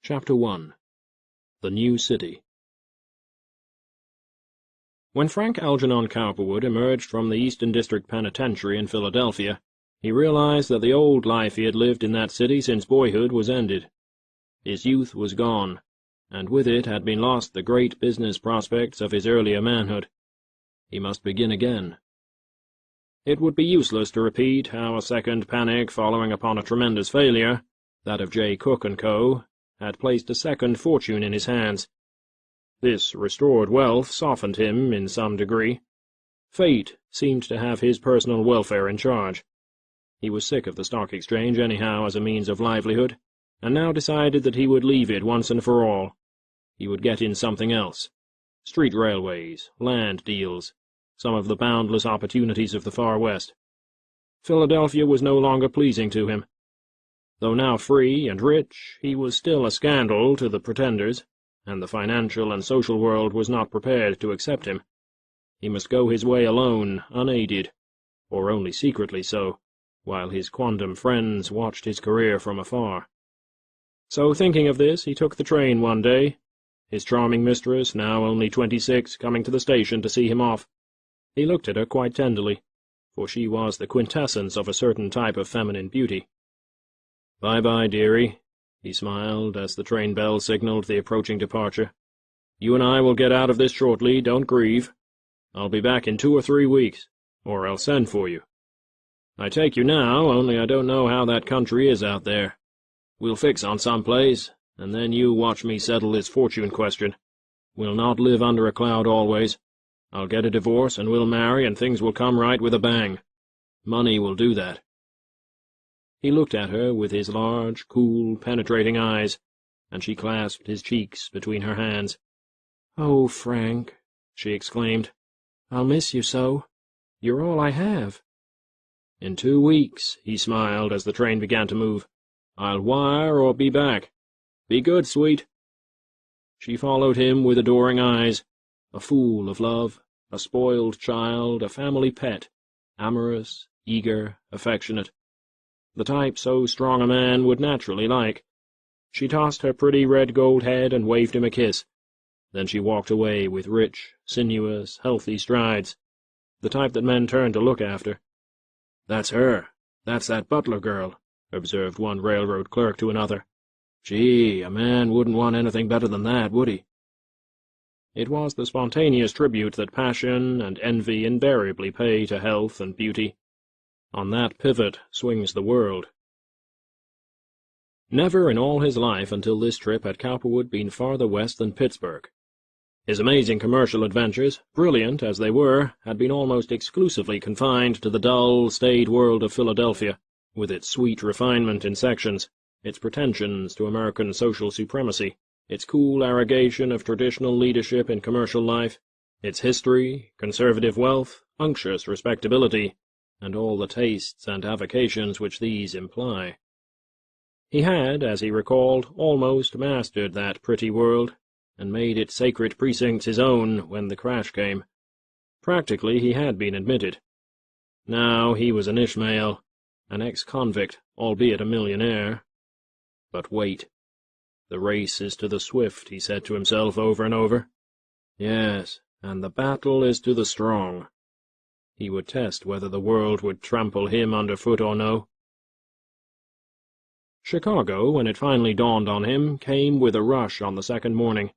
Chapter 1. The New City. When Frank Algernon Cowperwood emerged from the Eastern District Penitentiary in Philadelphia, he realized that the old life he had lived in that city since boyhood was ended. His youth was gone, and with it had been lost the great business prospects of his earlier manhood. He must begin again. It would be useless to repeat how a second panic following upon a tremendous failure, that of J. Cook & Co., had placed a second fortune in his hands. This restored wealth softened him in some degree. Fate seemed to have his personal welfare in charge. He was sick of the stock exchange anyhow as a means of livelihood, and now decided that he would leave it once and for all. He would get in something else. Street railways, land deals, some of the boundless opportunities of the Far West. Philadelphia was no longer pleasing to him. Though now free and rich, he was still a scandal to the pretenders, and the financial and social world was not prepared to accept him. He must go his way alone, unaided, or only secretly so, while his quondam friends watched his career from afar. So, thinking of this, he took the train one day, his charming mistress, now only 26, coming to the station to see him off. He looked at her quite tenderly, for she was the quintessence of a certain type of feminine beauty. "Bye-bye, dearie," he smiled as the train bell signaled the approaching departure. "You and I will get out of this shortly, don't grieve. I'll be back in 2 or 3 weeks, or I'll send for you. I take you now, only I don't know how that country is out there. We'll fix on some place, and then you watch me settle this fortune question. We'll not live under a cloud always. I'll get a divorce, and we'll marry, and things will come right with a bang. Money will do that." He looked at her with his large, cool, penetrating eyes, and she clasped his cheeks between her hands. "Oh, Frank," she exclaimed, "I'll miss you so. You're all I have." "In 2 weeks," he smiled as the train began to move. "I'll wire or be back. Be good, sweet." She followed him with adoring eyes, a fool of love, a spoiled child, a family pet, amorous, eager, affectionate. The type so strong a man would naturally like. She tossed her pretty red-gold head and waved him a kiss. Then she walked away with rich, sinuous, healthy strides, the type that men turn to look after. "That's her. That's that butler girl," observed one railroad clerk to another. "Gee, a man wouldn't want anything better than that, would he?" It was the spontaneous tribute that passion and envy invariably pay to health and beauty. On that pivot swings the world. Never in all his life until this trip had Cowperwood been farther west than Pittsburgh. His amazing commercial adventures, brilliant as they were, had been almost exclusively confined to the dull, staid world of Philadelphia, with its sweet refinement in sections, its pretensions to American social supremacy, its cool arrogation of traditional leadership in commercial life, its history, conservative wealth, unctuous respectability, and all the tastes and avocations which these imply. He had, as he recalled, almost mastered that pretty world, and made its sacred precincts his own when the crash came. Practically he had been admitted. Now he was an Ishmael, an ex-convict, albeit a millionaire. But wait. The race is to the swift, he said to himself over and over. Yes, and the battle is to the strong. He would test whether the world would trample him underfoot or no. Chicago, when it finally dawned on him, came with a rush on the second morning.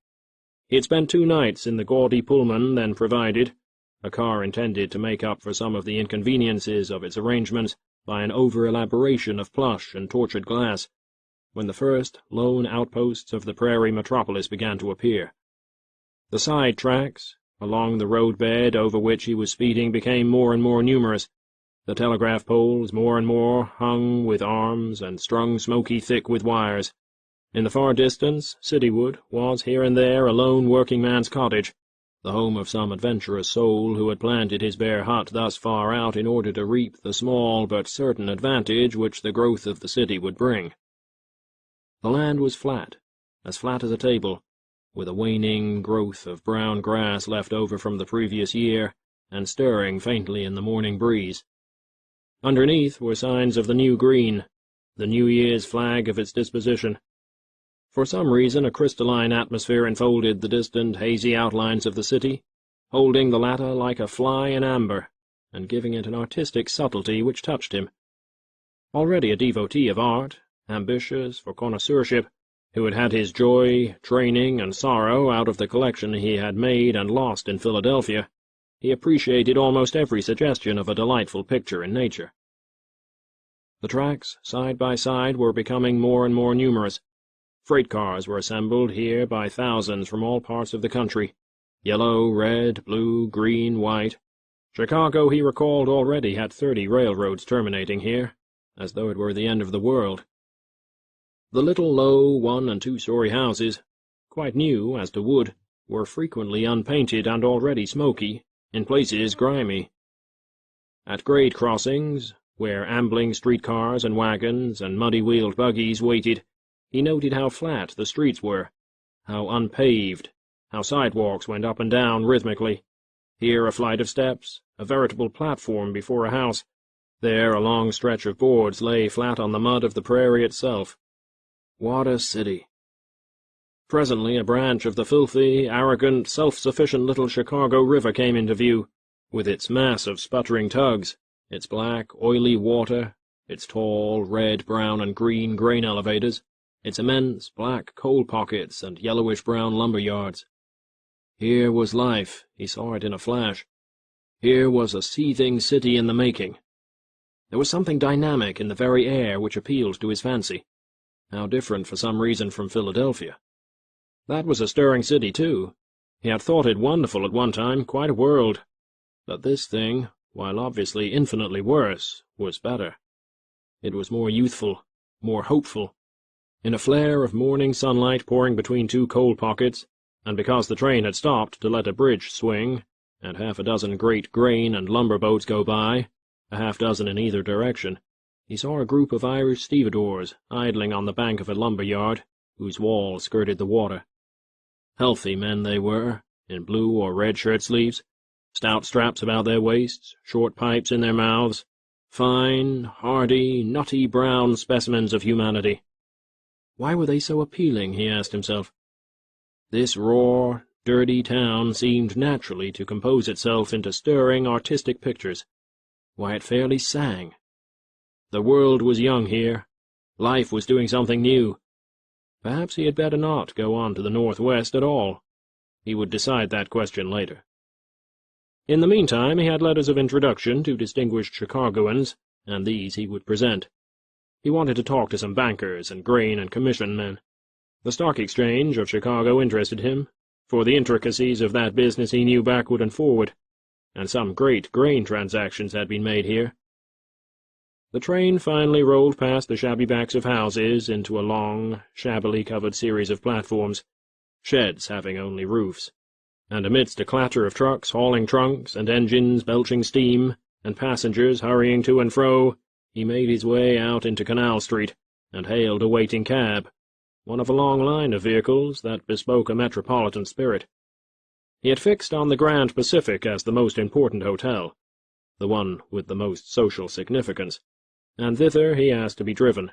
He had spent 2 nights in the gaudy Pullman then provided, a car intended to make up for some of the inconveniences of its arrangements by an over-elaboration of plush and tortured glass, when the first lone outposts of the prairie metropolis began to appear. The side tracks along the roadbed over which he was speeding became more and more numerous, the telegraph poles more and more hung with arms and strung smoky thick with wires. In the far distance, Citywood was here and there a lone working-man's cottage, the home of some adventurous soul who had planted his bare hut thus far out in order to reap the small but certain advantage which the growth of the city would bring. The land was flat as a table, with a waning growth of brown grass left over from the previous year, and stirring faintly in the morning breeze. Underneath were signs of the new green, the New Year's flag of its disposition. For some reason a crystalline atmosphere enfolded the distant, hazy outlines of the city, holding the latter like a fly in amber, and giving it an artistic subtlety which touched him. Already a devotee of art, ambitious for connoisseurship, who had had his joy, training, and sorrow out of the collection he had made and lost in Philadelphia, he appreciated almost every suggestion of a delightful picture in nature. The tracks, side by side, were becoming more and more numerous. Freight cars were assembled here by thousands from all parts of the country, yellow, red, blue, green, white. Chicago, he recalled, already had 30 railroads terminating here, as though it were the end of the world. The little low 1- and 2-story houses, quite new as to wood, were frequently unpainted and already smoky, in places grimy. At grade crossings, where ambling streetcars and wagons and muddy-wheeled buggies waited, he noted how flat the streets were, how unpaved, how sidewalks went up and down rhythmically. Here a flight of steps, a veritable platform before a house. There a long stretch of boards lay flat on the mud of the prairie itself. What a city! Presently a branch of the filthy, arrogant, self-sufficient little Chicago River came into view, with its mass of sputtering tugs, its black, oily water, its tall, red, brown, and green grain elevators, its immense black coal pockets and yellowish-brown lumber yards. Here was life, he saw it in a flash. Here was a seething city in the making. There was something dynamic in the very air which appealed to his fancy. How different for some reason from Philadelphia. That was a stirring city, too. He had thought it wonderful at one time, quite a world. But this thing, while obviously infinitely worse, was better. It was more youthful, more hopeful. In a flare of morning sunlight pouring between 2 coal pockets, and because the train had stopped to let a bridge swing, and half a dozen great grain and lumber boats go by, a half-dozen in either direction, he saw a group of Irish stevedores idling on the bank of a lumber yard, whose wall skirted the water. Healthy men they were, in blue or red shirt-sleeves, stout straps about their waists, short pipes in their mouths, fine, hardy, nutty brown specimens of humanity. Why were they so appealing, he asked himself. This raw, dirty town seemed naturally to compose itself into stirring, artistic pictures. Why, it fairly sang. The world was young here. Life was doing something new. Perhaps he had better not go on to the northwest at all. He would decide that question later. In the meantime, he had letters of introduction to distinguished Chicagoans, and these he would present. He wanted to talk to some bankers and grain and commission men. The stock exchange of Chicago interested him, for the intricacies of that business he knew backward and forward, and some great grain transactions had been made here. The train finally rolled past the shabby backs of houses into a long, shabbily covered series of platforms, sheds having only roofs, and amidst a clatter of trucks hauling trunks and engines belching steam, and passengers hurrying to and fro, he made his way out into Canal Street, and hailed a waiting cab, one of a long line of vehicles that bespoke a metropolitan spirit. He had fixed on the Grand Pacific as the most important hotel, the one with the most social significance, and thither he asked to be driven.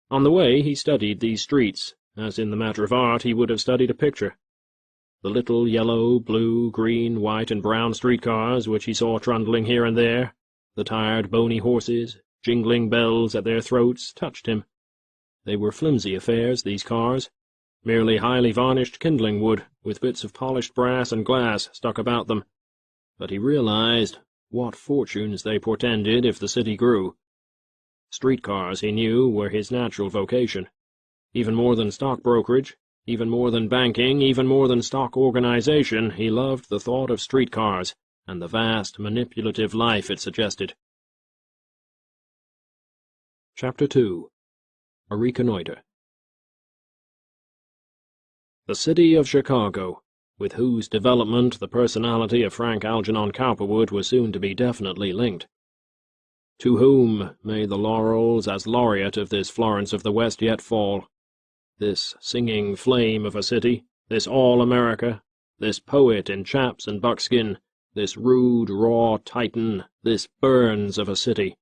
On the way he studied these streets, as in the matter of art he would have studied a picture. The little yellow, blue, green, white, and brown streetcars which he saw trundling here and there, the tired, bony horses, jingling bells at their throats, touched him. They were flimsy affairs, these cars, merely highly varnished kindling wood, with bits of polished brass and glass stuck about them. But he realized what fortunes they portended if the city grew. Streetcars, he knew, were his natural vocation. Even more than stock brokerage, even more than banking, even more than stock organization, he loved the thought of streetcars, and the vast, manipulative life it suggested. Chapter 2. A Reconnoiter. The city of Chicago, with whose development the personality of Frank Algernon Cowperwood was soon to be definitely linked. To whom may the laurels as laureate of this Florence of the West yet fall? This singing flame of a city, this all-America, this poet in chaps and buckskin, this rude, raw Titan, this Burns of a city.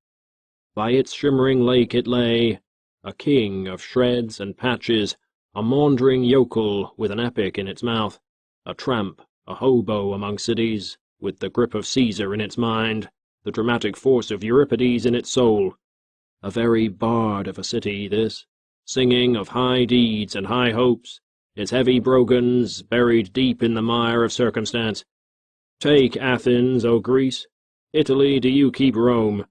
By its shimmering lake it lay, a king of shreds and patches, a maundering yokel with an epic in its mouth, a tramp, a hobo among cities, with the grip of Caesar in its mind, the dramatic force of Euripides in its soul. A very bard of a city, this, singing of high deeds and high hopes, its heavy brogans buried deep in the mire of circumstance. Take Athens, O Greece! Italy, do you keep Rome?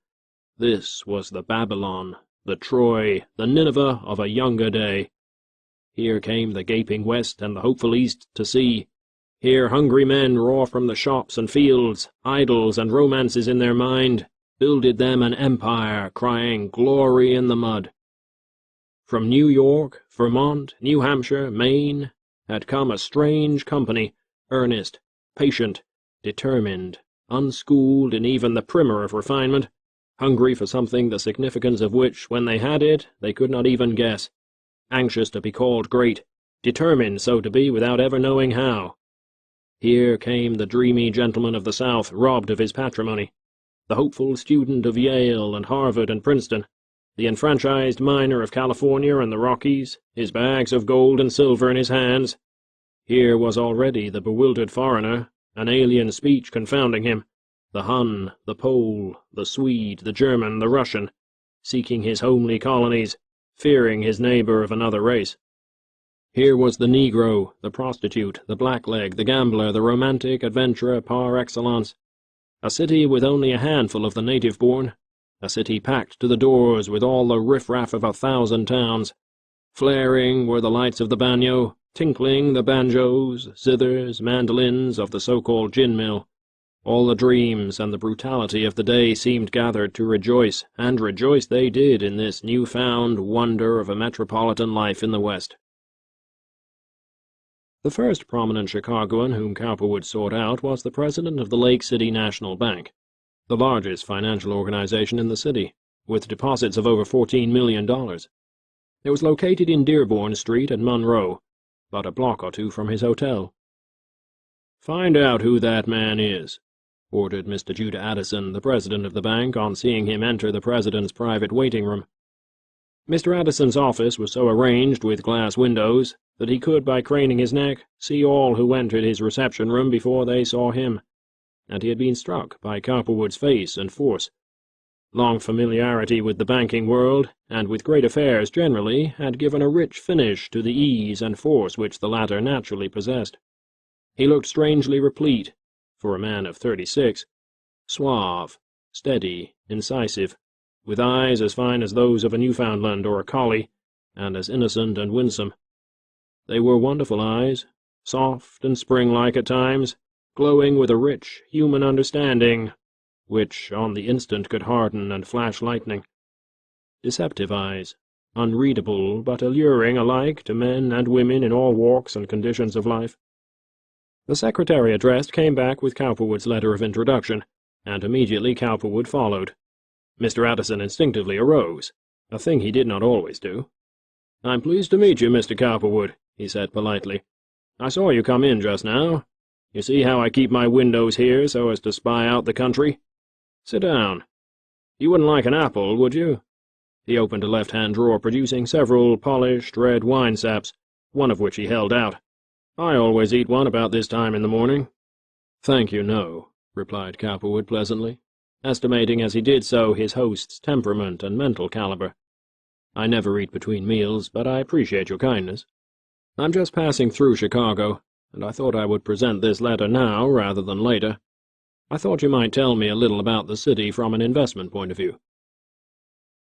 This was the Babylon, the Troy, the Nineveh of a younger day. Here came the gaping West and the hopeful East to see. Here hungry men roar from the shops and fields, idols and romances in their mind, builded them an empire, crying glory in the mud. From New York, Vermont, New Hampshire, Maine, had come a strange company, earnest, patient, determined, unschooled in even the primer of refinement, hungry for something the significance of which, when they had it, they could not even guess, anxious to be called great, determined so to be without ever knowing how. Here came the dreamy gentleman of the South, robbed of his patrimony, the hopeful student of Yale and Harvard and Princeton, the enfranchised miner of California and the Rockies, his bags of gold and silver in his hands. Here was already the bewildered foreigner, an alien speech confounding him, the Hun, the Pole, the Swede, the German, the Russian, seeking his homely colonies, fearing his neighbor of another race. Here was the Negro, the prostitute, the blackleg, the gambler, the romantic adventurer par excellence. A city with only a handful of the native-born, a city packed to the doors with all the riff-raff of 1,000 towns. Flaring were the lights of the bagnio, tinkling the banjos, zithers, mandolins of the so-called gin-mill. All the dreams and the brutality of the day seemed gathered to rejoice, and rejoice they did in this new-found wonder of a metropolitan life in the West. The first prominent Chicagoan whom Cowperwood sought out was the president of the Lake City National Bank, the largest financial organization in the city, with deposits of over $14 million. It was located in Dearborn Street and Monroe, but a block or two from his hotel. "Find out who that man is," ordered Mr. Judah Addison, the president of the bank, on seeing him enter the president's private waiting room. Mr. Addison's office was so arranged with glass windows that he could, by craning his neck, see all who entered his reception-room before they saw him, and he had been struck by Cowperwood's face and force. Long familiarity with the banking world, and with great affairs generally, had given a rich finish to the ease and force which the latter naturally possessed. He looked strangely replete, for a man of 36, suave, steady, incisive, with eyes as fine as those of a Newfoundland or a collie, and as innocent and winsome. They were wonderful eyes, soft and spring-like at times, glowing with a rich, human understanding, which on the instant could harden and flash lightning. Deceptive eyes, unreadable but alluring alike to men and women in all walks and conditions of life. The secretary addressed came back with Cowperwood's letter of introduction, and immediately Cowperwood followed. Mr. Addison instinctively arose, a thing he did not always do. "I'm pleased to meet you, Mr. Cowperwood," he said politely. "I saw you come in just now. You see how I keep my windows here so as to spy out the country? Sit down. You wouldn't like an apple, would you?" He opened a left-hand drawer, producing several polished red wine saps, one of which he held out. "I always eat one about this time in the morning." "Thank you, no," replied Cowperwood pleasantly, estimating as he did so his host's temperament and mental caliber. "I never eat between meals, but I appreciate your kindness. I'm just passing through Chicago, and I thought I would present this letter now rather than later. I thought you might tell me a little about the city from an investment point of view."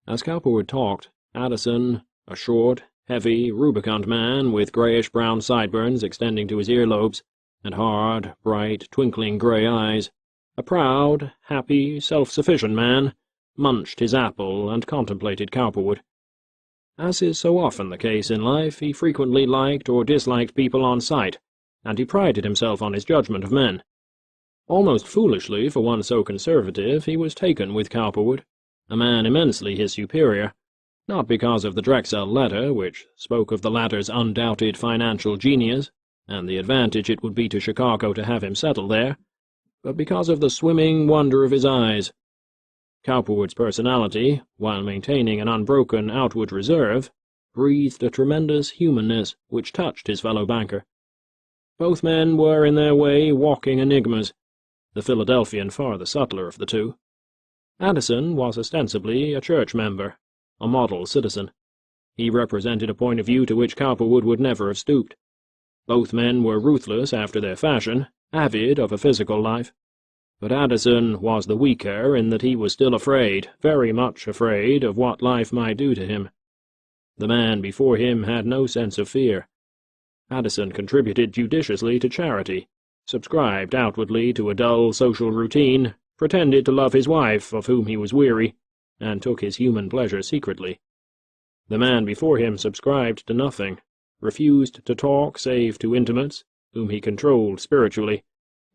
As Cowperwood talked, Addison, a short, heavy, rubicund man with grayish-brown sideburns extending to his earlobes, and hard, bright, twinkling gray eyes, a proud, happy, self-sufficient man, munched his apple and contemplated Cowperwood. As is so often the case in life, he frequently liked or disliked people on sight, and he prided himself on his judgment of men. Almost foolishly for one so conservative, he was taken with Cowperwood, a man immensely his superior, not because of the Drexel letter, which spoke of the latter's undoubted financial genius, and the advantage it would be to Chicago to have him settle there, but because of the swimming wonder of his eyes. Cowperwood's personality, while maintaining an unbroken outward reserve, breathed a tremendous humanness which touched his fellow banker. Both men were in their way walking enigmas, the Philadelphian far the subtler of the two. Addison was ostensibly a church member, a model citizen. He represented a point of view to which Cowperwood would never have stooped. Both men were ruthless after their fashion, avid of a physical life. But Addison was the weaker in that he was still afraid, very much afraid, of what life might do to him. The man before him had no sense of fear. Addison contributed judiciously to charity, subscribed outwardly to a dull social routine, pretended to love his wife, of whom he was weary, and took his human pleasure secretly. The man before him subscribed to nothing, refused to talk save to intimates, whom he controlled spiritually,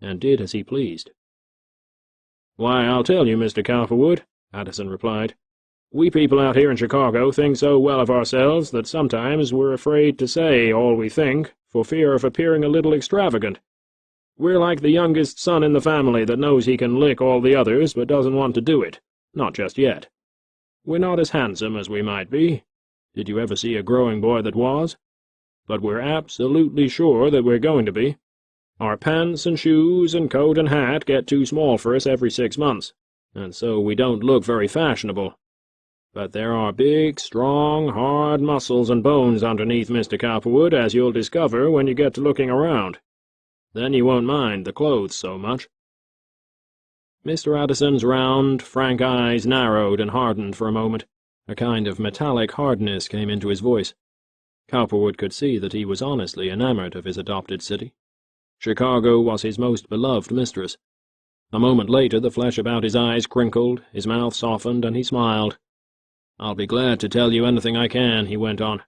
and did as he pleased. "Why, I'll tell you, Mr. Cowperwood," Addison replied. "We people out here in Chicago think so well of ourselves that sometimes we're afraid to say all we think for fear of appearing a little extravagant. We're like the youngest son in the family that knows he can lick all the others but doesn't want to do it, not just yet. We're not as handsome as we might be. Did you ever see a growing boy that was? But we're absolutely sure that we're going to be. Our pants and shoes and coat and hat get too small for us every 6 months, and so we don't look very fashionable. But there are big, strong, hard muscles and bones underneath, Mr. Cowperwood, as you'll discover when you get to looking around. Then you won't mind the clothes so much." Mr. Addison's round, frank eyes narrowed and hardened for a moment. A kind of metallic hardness came into his voice. Cowperwood could see that he was honestly enamored of his adopted city. Chicago was his most beloved mistress. A moment later the flesh about his eyes crinkled, his mouth softened, and he smiled. "I'll be glad to tell you anything I can," he went on.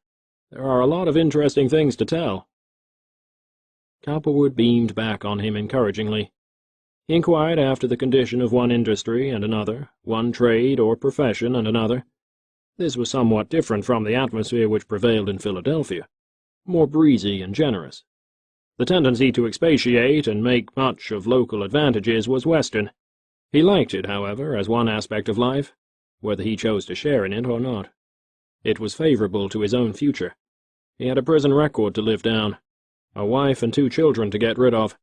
"There are a lot of interesting things to tell." Cowperwood beamed back on him encouragingly. He inquired after the condition of one industry and another, one trade or profession and another. This was somewhat different from the atmosphere which prevailed in Philadelphia, more breezy and generous. The tendency to expatiate and make much of local advantages was Western. He liked it, however, as one aspect of life, whether he chose to share in it or not. It was favorable to his own future. He had a prison record to live down, a wife and 2 children to get rid of,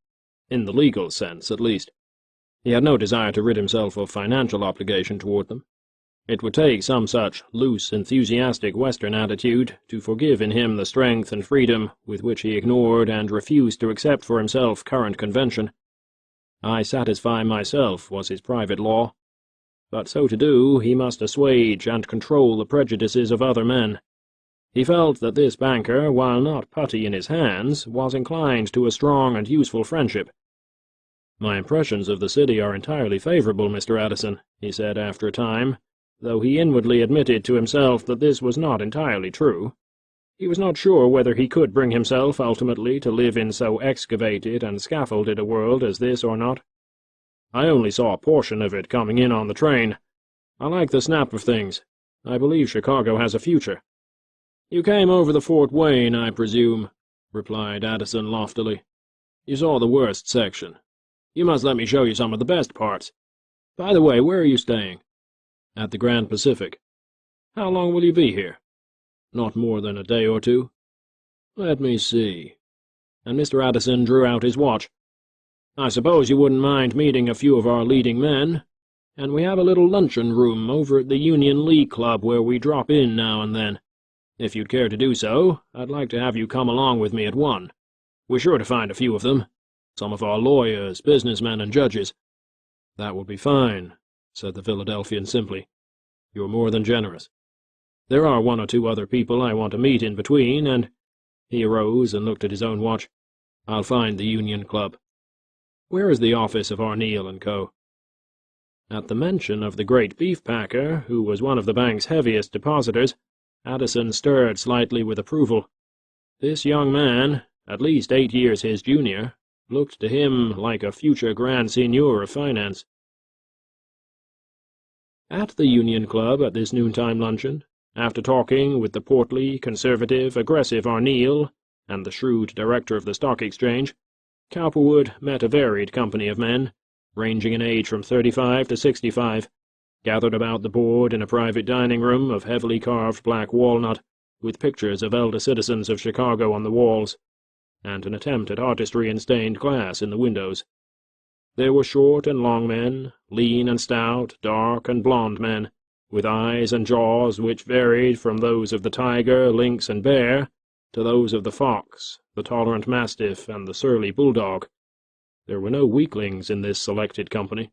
in the legal sense, at least. He had no desire to rid himself of financial obligation toward them. It would take some such loose, enthusiastic Western attitude to forgive in him the strength and freedom with which he ignored and refused to accept for himself current convention. "I satisfy myself" was his private law. But so to do, he must assuage and control the prejudices of other men. He felt that this banker, while not putty in his hands, was inclined to a strong and useful friendship. "My impressions of the city are entirely favorable, Mr. Addison," he said after a time, though he inwardly admitted to himself that this was not entirely true. He was not sure whether he could bring himself ultimately to live in so excavated and scaffolded a world as this or not. "I only saw a portion of it coming in on the train. I like the snap of things. I believe Chicago has a future." "You came over the Fort Wayne, I presume," replied Addison loftily. "You saw the worst section. You must let me show you some of the best parts. By the way, where are you staying?" "At the Grand Pacific." "How long will you be here?" "Not more than a day or 2. "Let me see." And Mr. Addison drew out his watch. "I suppose you wouldn't mind meeting a few of our leading men, and we have a little luncheon room over at the Union League Club where we drop in now and then. If you'd care to do so, I'd like to have you come along with me at 1. We're sure to find a few of them, some of our lawyers, businessmen, and judges." "That will be fine," said the Philadelphian simply. "You're more than generous. There are 1 or 2 other people I want to meet in between, and—" He arose and looked at his own watch. "I'll find the Union Club. Where is the office of Arneal & Co.?" At the mention of the great beef packer, who was one of the bank's heaviest depositors, Addison stirred slightly with approval. This young man, at least 8 years his junior, looked to him like a future Grand Seigneur of finance. At the Union Club at this noontime luncheon, after talking with the portly, conservative, aggressive Arneal and the shrewd director of the Stock Exchange, Cowperwood met a varied company of men, ranging in age from 35 to 65, gathered about the board in a private dining room of heavily carved black walnut, with pictures of elder citizens of Chicago on the walls, and an attempt at artistry in stained glass in the windows. There were short and long men, lean and stout, dark and blond men, with eyes and jaws which varied from those of the tiger, lynx, and bear to those of the fox, the tolerant mastiff, and the surly bulldog. There were no weaklings in this selected company.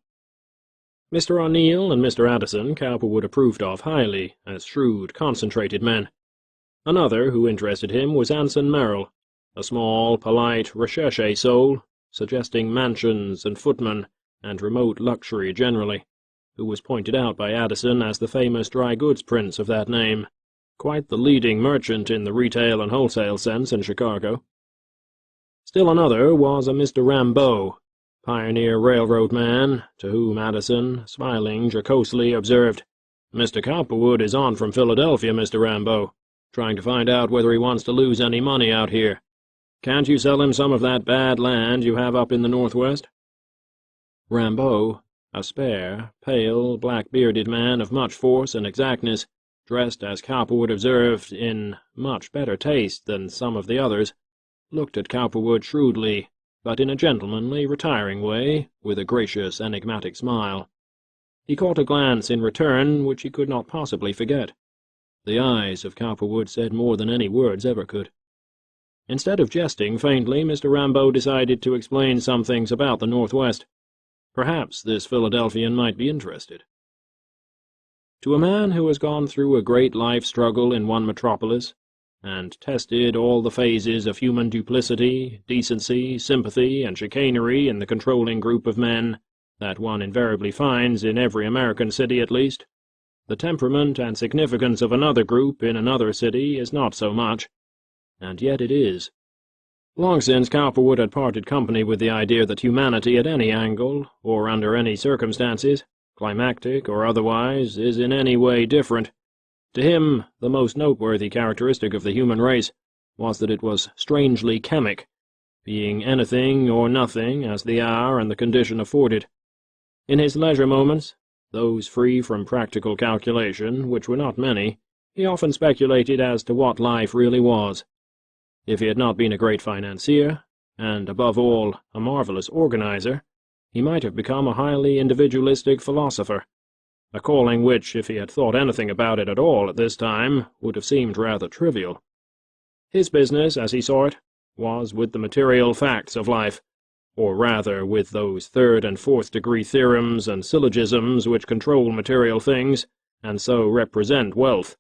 Mr. O'Neill and Mr. Addison Cowperwood approved of highly as shrewd, concentrated men. Another who interested him was Anson Merrill, a small, polite, recherché soul, suggesting mansions and footmen and remote luxury generally, who was pointed out by Addison as the famous dry goods prince of that name, quite the leading merchant in the retail and wholesale sense in Chicago. Still another was a Mr. Rambeau, pioneer railroad man, to whom Addison, smiling jocosely, observed, "Mr. Cowperwood is on from Philadelphia, Mr. Rambeau, trying to find out whether he wants to lose any money out here. Can't you sell him some of that bad land you have up in the Northwest?" Rambeau, a spare, pale, black-bearded man of much force and exactness, dressed as Cowperwood observed in much better taste than some of the others, looked at Cowperwood shrewdly, but in a gentlemanly, retiring way, with a gracious, enigmatic smile. He caught a glance in return which he could not possibly forget. The eyes of Cowperwood said more than any words ever could. Instead of jesting faintly, Mr. Rambeau decided to explain some things about the Northwest. Perhaps this Philadelphian might be interested. To a man who has gone through a great life struggle in one metropolis, and tested all the phases of human duplicity, decency, sympathy, and chicanery in the controlling group of men that one invariably finds in every American city at least, the temperament and significance of another group in another city is not so much, and yet it is. Long since Cowperwood had parted company with the idea that humanity at any angle, or under any circumstances, climactic or otherwise, is in any way different. To him, the most noteworthy characteristic of the human race was that it was strangely chemic, being anything or nothing as the hour and the condition afforded. In his leisure moments, those free from practical calculation, which were not many, he often speculated as to what life really was. If he had not been a great financier, and, above all, a marvelous organizer, he might have become a highly individualistic philosopher, a calling which, if he had thought anything about it at all at this time, would have seemed rather trivial. His business, as he saw it, was with the material facts of life, or rather with those third- and fourth-degree theorems and syllogisms which control material things, and so represent wealth.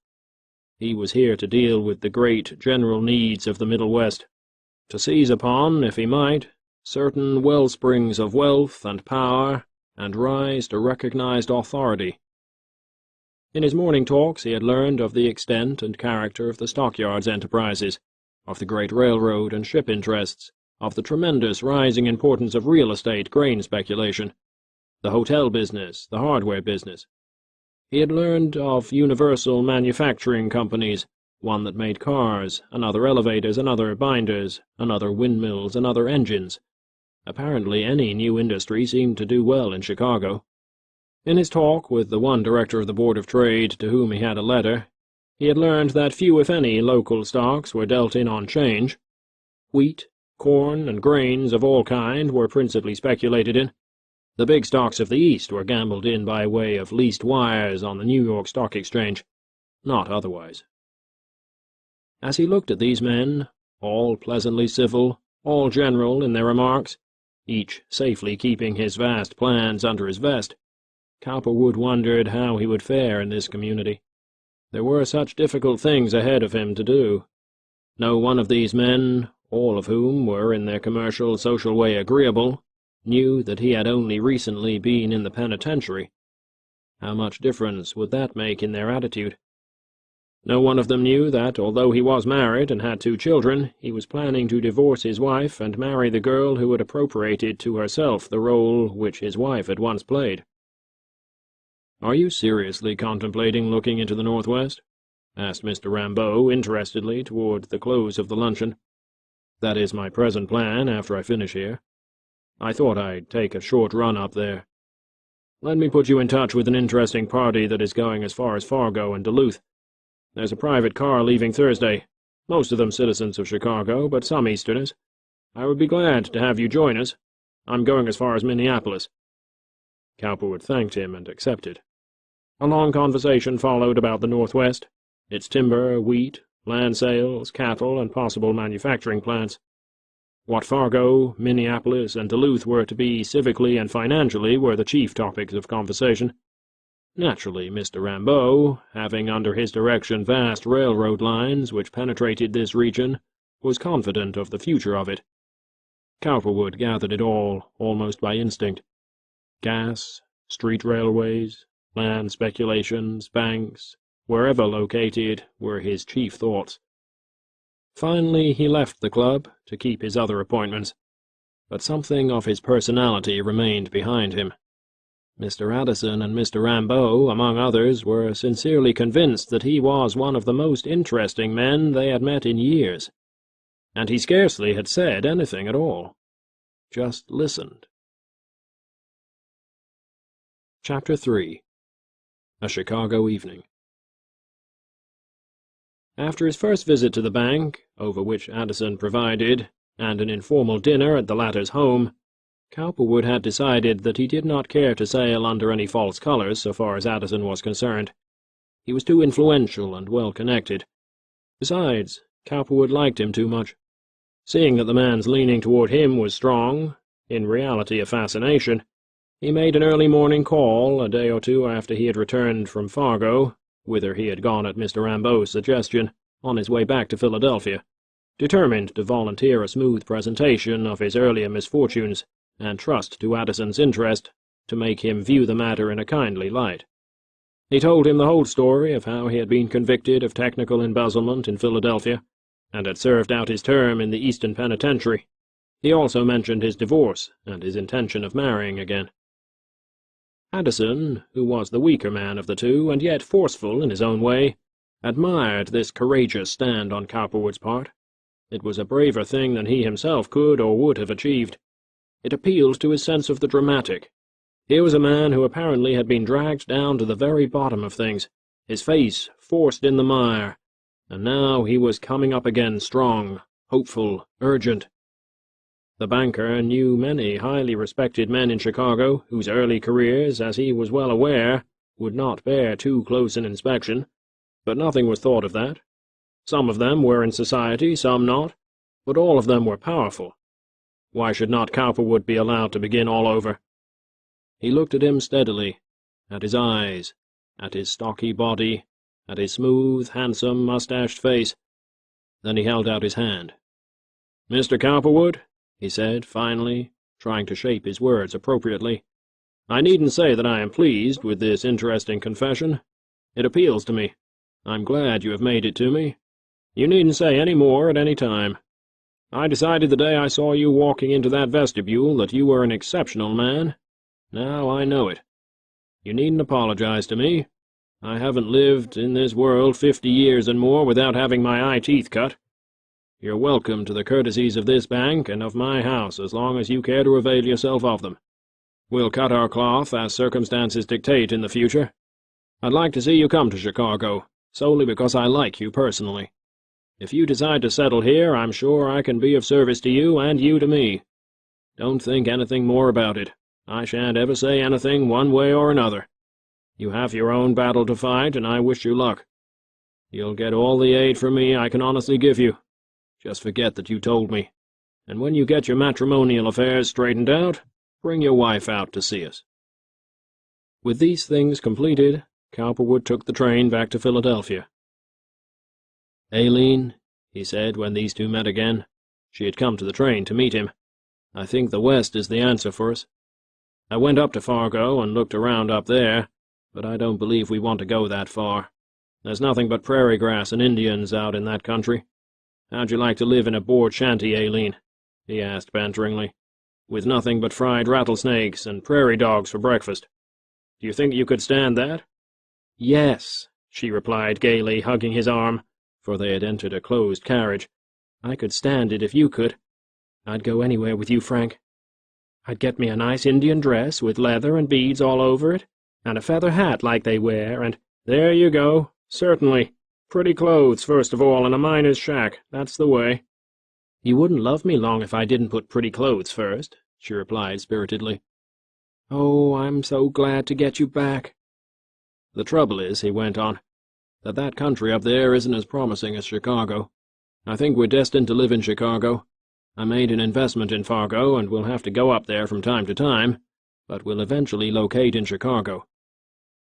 He was here to deal with the great general needs of the Middle West, to seize upon, if he might, certain wellsprings of wealth and power, and rise to recognized authority. In his morning talks he had learned of the extent and character of the stockyards enterprises, of the great railroad and ship interests, of the tremendous rising importance of real estate grain speculation, the hotel business, the hardware business. He had learned of universal manufacturing companies, one that made cars, another elevators, another binders, another windmills, another engines. Apparently any new industry seemed to do well in Chicago. In his talk with the one director of the Board of Trade to whom he had a letter, he had learned that few if any local stocks were dealt in on change. Wheat, corn, and grains of all kind were principally speculated in. The big stocks of the East were gambled in by way of leased wires on the New York Stock Exchange, not otherwise. As he looked at these men, all pleasantly civil, all general in their remarks, each safely keeping his vast plans under his vest, Cowperwood wondered how he would fare in this community. There were such difficult things ahead of him to do. No one of these men, all of whom were in their commercial, social way agreeable, knew that he had only recently been in the penitentiary. How much difference would that make in their attitude? No one of them knew that, although he was married and had 2 children, he was planning to divorce his wife and marry the girl who had appropriated to herself the role which his wife had once played. "Are you seriously contemplating looking into the Northwest?" asked Mr. Rambeau interestedly toward the close of the luncheon. "That is my present plan after I finish here. I thought I'd take a short run up there. Let me put you in touch with an interesting party that is going as far as Fargo and Duluth. There's a private car leaving Thursday, most of them citizens of Chicago, but some Easterners. I would be glad to have you join us. I'm going as far as Minneapolis." Cowperwood thanked him and accepted. A long conversation followed about the Northwest, its timber, wheat, land sales, cattle, and possible manufacturing plants. What Fargo, Minneapolis, and Duluth were to be civically and financially were the chief topics of conversation. Naturally, Mr. Rambaud, having under his direction vast railroad lines which penetrated this region, was confident of the future of it. Cowperwood gathered it all, almost by instinct. Gas, street railways, land speculations, banks, wherever located, were his chief thoughts. Finally, he left the club to keep his other appointments, but something of his personality remained behind him. Mr. Addison and Mr. Rambaud, among others, were sincerely convinced that he was one of the most interesting men they had met in years, and he scarcely had said anything at all, just listened. Chapter 3. A Chicago Evening. After his first visit to the bank, over which Addison presided, and an informal dinner at the latter's home, Cowperwood had decided that he did not care to sail under any false colors so far as Addison was concerned. He was too influential and well-connected. Besides, Cowperwood liked him too much. Seeing that the man's leaning toward him was strong, in reality a fascination, he made an early morning call a day or two after he had returned from Fargo, whither he had gone at Mr. Rambaud's suggestion, on his way back to Philadelphia, determined to volunteer a smooth presentation of his earlier misfortunes, and trust to Addison's interest to make him view the matter in a kindly light. He told him the whole story of how he had been convicted of technical embezzlement in Philadelphia, and had served out his term in the Eastern Penitentiary. He also mentioned his divorce and his intention of marrying again. Addison, who was the weaker man of the two, and yet forceful in his own way, admired this courageous stand on Cowperwood's part. It was a braver thing than he himself could or would have achieved. It appealed to his sense of the dramatic. Here was a man who apparently had been dragged down to the very bottom of things, his face forced in the mire, and now he was coming up again strong, hopeful, urgent. The banker knew many highly respected men in Chicago whose early careers, as he was well aware, would not bear too close an inspection, but nothing was thought of that. Some of them were in society, some not, but all of them were powerful. Why should not Cowperwood be allowed to begin all over? He looked at him steadily, at his eyes, at his stocky body, at his smooth, handsome, mustached face. Then he held out his hand. "Mr. Cowperwood," he said, finally, trying to shape his words appropriately, "I needn't say that I am pleased with this interesting confession. It appeals to me. I'm glad you have made it to me. You needn't say any more at any time. I decided the day I saw you walking into that vestibule that you were an exceptional man. Now I know it. You needn't apologize to me. I haven't lived in this world 50 years and more without having my eye teeth cut. You're welcome to the courtesies of this bank and of my house as long as you care to avail yourself of them. We'll cut our cloth as circumstances dictate in the future. I'd like to see you come to Chicago, solely because I like you personally. If you decide to settle here, I'm sure I can be of service to you and you to me. Don't think anything more about it. I shan't ever say anything one way or another. You have your own battle to fight, and I wish you luck. You'll get all the aid from me I can honestly give you. Just forget that you told me. And when you get your matrimonial affairs straightened out, bring your wife out to see us." With these things completed, Cowperwood took the train back to Philadelphia. "Aileen," he said when these two met again. She had come to the train to meet him. "I think the West is the answer for us. I went up to Fargo and looked around up there, but I don't believe we want to go that far. There's nothing but prairie grass and Indians out in that country. How'd you like to live in a board shanty, Aileen?" he asked banteringly, "with nothing but fried rattlesnakes and prairie dogs for breakfast? Do you think you could stand that?" "Yes," she replied gaily, hugging his arm, for they had entered a closed carriage. "I could stand it if you could. I'd go anywhere with you, Frank. I'd get me a nice Indian dress with leather and beads all over it, and a feather hat like they wear, and—" "There you go. Certainly. Pretty clothes, first of all, and a miner's shack. That's the way." "You wouldn't love me long if I didn't put pretty clothes first," she replied spiritedly. "Oh, I'm so glad to get you back." "The trouble is," he went on, that country up there isn't as promising as Chicago. I think we're destined to live in Chicago. I made an investment in Fargo, and we'll have to go up there from time to time, but we'll eventually locate in Chicago.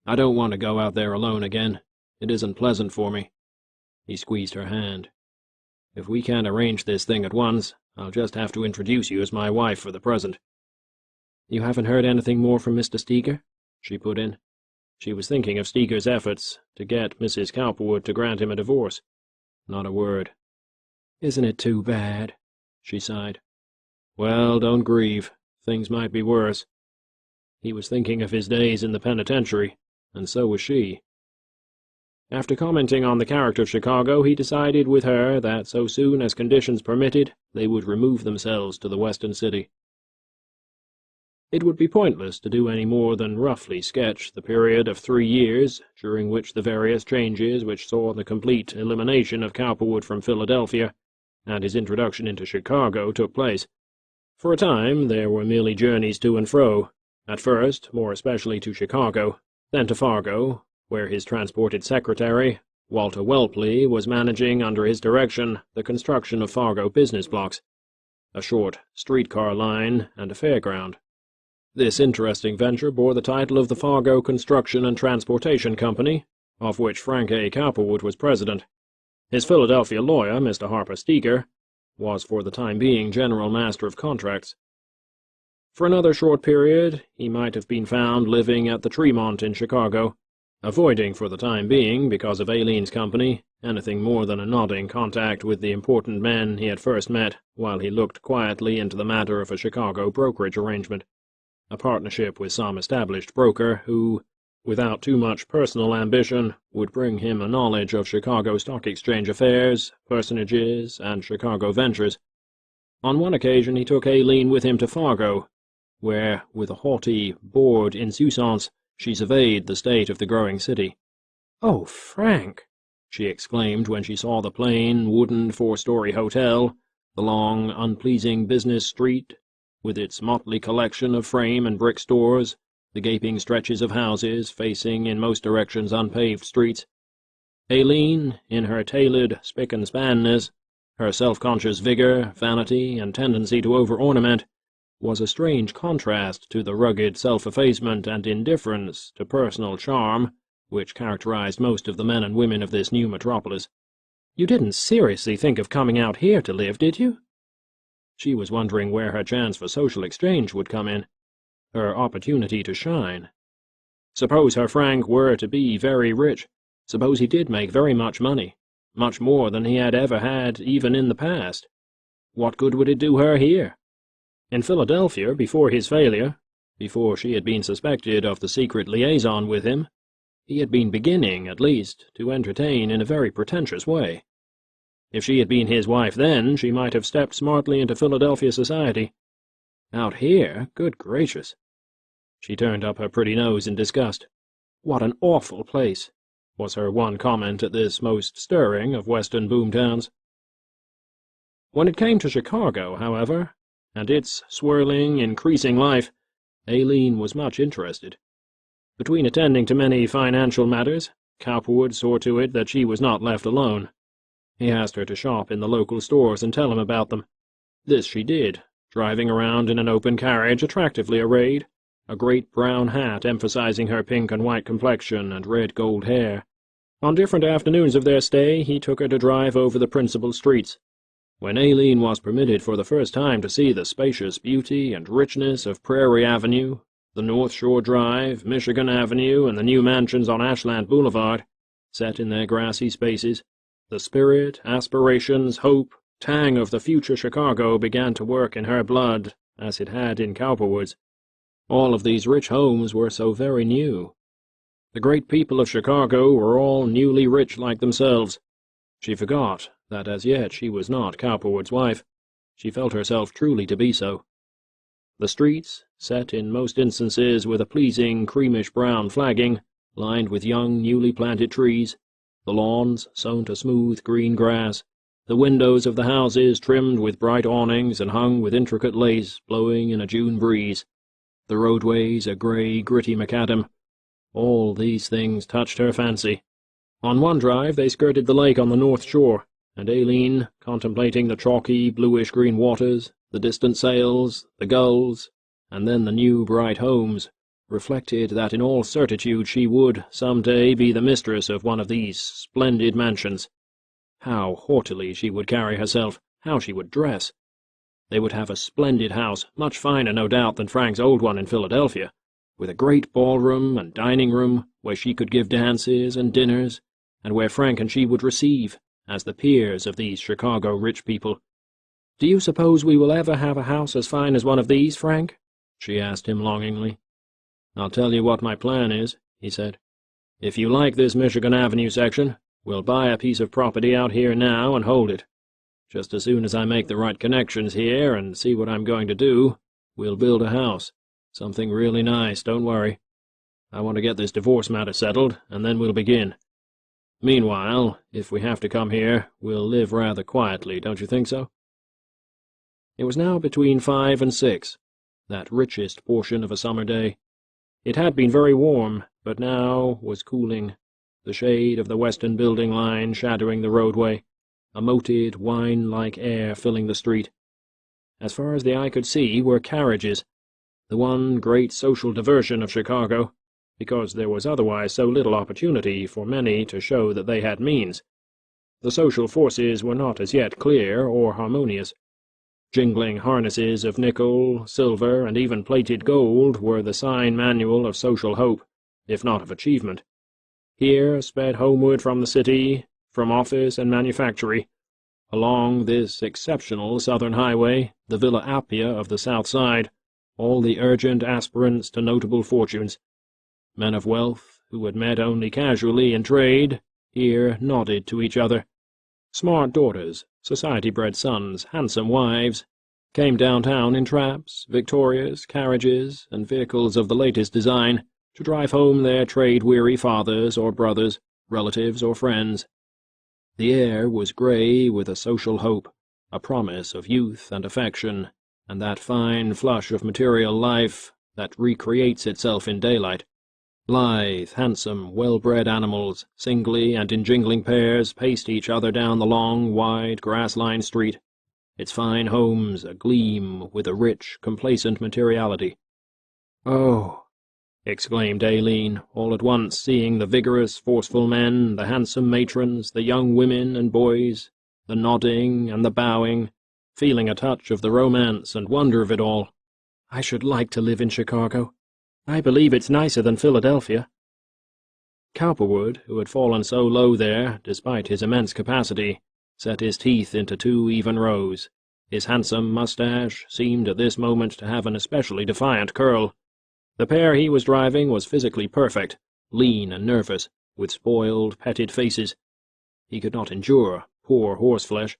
I don't want to go out there alone again. It isn't pleasant for me." He squeezed her hand. "If we can't arrange this thing at once, I'll just have to introduce you as my wife for the present." "You haven't heard anything more from Mr. Steger?" she put in. She was thinking of Steger's efforts to get Mrs. Cowperwood to grant him a divorce. Not a word. "Isn't it too bad?" she sighed. "Well, don't grieve. Things might be worse." He was thinking of his days in the penitentiary, and so was she. After commenting on the character of Chicago, he decided with her that so soon as conditions permitted, they would remove themselves to the western city. It would be pointless to do any more than roughly sketch the period of 3 years during which the various changes which saw the complete elimination of Cowperwood from Philadelphia and his introduction into Chicago took place. For a time there were merely journeys to and fro, at first more especially to Chicago, then to Fargo, where his transported secretary, Walter Welpley, was managing under his direction the construction of Fargo business blocks, a short streetcar line, and a fairground. This interesting venture bore the title of the Fargo Construction and Transportation Company, of which Frank A. Cowperwood was president. His Philadelphia lawyer, Mr. Harper Steger, was for the time being general master of contracts. For another short period, he might have been found living at the Tremont in Chicago, avoiding for the time being, because of Aileen's company, anything more than a nodding contact with the important men he had first met while he looked quietly into the matter of a Chicago brokerage arrangement, a partnership with some established broker who, without too much personal ambition, would bring him a knowledge of Chicago Stock Exchange affairs, personages, and Chicago ventures. On one occasion he took Aileen with him to Fargo, where, with a haughty, bored insouciance, she surveyed the state of the growing city. "Oh, Frank!" she exclaimed when she saw the plain, wooden 4-story hotel, the long, unpleasing business street, with its motley collection of frame and brick stores, the gaping stretches of houses facing in most directions unpaved streets. Aileen, in her tailored spick-and-spanness, her self-conscious vigor, vanity, and tendency to over-ornament, was a strange contrast to the rugged self-effacement and indifference to personal charm which characterized most of the men and women of this new metropolis. "You didn't seriously think of coming out here to live, did you?" She was wondering where her chance for social exchange would come in, her opportunity to shine. Suppose her Frank were to be very rich, suppose he did make very much money, much more than he had ever had even in the past. What good would it do her here? In Philadelphia, before his failure, before she had been suspected of the secret liaison with him, he had been beginning, at least, to entertain in a very pretentious way. If she had been his wife then, she might have stepped smartly into Philadelphia society. Out here, good gracious! She turned up her pretty nose in disgust. "What an awful place!" was her one comment at this most stirring of western boom-towns. When it came to Chicago, however, and its swirling, increasing life, Aileen was much interested. Between attending to many financial matters, Cowperwood saw to it that she was not left alone. He asked her to shop in the local stores and tell him about them. This she did, driving around in an open carriage attractively arrayed, a great brown hat emphasizing her pink and white complexion and red gold hair. On different afternoons of their stay, he took her to drive over the principal streets. When Aileen was permitted for the first time to see the spacious beauty and richness of Prairie Avenue, the North Shore Drive, Michigan Avenue, and the new mansions on Ashland Boulevard, set in their grassy spaces, the spirit, aspirations, hope, tang of the future Chicago began to work in her blood as it had in Cowperwood's. All of these rich homes were so very new. The great people of Chicago were all newly rich like themselves. She forgot that as yet she was not Cowperwood's wife. She felt herself truly to be so. The streets, set in most instances with a pleasing creamish-brown flagging, lined with young, newly planted trees, the lawns sown to smooth green grass, the windows of the houses trimmed with bright awnings and hung with intricate lace blowing in a June breeze, the roadways a grey, gritty macadam. All these things touched her fancy. On one drive they skirted the lake on the north shore, and Aileen, contemplating the chalky, bluish-green waters, the distant sails, the gulls, and then the new bright homes, reflected that in all certitude she would, some day, be the mistress of one of these splendid mansions. How haughtily she would carry herself, how she would dress! They would have a splendid house, much finer, no doubt, than Frank's old one in Philadelphia, with a great ballroom and dining-room where she could give dances and dinners, and where Frank and she would receive, as the peers of these Chicago rich people. "Do you suppose we will ever have a house as fine as one of these, Frank?" she asked him longingly. "I'll tell you what my plan is," he said. "If you like this Michigan Avenue section, we'll buy a piece of property out here now and hold it. Just as soon as I make the right connections here and see what I'm going to do, we'll build a house. Something really nice, don't worry. I want to get this divorce matter settled, and then we'll begin. Meanwhile, if we have to come here, we'll live rather quietly, don't you think so?" It was now between 5 and 6, that richest portion of a summer day. It had been very warm, but now was cooling, the shade of the western building line shadowing the roadway, a moated, wine-like air filling the street. As far as the eye could see were carriages, the one great social diversion of Chicago, because there was otherwise so little opportunity for many to show that they had means. The social forces were not as yet clear or harmonious. Jingling harnesses of nickel, silver, and even plated gold were the sign manual of social hope, if not of achievement. Here sped homeward from the city, from office and manufactory, along this exceptional southern highway, the Villa Appia of the South Side, all the urgent aspirants to notable fortunes. Men of wealth, who had met only casually in trade, here nodded to each other. Smart daughters, society-bred sons, handsome wives, came downtown in traps, victorias, carriages, and vehicles of the latest design, to drive home their trade-weary fathers or brothers, relatives or friends. The air was grey with a social hope, a promise of youth and affection, and that fine flush of material life that recreates itself in daylight. Lithe, handsome, well-bred animals, singly and in jingling pairs, paced each other down the long, wide, grass-lined street, its fine homes agleam with a rich, complacent materiality. "Oh!" exclaimed Aileen, all at once seeing the vigorous, forceful men, the handsome matrons, the young women and boys, the nodding and the bowing, feeling a touch of the romance and wonder of it all. "I should like to live in Chicago. I believe it's nicer than Philadelphia." Cowperwood, who had fallen so low there, despite his immense capacity, set his teeth into 2 even rows. His handsome mustache seemed at this moment to have an especially defiant curl. The pair he was driving was physically perfect, lean and nervous, with spoiled, petted faces. He could not endure poor horseflesh.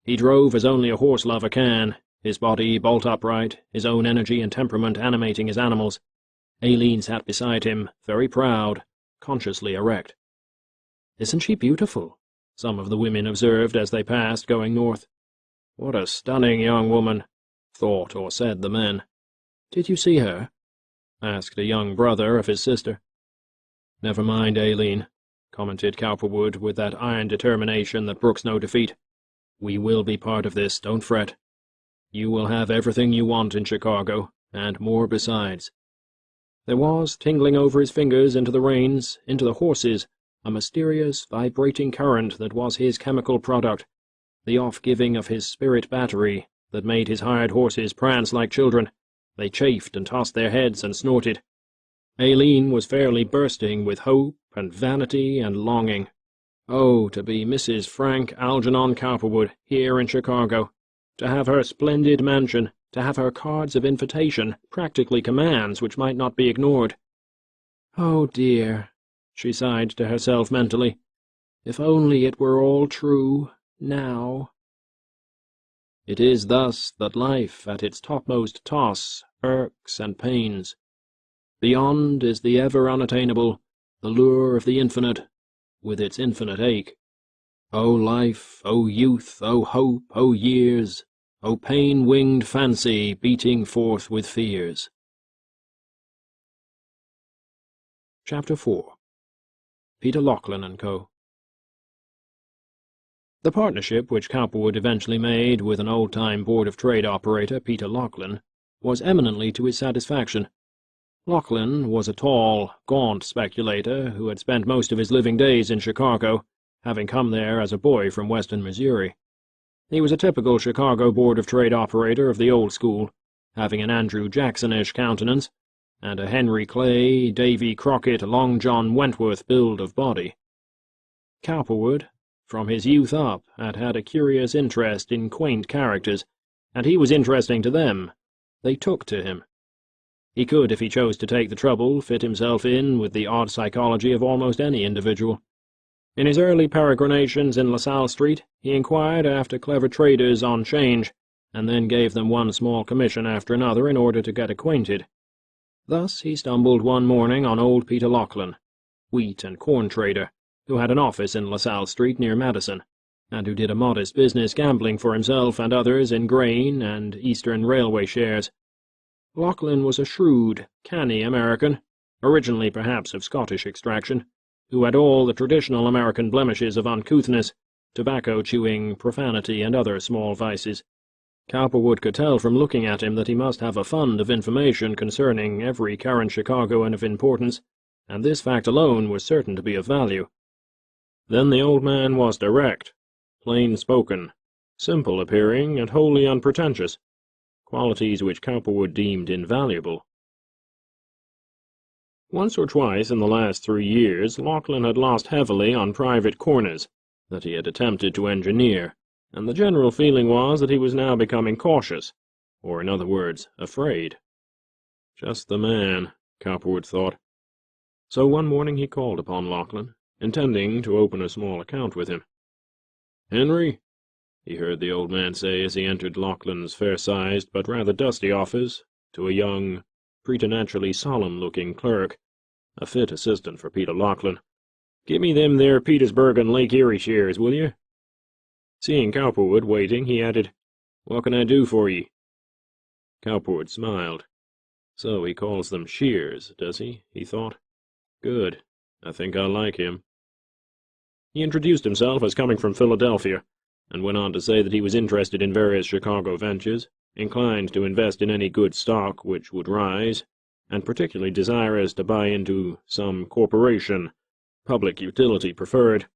He drove as only a horse-lover can, his body bolt upright, his own energy and temperament animating his animals. Aileen sat beside him, very proud, consciously erect. "Isn't she beautiful?" some of the women observed as they passed, going north. "What a stunning young woman," thought or said the men. "Did you see her?" asked a young brother of his sister. "Never mind, Aileen," commented Cowperwood with that iron determination that brooks no defeat. "We will be part of this, don't fret. You will have everything you want in Chicago, and more besides." There was, tingling over his fingers into the reins, into the horses, a mysterious, vibrating current that was his chemical product, the off-giving of his spirit battery that made his hired horses prance like children. They chafed and tossed their heads and snorted. Aileen was fairly bursting with hope and vanity and longing. Oh, to be Mrs. Frank Algernon Cowperwood here in Chicago, to have her splendid mansion, to have her cards of invitation, practically commands which might not be ignored. "Oh, dear," she sighed to herself mentally, "if only it were all true, now." It is thus that life at its topmost toss irks and pains. Beyond is the ever unattainable, the lure of the infinite, with its infinite ache. O life, O youth, O hope, O years, O pain-winged fancy beating forth with fears. Chapter 4. Peter Lachlan & Co. The partnership which Cowperwood eventually made with an old-time Board of Trade operator, Peter Lachlan, was eminently to his satisfaction. Lachlan was a tall, gaunt speculator who had spent most of his living days in Chicago, having come there as a boy from western Missouri. He was a typical Chicago Board of Trade operator of the old school, having an Andrew Jackson-ish countenance, and a Henry Clay, Davy Crockett, Long John Wentworth build of body. Cowperwood, from his youth up, had had a curious interest in quaint characters, and he was interesting to them. They took to him. He could, if he chose to take the trouble, fit himself in with the odd psychology of almost any individual. In his early peregrinations in LaSalle Street, he inquired after clever traders on 'change, and then gave them one small commission after another in order to get acquainted. Thus he stumbled one morning on old Peter Lachlan, wheat and corn trader, who had an office in LaSalle Street near Madison, and who did a modest business gambling for himself and others in grain and Eastern Railway shares. Lachlan was a shrewd, canny American, originally perhaps of Scottish extraction, who had all the traditional American blemishes of uncouthness, tobacco-chewing, profanity, and other small vices. Cowperwood could tell from looking at him that he must have a fund of information concerning every current Chicagoan of importance, and this fact alone was certain to be of value. Then the old man was direct, plain-spoken, simple-appearing, and wholly unpretentious, qualities which Cowperwood deemed invaluable. Once or twice in the last 3 years, Lachlan had lost heavily on private corners that he had attempted to engineer, and the general feeling was that he was now becoming cautious, or in other words, afraid. Just the man, Cowperwood thought. So one morning he called upon Lachlan, intending to open a small account with him. "Henry," he heard the old man say as he entered Lachlan's fair-sized but rather dusty office to a young, preternaturally solemn-looking clerk, a fit assistant for Peter Lachlan, "give me them there Petersburg and Lake Erie shares, will you?" Seeing Cowperwood waiting, he added, "What can I do for ye?" Cowperwood smiled. So he calls them shears, does he? He thought. Good. I think I like him. He introduced himself as coming from Philadelphia, and went on to say that he was interested in various Chicago ventures, inclined to invest in any good stock which would rise, and particularly desirous to buy into some corporation, public utility preferred,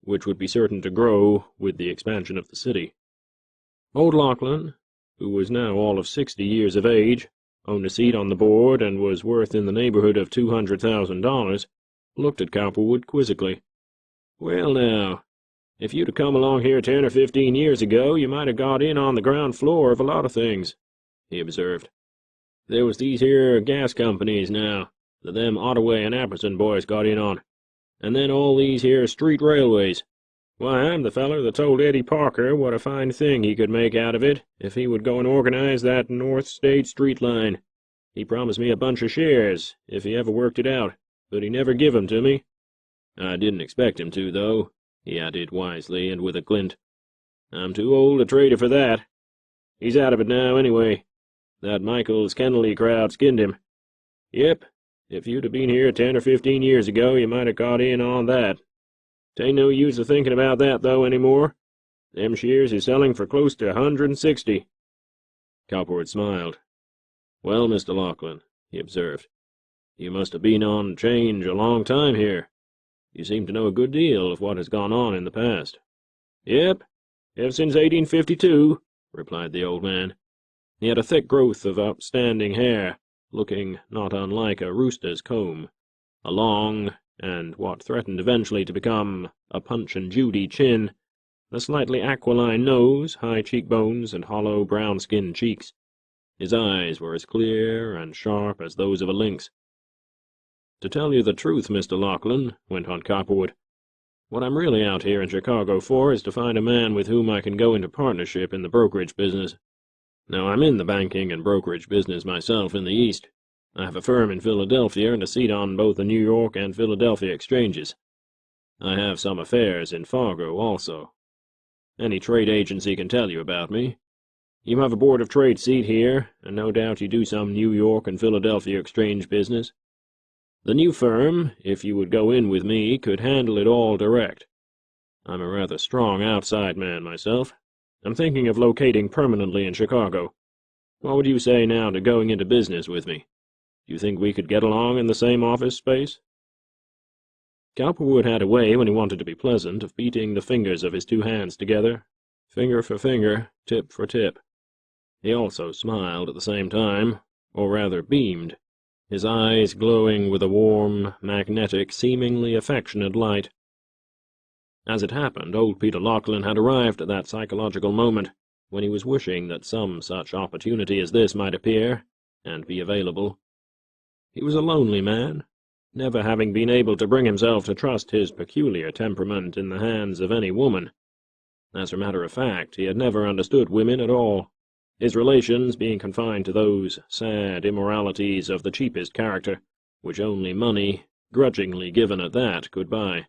which would be certain to grow with the expansion of the city. Old Lachlan, who was now all of 60 years of age, owned a seat on the board and was worth in the neighborhood of $200,000, looked at Cowperwood quizzically. "Well, now, if you'd have come along here 10 or 15 years ago, you might have got in on the ground floor of a lot of things," he observed. "There was these here gas companies, now, that them Ottaway and Apperson boys got in on, and then all these here street railways. Why, I'm the feller that told Eddie Parker what a fine thing he could make out of it if he would go and organize that North State Street line. He promised me a bunch of shares if he ever worked it out, but he never give 'em to me. I didn't expect him to, though," he added wisely and with a glint. "I'm too old a trader for that. He's out of it now, anyway. That Michaels Kennelly crowd skinned him. Yep, if you'd have been here 10 or 15 years ago, you might have got in on that. 'Tain't no use of thinking about that, though, any more. Them shares is selling for close to 160. Cowperwood smiled. "Well, Mr. Lachlan," he observed, "you must have been on 'change a long time here. You seem to know a good deal of what has gone on in the past." "Yep, ever since 1852, replied the old man. He had a thick growth of upstanding hair, looking not unlike a rooster's comb, a long, and what threatened eventually to become a Punch and Judy chin, a slightly aquiline nose, high cheekbones, and hollow brown-skinned cheeks. His eyes were as clear and sharp as those of a lynx. "To tell you the truth, Mr. Lachlan," went on Cowperwood, "what I'm really out here in Chicago for is to find a man with whom I can go into partnership in the brokerage business. Now, I'm in the banking and brokerage business myself in the East. I have a firm in Philadelphia and a seat on both the New York and Philadelphia exchanges. I have some affairs in Fargo also. Any trade agency can tell you about me. You have a Board of Trade seat here, and no doubt you do some New York and Philadelphia exchange business. The new firm, if you would go in with me, could handle it all direct. I'm a rather strong outside man myself. I'm thinking of locating permanently in Chicago. What would you say now to going into business with me? Do you think we could get along in the same office space? Cowperwood had a way, when he wanted to be pleasant, of beating the fingers of his two hands together, finger for finger, tip for tip. He also smiled at the same time, or rather beamed, his eyes glowing with a warm, magnetic, seemingly affectionate light. As it happened, old Peter Lachlan had arrived at that psychological moment when he was wishing that some such opportunity as this might appear and be available. He was a lonely man, never having been able to bring himself to trust his peculiar temperament in the hands of any woman. As a matter of fact, he had never understood women at all, his relations being confined to those sad immoralities of the cheapest character, which only money, grudgingly given at that, could buy.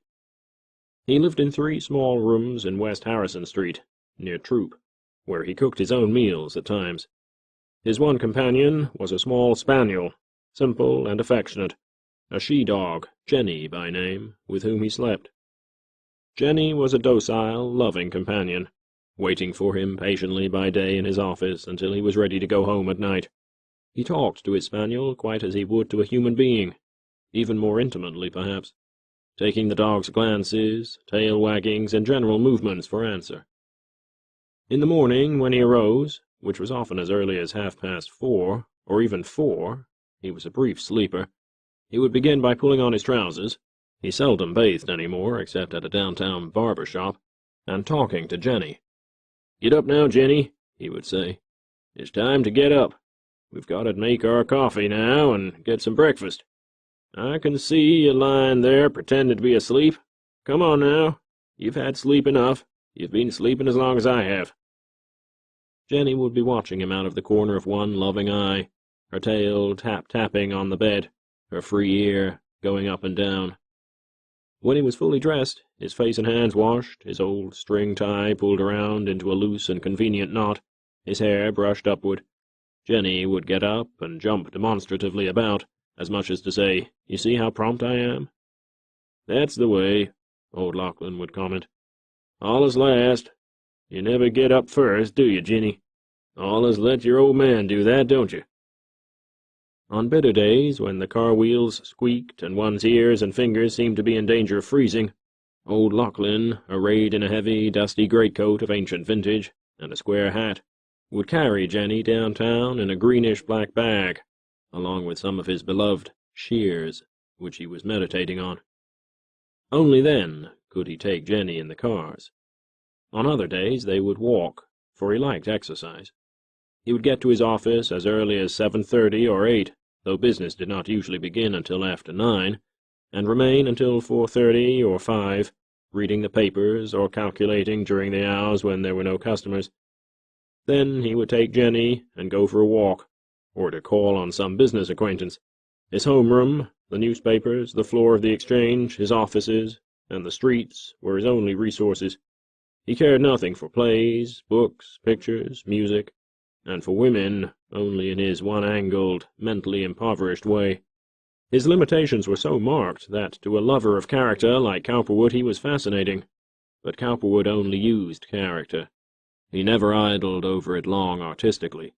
He lived in 3 small rooms in West Harrison Street, near Troop, where he cooked his own meals at times. His one companion was a small spaniel, simple and affectionate, a she-dog, Jenny by name, with whom he slept. Jenny was a docile, loving companion, waiting for him patiently by day in his office until he was ready to go home at night. He talked to his spaniel quite as he would to a human being, even more intimately, perhaps, taking the dog's glances, tail waggings, and general movements for answer. In the morning, when he arose, which was often as early as 4:30, or even 4, he was a brief sleeper, he would begin by pulling on his trousers, he seldom bathed any more except at a downtown barber shop, and talking to Jenny. "Get up now, Jenny," he would say. "It's time to get up. We've got to make our coffee now and get some breakfast. I can see you lying there pretending to be asleep. Come on now. You've had sleep enough. You've been sleeping as long as I have." Jenny would be watching him out of the corner of one loving eye, her tail tap-tapping on the bed, her free ear going up and down. When he was fully dressed, his face and hands washed, his old string tie pulled around into a loose and convenient knot, his hair brushed upward, Jenny would get up and jump demonstratively about, as much as to say, "You see how prompt I am?" "That's the way," old Lachlan would comment. "Allus last. You never get up first, do you, Jenny? Allus let your old man do that, don't you?" On bitter days, when the car wheels squeaked and one's ears and fingers seemed to be in danger of freezing, old Lachlan, arrayed in a heavy, dusty greatcoat of ancient vintage and a square hat, would carry Jenny downtown in a greenish-black bag, along with some of his beloved shears, which he was meditating on. Only then could he take Jenny in the cars. On other days they would walk, for he liked exercise. He would get to his office as early as 7:30 or 8, though business did not usually begin until after 9, and remain until 4:30 or 5, reading the papers or calculating during the hours when there were no customers. Then he would take Jenny and go for a walk, or to call on some business acquaintance. His homeroom, the newspapers, the floor of the exchange, his offices, and the streets were his only resources. He cared nothing for plays, books, pictures, music, and for women only in his one-angled, mentally impoverished way. His limitations were so marked that to a lover of character like Cowperwood he was fascinating, but Cowperwood only used character. He never idled over it long artistically.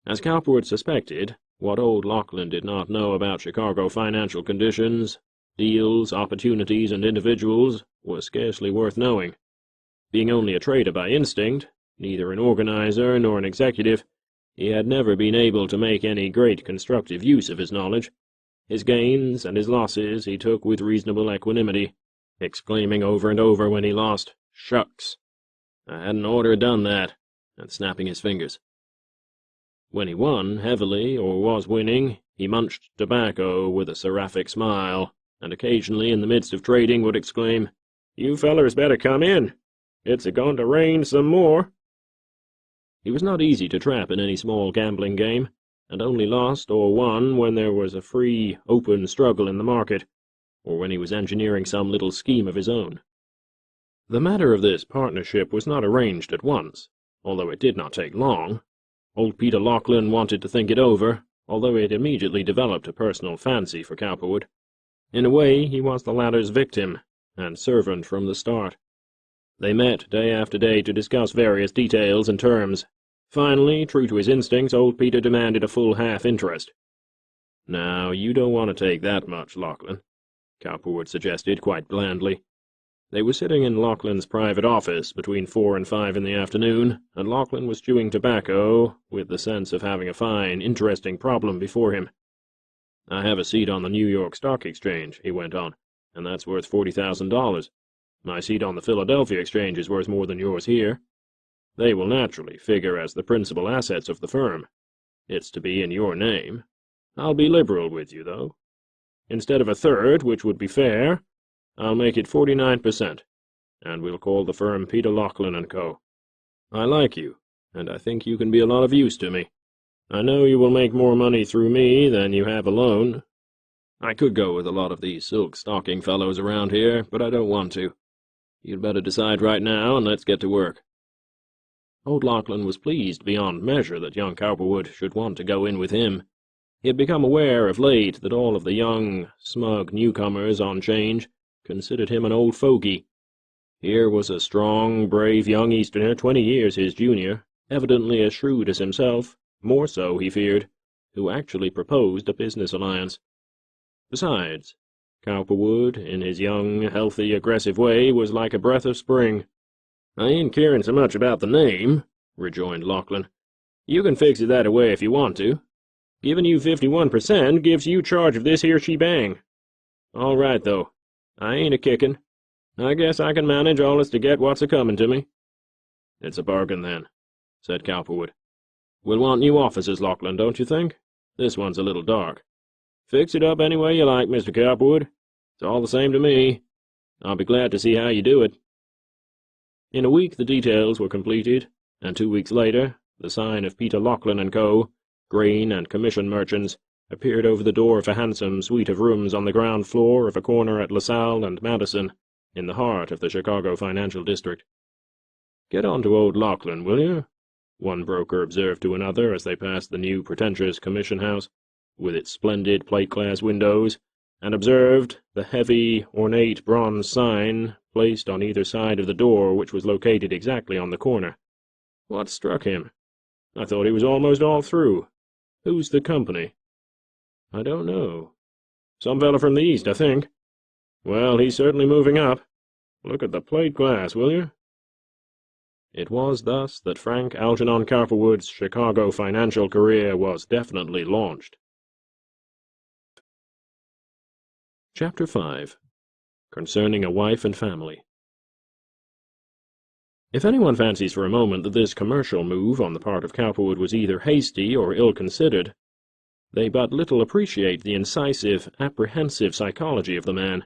As Cowperwood suspected, what old Lachlan did not know about Chicago financial conditions, deals, opportunities, and individuals was scarcely worth knowing. Being only a trader by instinct, neither an organizer nor an executive, he had never been able to make any great constructive use of his knowledge. His gains and his losses he took with reasonable equanimity, exclaiming over and over when he lost, "Shucks! I hadn't orter done that," and snapping his fingers. When he won heavily or was winning, he munched tobacco with a seraphic smile, and occasionally in the midst of trading would exclaim, "You fellers better come in. It's a-goin' to rain some more." He was not easy to trap in any small gambling game, and only lost or won when there was a free, open struggle in the market, or when he was engineering some little scheme of his own. The matter of this partnership was not arranged at once, although it did not take long. Old Peter Lachlan wanted to think it over, although he had immediately developed a personal fancy for Cowperwood. In a way, he was the latter's victim and servant from the start. They met day after day to discuss various details and terms. Finally, true to his instincts, old Peter demanded a full half-interest. "Now, you don't want to take that much, Lachlan," Cowperwood suggested quite blandly. They were sitting in Lachlan's private office between 4 and 5 in the afternoon, and Lachlan was chewing tobacco with the sense of having a fine, interesting problem before him. "I have a seat on the New York Stock Exchange," he went on, "and that's worth $40,000. My seat on the Philadelphia Exchange is worth more than yours here. They will naturally figure as the principal assets of the firm. It's to be in your name. I'll be liberal with you, though. Instead of a third, which would be fair, I'll make it 49%, and we'll call the firm Peter Lachlan & Co. I like you, and I think you can be a lot of use to me. I know you will make more money through me than you have alone. I could go with a lot of these silk-stocking fellows around here, but I don't want to. You'd better decide right now, and let's get to work." Old Lachlan was pleased beyond measure that young Cowperwood should want to go in with him. He had become aware of late that all of the young, smug newcomers on 'change considered him an old fogey. Here was a strong, brave young Easterner 20 years his junior, evidently as shrewd as himself, more so, he feared, who actually proposed a business alliance. Besides, Cowperwood, in his young, healthy, aggressive way, was like a breath of spring. "I ain't caring so much about the name," rejoined Lachlan. "You can fix it that away if you want to. Giving you 51% gives you charge of this here shebang. All right, though. I ain't a-kickin'. I guess I can manage allus to get what's a-comin' to me." "It's a bargain, then," said Cowperwood. "We'll want new offices, Lachlan, don't you think? This one's a little dark. Fix it up any way you like, Mr. Cowperwood. It's all the same to me. I'll be glad to see how you do it." In a week the details were completed, and 2 weeks later the sign of Peter Lachlan & Co., grain and commission merchants, appeared over the door of a handsome suite of rooms on the ground floor of a corner at LaSalle and Madison, in the heart of the Chicago financial district. "Get on to old Lachlan, will you?" one broker observed to another as they passed the new pretentious commission house, with its splendid plate-glass windows, and observed the heavy, ornate bronze sign placed on either side of the door, which was located exactly on the corner. "What struck him? I thought he was almost all through. Who's the company?" "I don't know. Some fellow from the East, I think. Well, he's certainly moving up. Look at the plate glass, will you?" It was thus that Frank Algernon Cowperwood's Chicago financial career was definitely launched. Chapter 5. Concerning a Wife and Family. If anyone fancies for a moment that this commercial move on the part of Cowperwood was either hasty or ill-considered, they but little appreciate the incisive, apprehensive psychology of the man.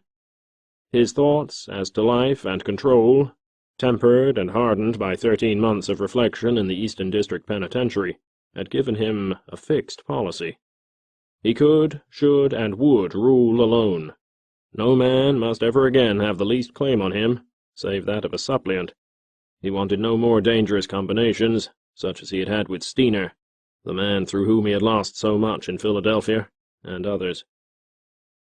His thoughts as to life and control, tempered and hardened by 13 months of reflection in the Eastern District Penitentiary, had given him a fixed policy. He could, should, and would rule alone. No man must ever again have the least claim on him, save that of a suppliant. He wanted no more dangerous combinations, such as he had had with Steiner, the man through whom he had lost so much in Philadelphia, and others.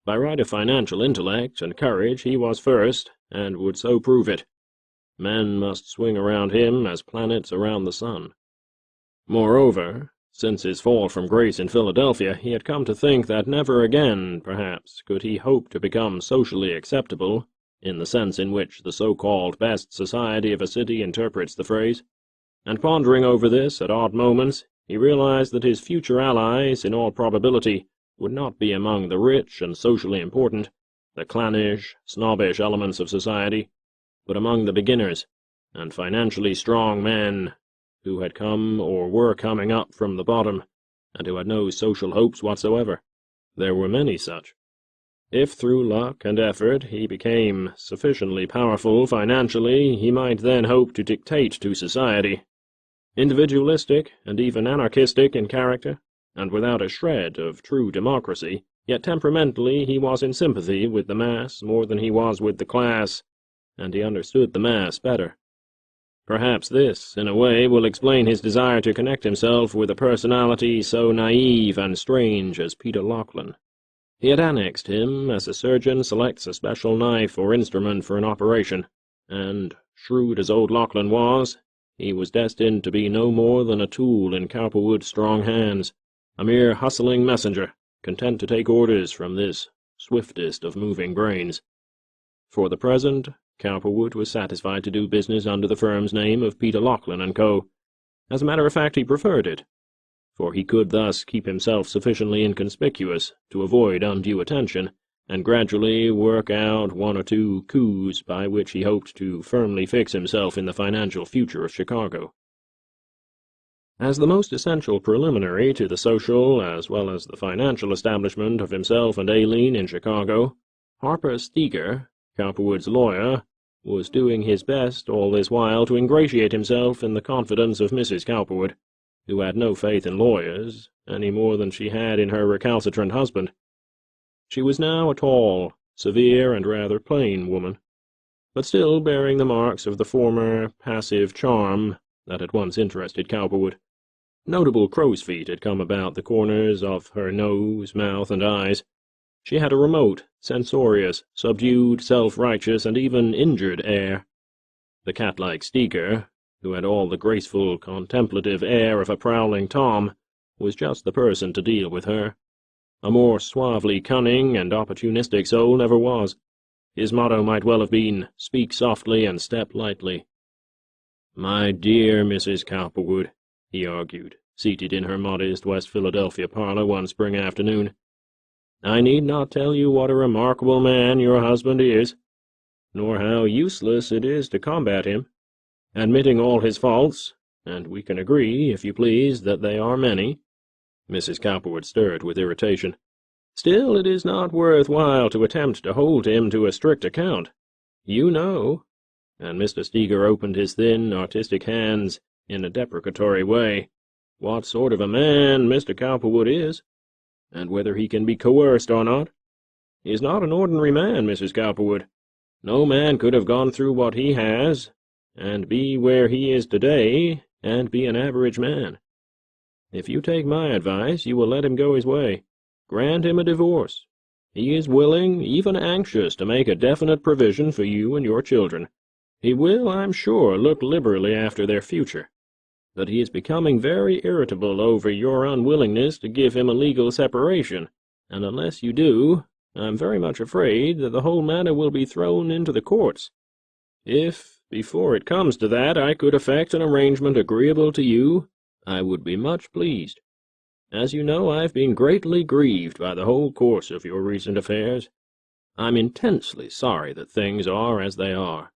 By right of financial intellect and courage he was first, and would so prove it. Men must swing around him as planets around the sun. Moreover, since his fall from grace in Philadelphia, he had come to think that never again, perhaps, could he hope to become socially acceptable, in the sense in which the so-called best society of a city interprets the phrase. And pondering over this at odd moments, he realized that his future allies, in all probability, would not be among the rich and socially important, the clannish, snobbish elements of society, but among the beginners, and financially strong men, who had come or were coming up from the bottom, and who had no social hopes whatsoever. There were many such. If through luck and effort he became sufficiently powerful financially, he might then hope to dictate to society. Individualistic and even anarchistic in character, and without a shred of true democracy, Yet temperamentally he was in sympathy with the mass more than he was with the class, and he understood the mass better. Perhaps this, in a way, will explain his desire to connect himself with a personality so naive and strange as Peter Lachlan. He had annexed him as a surgeon selects a special knife or instrument for an operation, and, shrewd as old Lachlan was, he was destined to be no more than a tool in Cowperwood's strong hands, a mere hustling messenger, content to take orders from this swiftest of moving brains. For the present, Cowperwood was satisfied to do business under the firm's name of Peter Lachlan & Co. As a matter of fact, he preferred it, for he could thus keep himself sufficiently inconspicuous to avoid undue attention, and gradually work out one or two coups by which he hoped to firmly fix himself in the financial future of Chicago. As the most essential preliminary to the social as well as the financial establishment of himself and Aileen in Chicago, Harper Steger, Cowperwood's lawyer, was doing his best all this while to ingratiate himself in the confidence of Mrs. Cowperwood, who had no faith in lawyers, any more than she had in her recalcitrant husband. She was now a tall, severe, and rather plain woman, but still bearing the marks of the former passive charm that had once interested Cowperwood. Notable crow's feet had come about the corners of her nose, mouth, and eyes. She had a remote, censorious, subdued, self-righteous, and even injured air. The cat-like Steger, who had all the graceful, contemplative air of a prowling Tom, was just the person to deal with her. A more suavely cunning and opportunistic soul never was. His motto might well have been, "Speak softly and step lightly." "My dear Mrs. Cowperwood," he argued, seated in her modest West Philadelphia parlor one spring afternoon, "I need not tell you what a remarkable man your husband is, nor how useless it is to combat him. Admitting all his faults, and we can agree, if you please, that they are many." Mrs. Cowperwood stirred with irritation. "Still, it is not worth while to attempt to hold him to a strict account. You know," and Mr. Steger opened his thin, artistic hands in a deprecatory way, "what sort of a man Mr. Cowperwood is, and whether he can be coerced or not. He is not an ordinary man, Mrs. Cowperwood. No man could have gone through what he has, and be where he is today, and be an average man. If you take my advice, you will let him go his way. Grant him a divorce. He is willing, even anxious, to make a definite provision for you and your children. He will, I'm sure, look liberally after their future. But he is becoming very irritable over your unwillingness to give him a legal separation, and unless you do, I'm very much afraid that the whole matter will be thrown into the courts. If, before it comes to that, I could effect an arrangement agreeable to you, I would be much pleased. As you know, I've been greatly grieved by the whole course of your recent affairs. I'm intensely sorry that things are as they are."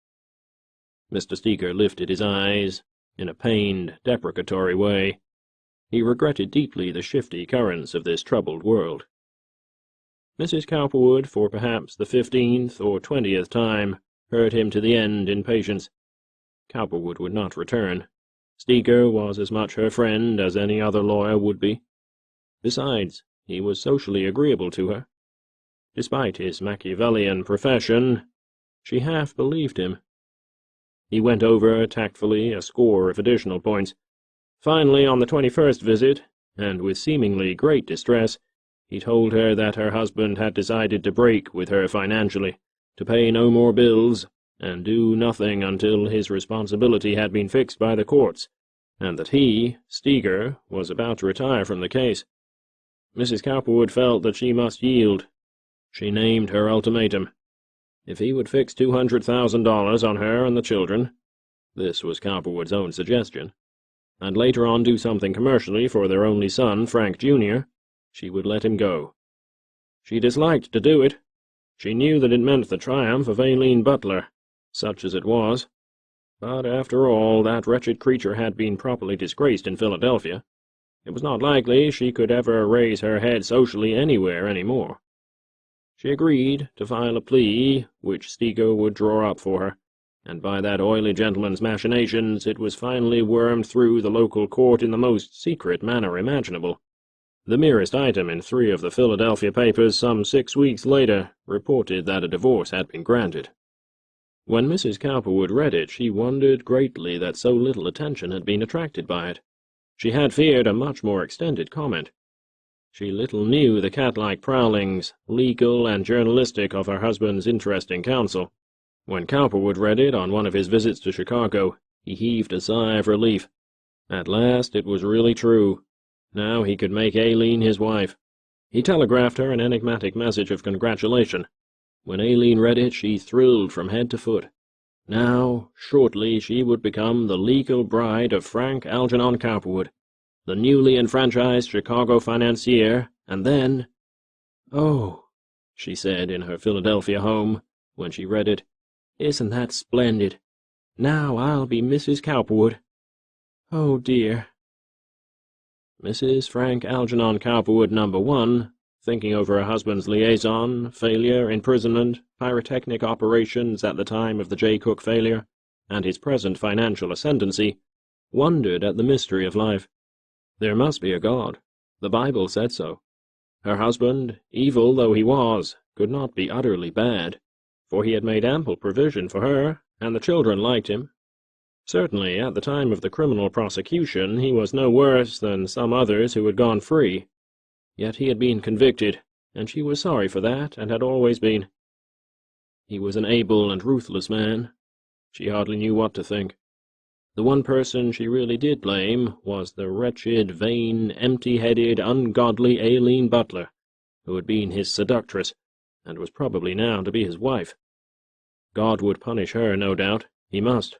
Mr. Steger lifted his eyes in a pained, deprecatory way. He regretted deeply the shifty currents of this troubled world. Mrs. Cowperwood, for perhaps the 15th or 20th time, heard him to the end in patience. Cowperwood would not return. Steger was as much her friend as any other lawyer would be. Besides, he was socially agreeable to her. Despite his Machiavellian profession, she half believed him. He went over tactfully a score of additional points. Finally, on the 21st visit, and with seemingly great distress, he told her that her husband had decided to break with her financially, to pay no more bills, and do nothing until his responsibility had been fixed by the courts, and that he, Steger, was about to retire from the case. Mrs. Cowperwood felt that she must yield. She named her ultimatum. If he would fix $200,000 on her and the children, this was Cowperwood's own suggestion, and later on do something commercially for their only son, Frank Jr., she would let him go. She disliked to do it. She knew that it meant the triumph of Aileen Butler, such as it was. But after all, that wretched creature had been properly disgraced in Philadelphia. It was not likely she could ever raise her head socially anywhere any more. She agreed to file a plea, which Steger would draw up for her, and by that oily gentleman's machinations it was finally wormed through the local court in the most secret manner imaginable. The merest item in 3 of the Philadelphia papers some 6 weeks later reported that a divorce had been granted. When Mrs. Cowperwood read it, she wondered greatly that so little attention had been attracted by it. She had feared a much more extended comment. She little knew the cat-like prowlings, legal and journalistic, of her husband's interesting counsel. When Cowperwood read it on one of his visits to Chicago, he heaved a sigh of relief. At last it was really true. Now he could make Aileen his wife. He telegraphed her an enigmatic message of congratulation. When Aileen read it, she thrilled from head to foot. Now, shortly, she would become the legal bride of Frank Algernon Cowperwood, the newly enfranchised Chicago financier, and then— "Oh," she said in her Philadelphia home, when she read it, "isn't that splendid? Now I'll be Mrs. Cowperwood. Oh, dear." Mrs. Frank Algernon Cowperwood, No. 1, thinking over her husband's liaison, failure, imprisonment, pyrotechnic operations at the time of the J. Cook failure, and his present financial ascendancy, wondered at the mystery of life. There must be a God. The Bible said so. Her husband, evil though he was, could not be utterly bad, for he had made ample provision for her, and the children liked him. Certainly, at the time of the criminal prosecution, he was no worse than some others who had gone free. Yet he had been convicted, and she was sorry for that, and had always been. He was an able and ruthless man. She hardly knew what to think. The one person she really did blame was the wretched, vain, empty-headed, ungodly Aileen Butler, who had been his seductress, and was probably now to be his wife. God would punish her, no doubt. He must.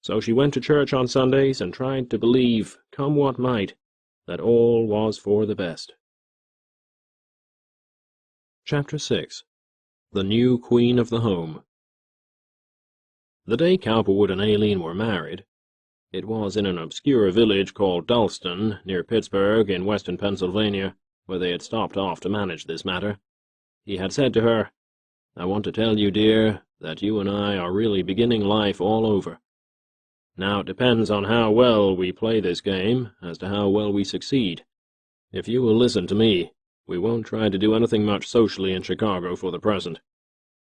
So she went to church on Sundays and tried to believe, come what might, that all was for the best. Chapter 6. The New Queen of the Home. The day Cowperwood and Aileen were married, it was in an obscure village called Dalston, near Pittsburgh, in western Pennsylvania, where they had stopped off to manage this matter. He had said to her, "I want to tell you, dear, that you and I are really beginning life all over. Now it depends on how well we play this game as to how well we succeed. If you will listen to me, we won't try to do anything much socially in Chicago for the present.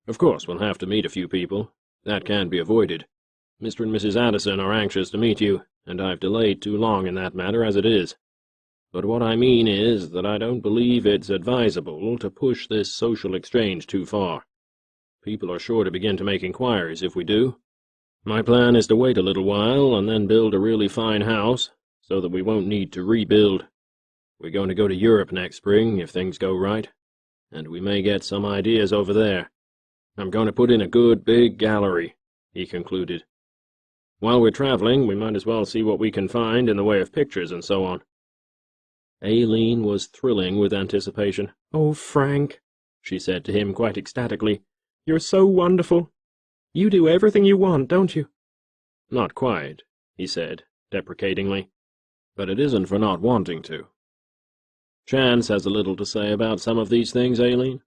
Of course, we'll have to meet a few people. That can't be avoided. Mr. and Mrs. Addison are anxious to meet you, and I've delayed too long in that matter as it is. But what I mean is that I don't believe it's advisable to push this social exchange too far. People are sure to begin to make inquiries if we do. My plan is to wait a little while and then build a really fine house, so that we won't need to rebuild. We're going to go to Europe next spring, if things go right, and we may get some ideas over there. I'm going to put in a good big gallery," he concluded. "While we're traveling, we might as well see what we can find in the way of pictures and so on." Aileen was thrilling with anticipation. "Oh, Frank," she said to him quite ecstatically, "you're so wonderful. You do everything you want, don't you?" "Not quite," he said, deprecatingly, "but it isn't for not wanting to. Chance has a little to say about some of these things, Aileen."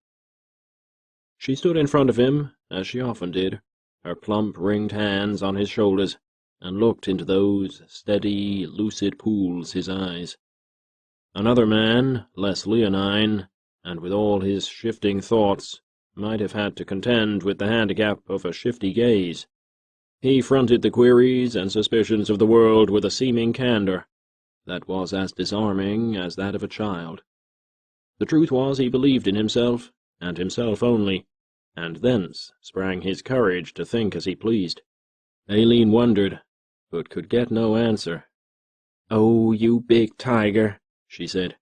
She stood in front of him, as she often did, her plump, ringed hands on his shoulders, and looked into those steady, lucid pools his eyes. Another man, less leonine, and with all his shifting thoughts, might have had to contend with the handicap of a shifty gaze. He fronted the queries and suspicions of the world with a seeming candor that was as disarming as that of a child. The truth was he believed in himself, and himself only, and thence sprang his courage to think as he pleased. Aileen wondered, but could get no answer. "Oh, you big tiger," she said.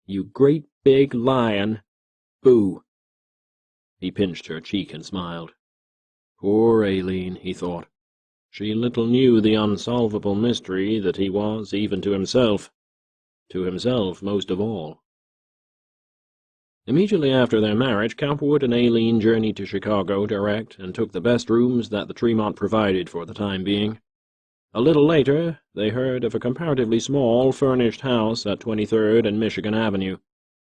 "You great big lion. Boo." He pinched her cheek and smiled. Poor Aileen, he thought. She little knew the unsolvable mystery that he was even to himself most of all. Immediately after their marriage, Cowperwood and Aileen journeyed to Chicago direct and took the best rooms that the Tremont provided for the time being. A little later, they heard of a comparatively small furnished house at 23rd and Michigan Avenue,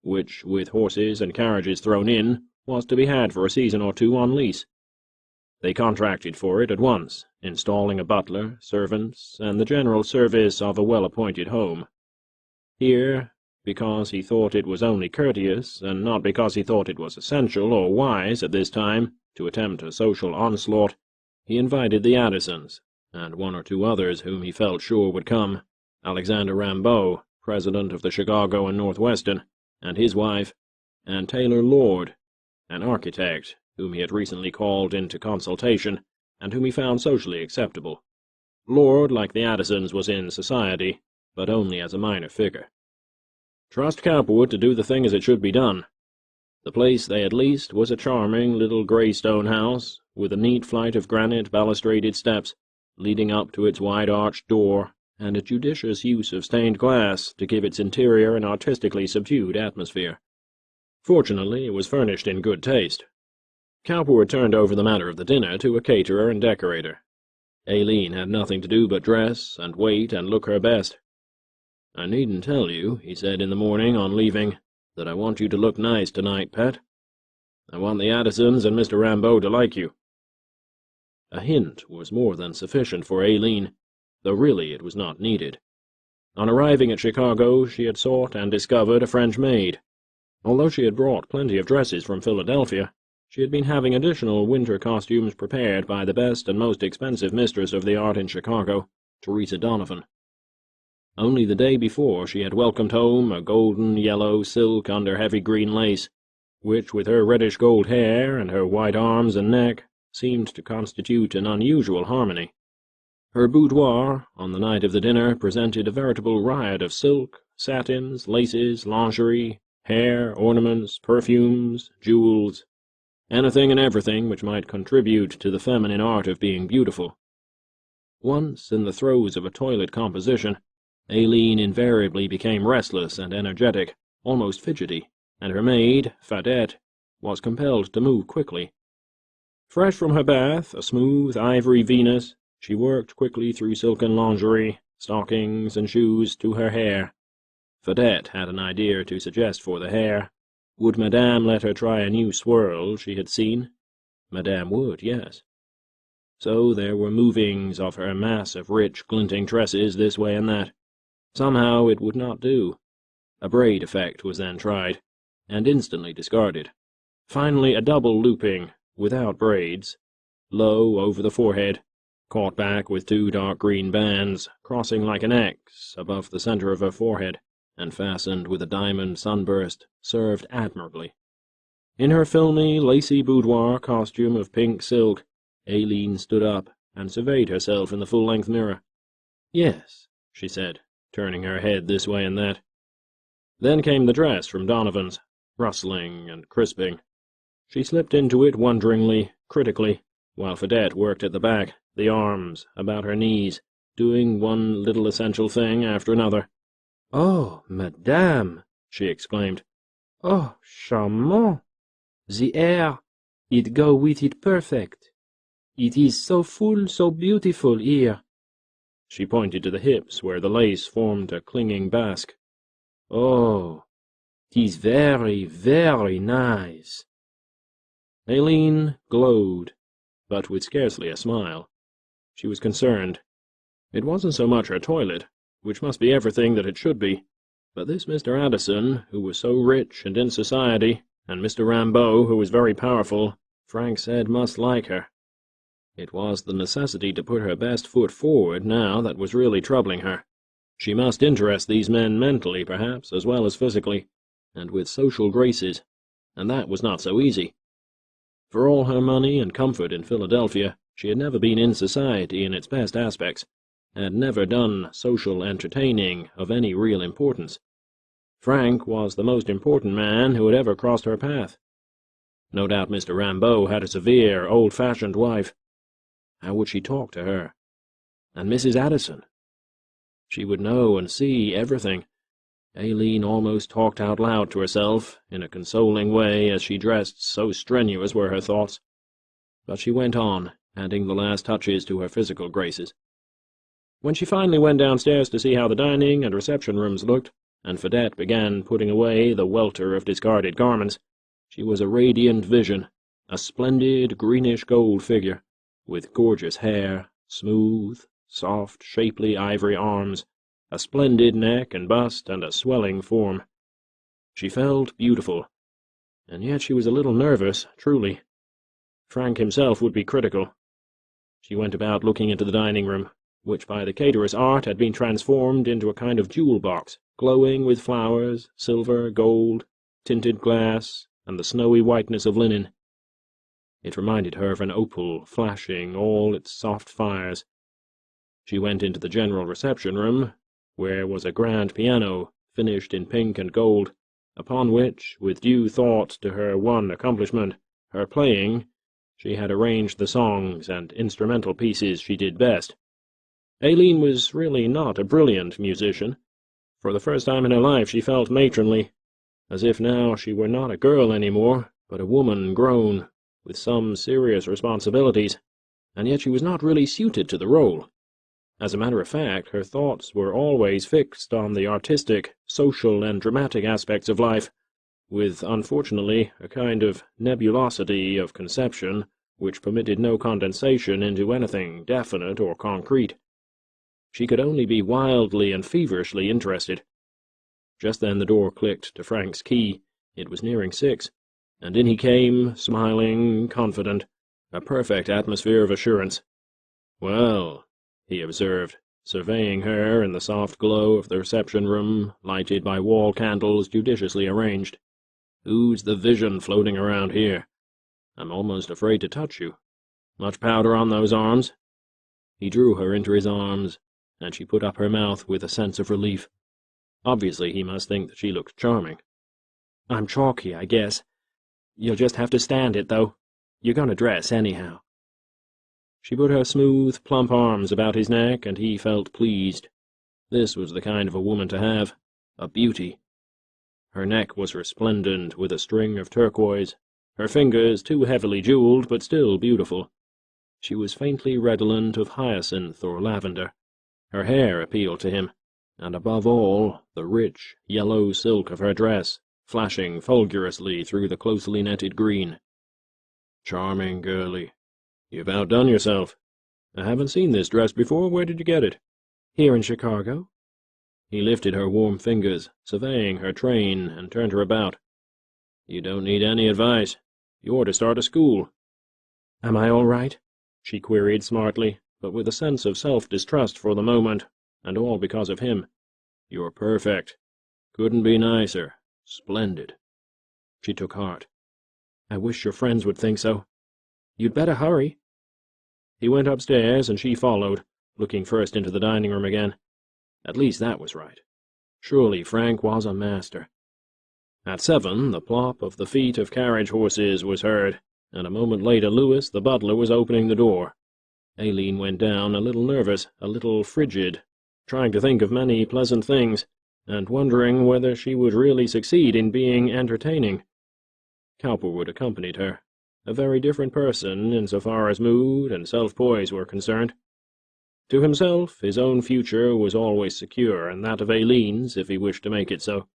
which, with horses and carriages thrown in, was to be had for a season or two on lease. They contracted for it at once, installing a butler, servants, and the general service of a well-appointed home. Here, because he thought it was only courteous, and not because he thought it was essential or wise at this time to attempt a social onslaught, he invited the Addisons, and one or two others whom he felt sure would come, Alexander Rambeau, president of the Chicago and Northwestern, and his wife, and Taylor Lord, an architect whom he had recently called into consultation, and whom he found socially acceptable. Lord, like the Addisons, was in society, but only as a minor figure. Trust Cowperwood to do the thing as it should be done. The place they had leased was a charming little grey stone house, with a neat flight of granite balustraded steps leading up to its wide-arched door, and a judicious use of stained glass to give its interior an artistically subdued atmosphere. Fortunately, it was furnished in good taste. Cowperwood turned over the matter of the dinner to a caterer and decorator. Aileen had nothing to do but dress and wait and look her best. "I needn't tell you," he said in the morning on leaving, "that I want you to look nice tonight, pet. I want the Addisons and Mr. Rambeau to like you." A hint was more than sufficient for Aileen, though really it was not needed. On arriving at Chicago, she had sought and discovered a French maid. Although she had brought plenty of dresses from Philadelphia, she had been having additional winter costumes prepared by the best and most expensive mistress of the art in Chicago, Teresa Donovan. Only the day before she had welcomed home a golden yellow silk under heavy green lace, which, with her reddish-gold hair and her white arms and neck, seemed to constitute an unusual harmony. Her boudoir, on the night of the dinner, presented a veritable riot of silk, satins, laces, lingerie, hair, ornaments, perfumes, jewels, anything and everything which might contribute to the feminine art of being beautiful. Once in the throes of a toilet composition, Aileen invariably became restless and energetic, almost fidgety, and her maid, Fadette, was compelled to move quickly. Fresh from her bath, a smooth ivory Venus, she worked quickly through silken lingerie, stockings, and shoes to her hair. Fadette had an idea to suggest for the hair. Would Madame let her try a new swirl she had seen? Madame would, yes. So there were movings of her mass of rich, glinting tresses this way and that. Somehow it would not do. A braid effect was then tried, and instantly discarded. Finally a double looping, without braids, low over the forehead, caught back with two dark green bands, crossing like an X above the center of her forehead, and fastened with a diamond sunburst, served admirably. In her filmy, lacy boudoir costume of pink silk, Aileen stood up and surveyed herself in the full-length mirror. "Yes," she said, turning her head this way and that. Then came the dress from Donovan's, rustling and crisping. She slipped into it wonderingly, critically, while Fadette worked at the back, the arms, about her knees, doing one little essential thing after another. "Oh, madame!" she exclaimed. "Oh, charmant! The hair, it go with it perfect. It is so full, so beautiful here." She pointed to the hips where the lace formed a clinging basque. "Oh, 'tis very, very nice." Aileen glowed, but with scarcely a smile. She was concerned. It wasn't so much her toilet, which must be everything that it should be, but this Mr. Addison, who was so rich and in society, and Mr. Rambeau, who was very powerful, Frank said must like her. It was the necessity to put her best foot forward now that was really troubling her. She must interest these men mentally, perhaps, as well as physically, and with social graces, and that was not so easy. For all her money and comfort in Philadelphia, she had never been in society in its best aspects, had never done social entertaining of any real importance. Frank was the most important man who had ever crossed her path. No doubt Mr. Rambeau had a severe, old-fashioned wife. How would she talk to her? And Mrs. Addison? She would know and see everything. Aileen almost talked out loud to herself, in a consoling way, as she dressed, so strenuous were her thoughts. But she went on, adding the last touches to her physical graces. When she finally went downstairs to see how the dining and reception rooms looked, and Fadette began putting away the welter of discarded garments, she was a radiant vision, a splendid greenish-gold figure, with gorgeous hair, smooth, soft, shapely ivory arms, a splendid neck and bust and a swelling form. She felt beautiful, and yet she was a little nervous, truly. Frank himself would be critical. She went about looking into the dining room, which by the caterer's art had been transformed into a kind of jewel box, glowing with flowers, silver, gold, tinted glass, and the snowy whiteness of linen. It reminded her of an opal, flashing all its soft fires. She went into the general reception room, where was a grand piano, finished in pink and gold, upon which, with due thought to her one accomplishment, her playing, she had arranged the songs and instrumental pieces she did best. Aileen was really not a brilliant musician. For the first time in her life she felt matronly, as if now she were not a girl any more, but a woman grown, with some serious responsibilities, and yet she was not really suited to the role. As a matter of fact, her thoughts were always fixed on the artistic, social, and dramatic aspects of life, with, unfortunately, a kind of nebulosity of conception which permitted no condensation into anything definite or concrete. She could only be wildly and feverishly interested. Just then the door clicked to Frank's key. It was nearing 6, and in he came, smiling, confident, a perfect atmosphere of assurance. "Well," he observed, surveying her in the soft glow of the reception-room, lighted by wall candles judiciously arranged. "Who's the vision floating around here? I'm almost afraid to touch you. Much powder on those arms?" He drew her into his arms, and she put up her mouth with a sense of relief. Obviously he must think that she looked charming. "I'm chalky, I guess. You'll just have to stand it, though. You're going to dress anyhow." She put her smooth, plump arms about his neck, and he felt pleased. This was the kind of a woman to have, a beauty. Her neck was resplendent with a string of turquoise, her fingers too heavily jewelled, but still beautiful. She was faintly redolent of hyacinth or lavender. Her hair appealed to him, and above all, the rich, yellow silk of her dress, flashing fulgurously through the closely netted green. "Charming girlie. You've outdone yourself. I haven't seen this dress before. Where did you get it?" "Here in Chicago." He lifted her warm fingers, surveying her train, and turned her about. "You don't need any advice. You ought to start a school." "Am I all right?" she queried smartly, but with a sense of self-distrust for the moment, and all because of him. "You're perfect. Couldn't be nicer. Splendid." She took heart. "I wish your friends would think so. You'd better hurry." He went upstairs, and she followed, looking first into the dining room again. At least that was right. Surely Frank was a master. At 7, the plop of the feet of carriage horses was heard, and a moment later Lewis, the butler, was opening the door. Aileen went down, a little nervous, a little frigid, trying to think of many pleasant things, and wondering whether she would really succeed in being entertaining. Cowperwood accompanied her, a very different person insofar as mood and self-poise were concerned. To himself, his own future was always secure, and that of Aileen's, if he wished to make it so.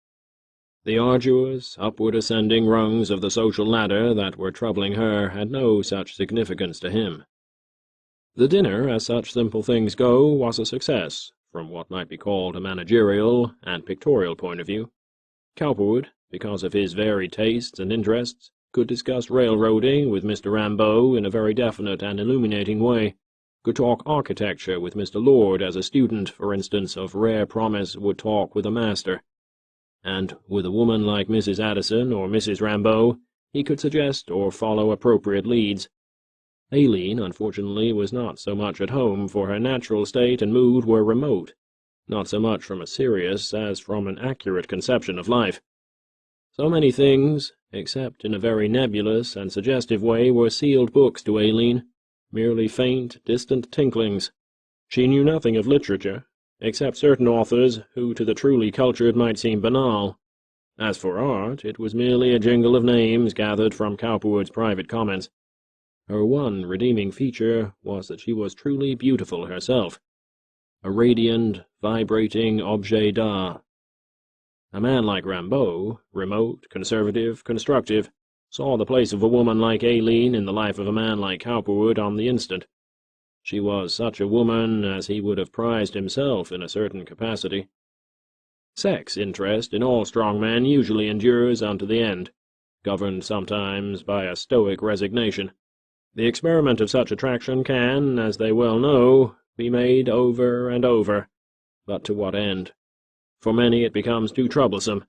The arduous, upward-ascending rungs of the social ladder that were troubling her had no such significance to him. The dinner, as such simple things go, was a success, from what might be called a managerial and pictorial point of view. Cowperwood, because of his varied tastes and interests, could discuss railroading with Mr. Rambeau in a very definite and illuminating way, could talk architecture with Mr. Lord as a student, for instance, of rare promise would talk with a master, and with a woman like Mrs. Addison or Mrs. Rambeau he could suggest or follow appropriate leads. Aileen, unfortunately, was not so much at home, for her natural state and mood were remote, not so much from a serious as from an accurate conception of life. So many things, except in a very nebulous and suggestive way, were sealed books to Aileen, merely faint, distant tinklings. She knew nothing of literature, except certain authors who to the truly cultured might seem banal. As for art, it was merely a jingle of names gathered from Cowperwood's private comments. Her one redeeming feature was that she was truly beautiful herself, a radiant, vibrating objet d'art. A man like Rambeau, remote, conservative, constructive, saw the place of a woman like Aileen in the life of a man like Cowperwood on the instant. She was such a woman as he would have prized himself in a certain capacity. Sex interest in all strong men usually endures unto the end, governed sometimes by a stoic resignation. The experiment of such attraction can, as they well know, be made over and over, but to what end? For many it becomes too troublesome.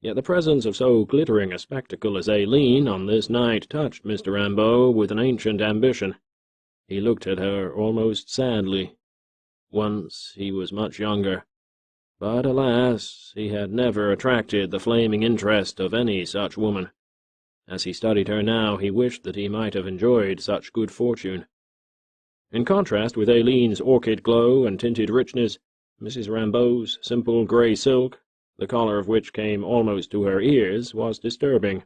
Yet the presence of so glittering a spectacle as Aileen on this night touched Mr. Rambeau with an ancient ambition. He looked at her almost sadly. Once he was much younger, but alas, he had never attracted the flaming interest of any such woman. As he studied her now, he wished that he might have enjoyed such good fortune. In contrast with Aileen's orchid glow and tinted richness, Mrs. Rambeau's simple grey silk, the collar of which came almost to her ears, was disturbing,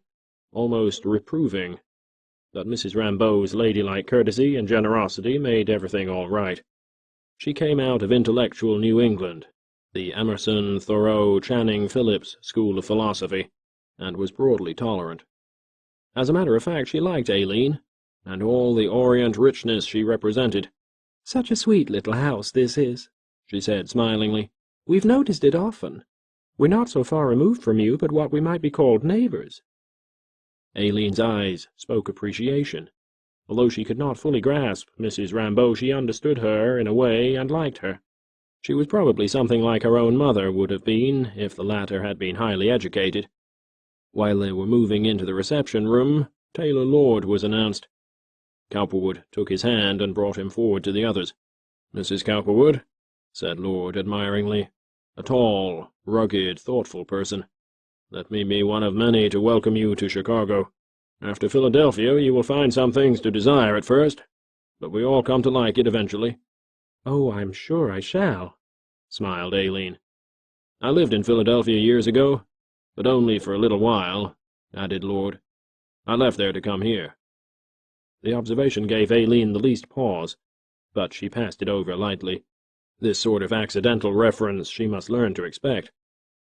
almost reproving. But Mrs. Rambeau's ladylike courtesy and generosity made everything all right. She came out of intellectual New England, the Emerson, Thoreau, Channing Phillips school of philosophy, and was broadly tolerant. As a matter of fact, she liked Aileen, and all the Orient richness she represented. "Such a sweet little house this is," she said smilingly. "We've noticed it often. We're not so far removed from you, but what we might be called neighbors." Aileen's eyes spoke appreciation. Although she could not fully grasp Mrs. Rambeau, she understood her in a way and liked her. She was probably something like her own mother would have been if the latter had been highly educated. While they were moving into the reception-room, Taylor Lord was announced. Cowperwood took his hand and brought him forward to the others. "Mrs. Cowperwood," said Lord admiringly, "a tall, rugged, thoughtful person. Let me be one of many to welcome you to Chicago. After Philadelphia you will find some things to desire at first, but we all come to like it eventually." "Oh, I'm sure I shall," smiled Aileen. "I lived in Philadelphia years ago, but only for a little while," added Lord. "I left there to come here." The observation gave Aileen the least pause, but she passed it over lightly. This sort of accidental reference she must learn to expect.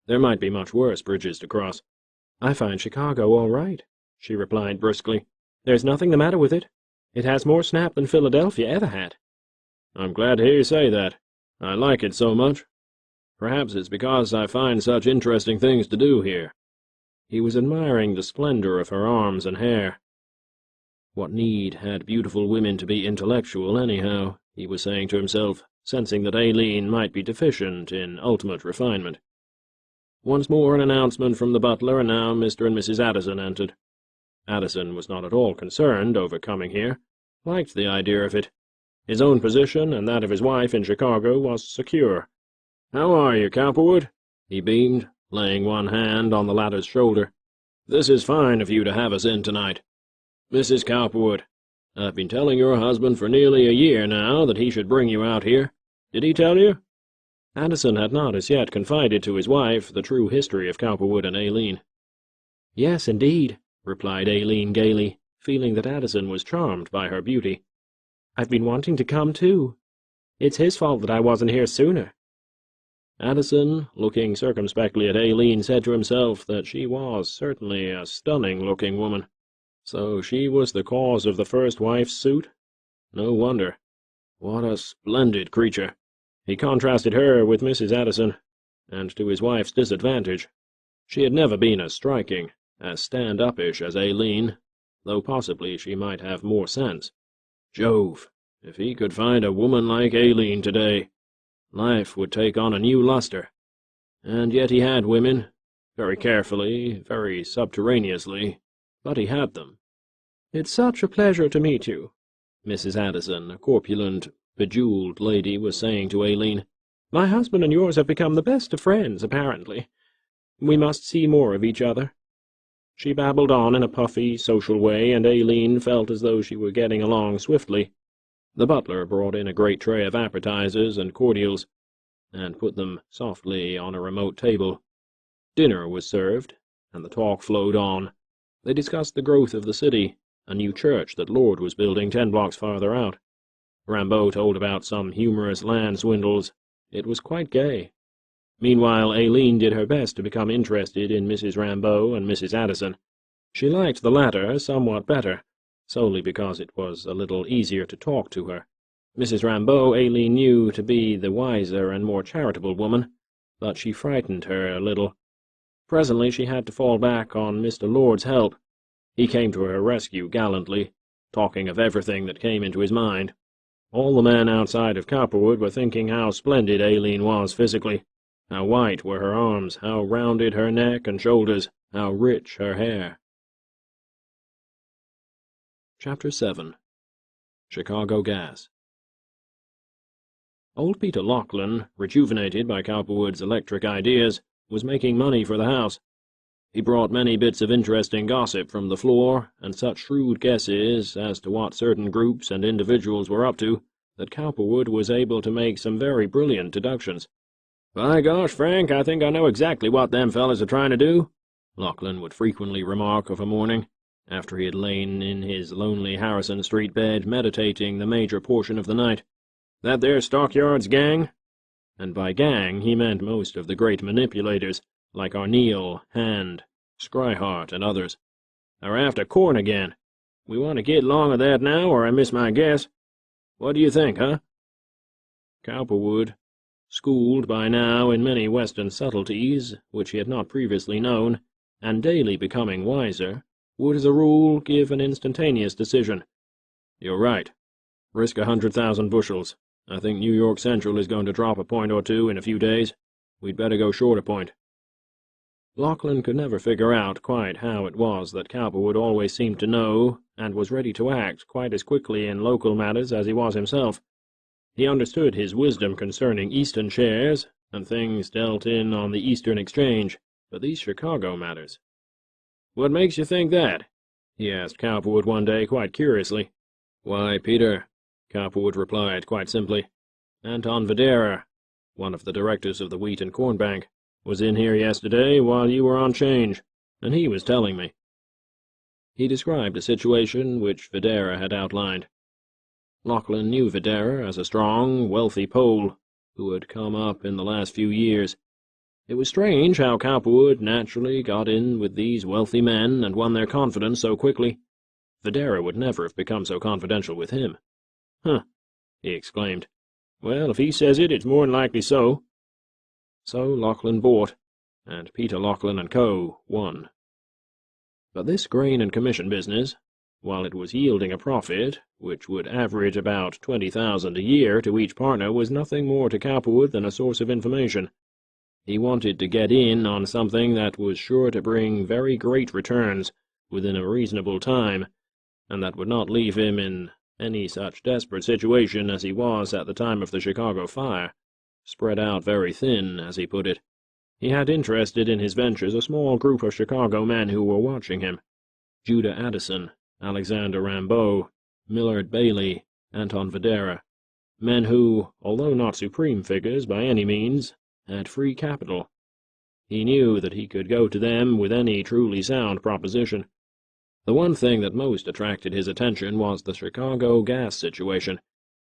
There might be much worse bridges to cross. "I find Chicago all right," she replied brusquely. "There's nothing the matter with it. It has more snap than Philadelphia ever had." "I'm glad to hear you say that. I like it so much. Perhaps it's because I find such interesting things to do here." He was admiring the splendor of her arms and hair. What need had beautiful women to be intellectual, anyhow, he was saying to himself, sensing that Aileen might be deficient in ultimate refinement. Once more an announcement from the butler, and now Mr. and Mrs. Addison entered. Addison was not at all concerned over coming here, liked the idea of it. His own position and that of his wife in Chicago was secure. "How are you, Cowperwood?" he beamed, laying one hand on the latter's shoulder. "This is fine of you to have us in tonight. Mrs. Cowperwood, I've been telling your husband for nearly a year now that he should bring you out here. Did he tell you?" Addison had not as yet confided to his wife the true history of Cowperwood and Aileen. "Yes, indeed," replied Aileen gaily, feeling that Addison was charmed by her beauty. "I've been wanting to come, too. It's his fault that I wasn't here sooner." Addison, looking circumspectly at Aileen, said to himself that she was certainly a stunning-looking woman. So she was the cause of the first wife's suit? No wonder. What a splendid creature! He contrasted her with Mrs. Addison, and to his wife's disadvantage. She had never been as striking, as stand-up-ish as Aileen, though possibly she might have more sense. Jove, if he could find a woman like Aileen today, life would take on a new luster. And yet he had women, very carefully, very subterraneously, but he had them. "It's such a pleasure to meet you," Mrs. Addison, a corpulent, bejeweled lady, was saying to Aileen. "My husband and yours have become the best of friends, apparently. We must see more of each other." She babbled on in a puffy, social way, and Aileen felt as though she were getting along swiftly. The butler brought in a great tray of appetizers and cordials, and put them softly on a remote table. Dinner was served, and the talk flowed on. They discussed the growth of the city, a new church that Lord was building 10 blocks farther out. Rambeau told about some humorous land swindles. It was quite gay. Meanwhile, Aileen did her best to become interested in Mrs. Rambeau and Mrs. Addison. She liked the latter somewhat better, solely because it was a little easier to talk to her. Mrs. Rambeau Aileen knew to be the wiser and more charitable woman, but she frightened her a little. Presently she had to fall back on Mr. Lord's help. He came to her rescue gallantly, talking of everything that came into his mind. All the men outside of Cowperwood were thinking how splendid Aileen was physically, how white were her arms, how rounded her neck and shoulders, how rich her hair. Chapter 7. Chicago Gas. Old Peter Lachlan, rejuvenated by Cowperwood's electric ideas, was making money for the house. He brought many bits of interesting gossip from the floor, and such shrewd guesses as to what certain groups and individuals were up to, that Cowperwood was able to make some very brilliant deductions. "By gosh, Frank, I think I know exactly what them fellas are trying to do," Lachlan would frequently remark of a morning, after he had lain in his lonely Harrison Street bed meditating the major portion of the night. "That there Stockyards gang," and by gang he meant most of the great manipulators, like Arneal, Hand, Scryhart, and others, "are after corn again. We want to get along of that now, or I miss my guess. What do you think, huh?" Cowperwood, schooled by now in many Western subtleties which he had not previously known, and daily becoming wiser, would as a rule give an instantaneous decision. "You're right. Risk 100,000 bushels. I think New York Central is going to drop a point or two in a few days. We'd better go short a point." Lachlan could never figure out quite how it was that Cowperwood always seemed to know and was ready to act quite as quickly in local matters as he was himself. He understood his wisdom concerning Eastern shares and things dealt in on the Eastern Exchange, but these Chicago matters— "What makes you think that?" he asked Cowperwood one day quite curiously. "Why, Peter," Cowperwood replied quite simply, "Anton Videra, one of the directors of the Wheat and Corn Bank, was in here yesterday while you were on change, and he was telling me." He described a situation which Videra had outlined. Lachlan knew Videra as a strong, wealthy Pole, who had come up in the last few years. It was strange how Cowperwood naturally got in with these wealthy men and won their confidence so quickly. Videra would never have become so confidential with him. "Huh," he exclaimed. "Well, if he says it, it's more'n likely so." So Lachlan bought, and Peter Lachlan and Co. won. But this grain and commission business, while it was yielding a profit which would average about 20,000 a year to each partner, was nothing more to Cowperwood than a source of information. He wanted to get in on something that was sure to bring very great returns within a reasonable time, and that would not leave him in any such desperate situation as he was at the time of the Chicago fire, spread out very thin, as he put it. He had interested in his ventures a small group of Chicago men who were watching him: Judah Addison, Alexander Rambeau, Millard Bailey, Anton Videra, men who, although not supreme figures by any means, had free capital. He knew that he could go to them with any truly sound proposition. The one thing that most attracted his attention was the Chicago gas situation,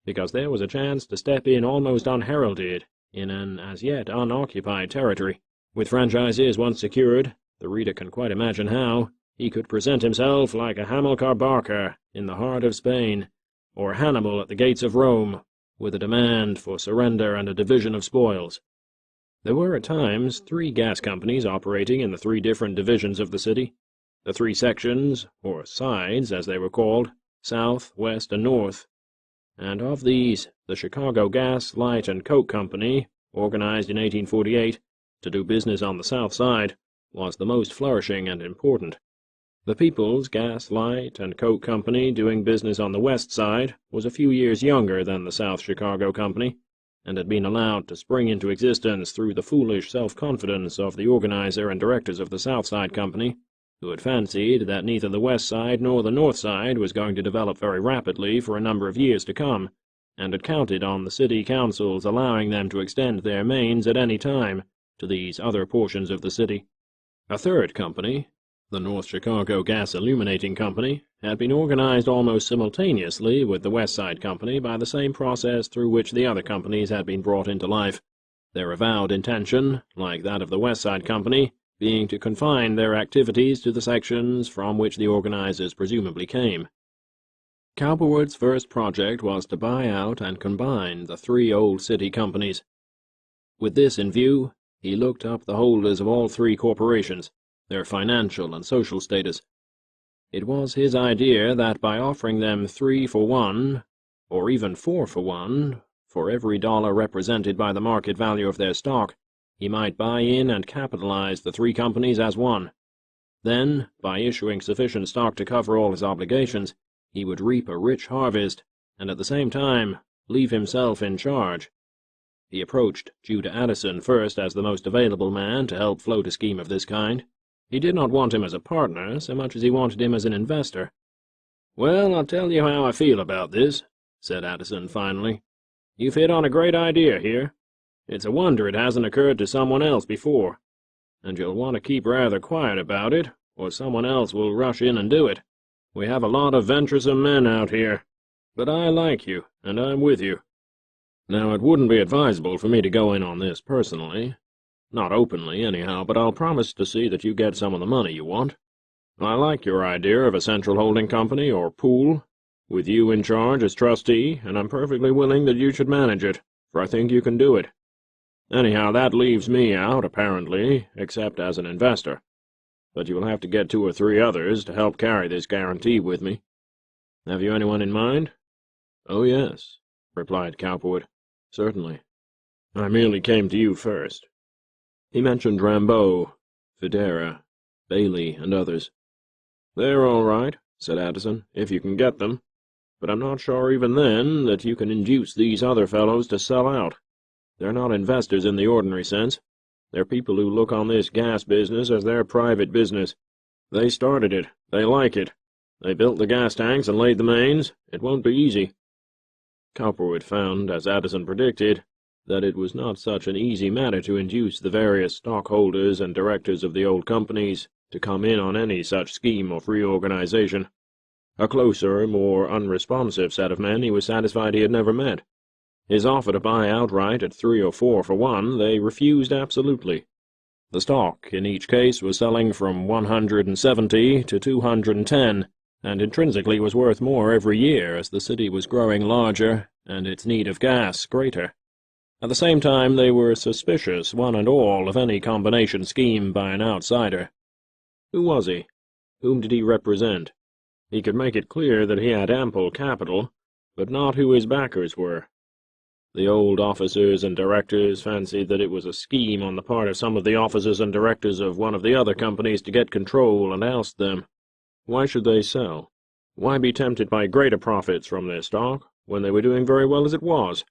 because there was a chance to step in almost unheralded in an as yet unoccupied territory. With franchises once secured, the reader can quite imagine how he could present himself like a Hamilcar Barker in the heart of Spain, or Hannibal at the gates of Rome, with a demand for surrender and a division of spoils. There were at times 3 gas companies operating in the 3 different divisions of the city. The 3 sections, or sides as they were called, south, west, and north. And of these, the Chicago Gas, Light, and Coke Company, organized in 1848 to do business on the south side, was the most flourishing and important. The People's Gas, Light, and Coke Company, doing business on the west side, was a few years younger than the South Chicago Company, and had been allowed to spring into existence through the foolish self-confidence of the organizer and directors of the South Side Company, who had fancied that neither the west side nor the north side was going to develop very rapidly for a number of years to come, and had counted on the city councils allowing them to extend their mains at any time to these other portions of the city. A third company, the North Chicago Gas Illuminating Company, had been organized almost simultaneously with the West Side Company by the same process through which the other companies had been brought into life, their avowed intention, like that of the West Side Company, being to confine their activities to the sections from which the organizers presumably came. Cowperwood's first project was to buy out and combine the three old city companies. With this in view, he looked up the holders of all three corporations, their financial and social status. It was his idea that by offering them 3 for 1, or even 4 for 1, for every dollar represented by the market value of their stock, he might buy in and capitalize the three companies as one. Then, by issuing sufficient stock to cover all his obligations, he would reap a rich harvest, and at the same time leave himself in charge. He approached Judah Addison first as the most available man to help float a scheme of this kind. He did not want him as a partner so much as he wanted him as an investor. "Well, I'll tell you how I feel about this," said Addison finally. "You've hit on a great idea here. It's a wonder it hasn't occurred to someone else before, and you'll want to keep rather quiet about it, or someone else will rush in and do it. We have a lot of venturesome men out here, but I like you, and I'm with you. Now, it wouldn't be advisable for me to go in on this personally. Not openly, anyhow, but I'll promise to see that you get some of the money you want. I like your idea of a central holding company, or pool, with you in charge as trustee, and I'm perfectly willing that you should manage it, for I think you can do it. Anyhow, that leaves me out, apparently, except as an investor. But you will have to get 2 or 3 others to help carry this guarantee with me. Have you anyone in mind?" "Oh, yes," replied Cowperwood. "Certainly. I merely came to you first." He mentioned Rambaud, Fidera, Bailey, and others. "They're all right," said Addison, "if you can get them. But I'm not sure even then that you can induce these other fellows to sell out. They're not investors in the ordinary sense. They're people who look on this gas business as their private business. They started it. They like it. They built the gas tanks and laid the mains. It won't be easy." Cowperwood found, as Addison predicted, that it was not such an easy matter to induce the various stockholders and directors of the old companies to come in on any such scheme of reorganization. A closer, more unresponsive set of men he was satisfied he had never met. His offer to buy outright at 3 or 4 for 1 they refused absolutely. The stock in each case was selling from 170 to 210, and intrinsically was worth more every year as the city was growing larger and its need of gas greater. At the same time they were suspicious, one and all, of any combination scheme by an outsider. Who was he? Whom did he represent? He could make it clear that he had ample capital, but not who his backers were. The old officers and directors fancied that it was a scheme on the part of some of the officers and directors of one of the other companies to get control and oust them. Why should they sell? Why be tempted by greater profits from their stock when they were doing very well as it was?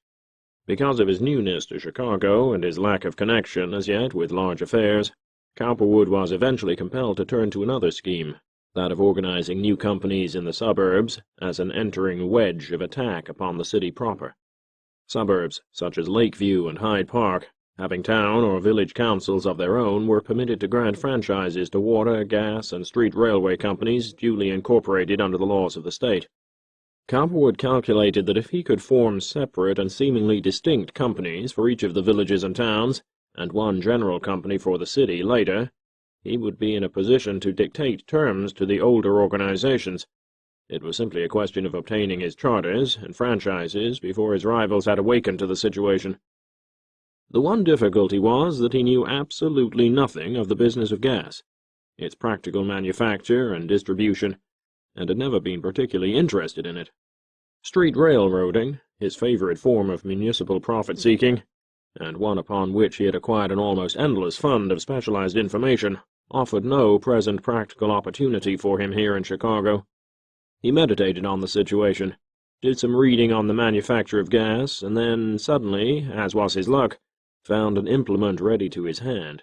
Because of his newness to Chicago and his lack of connection as yet with large affairs, Cowperwood was eventually compelled to turn to another scheme, that of organizing new companies in the suburbs as an entering wedge of attack upon the city proper. Suburbs, such as Lakeview and Hyde Park, having town or village councils of their own, were permitted to grant franchises to water, gas, and street railway companies duly incorporated under the laws of the state. Cowperwood calculated that if he could form separate and seemingly distinct companies for each of the villages and towns, and one general company for the city later, he would be in a position to dictate terms to the older organizations. It was simply a question of obtaining his charters and franchises before his rivals had awakened to the situation. The one difficulty was that he knew absolutely nothing of the business of gas, its practical manufacture and distribution, and had never been particularly interested in it. Street railroading, his favorite form of municipal profit-seeking, and one upon which he had acquired an almost endless fund of specialized information, offered no present practical opportunity for him here in Chicago. He meditated on the situation, did some reading on the manufacture of gas, and then, suddenly, as was his luck, found an implement ready to his hand.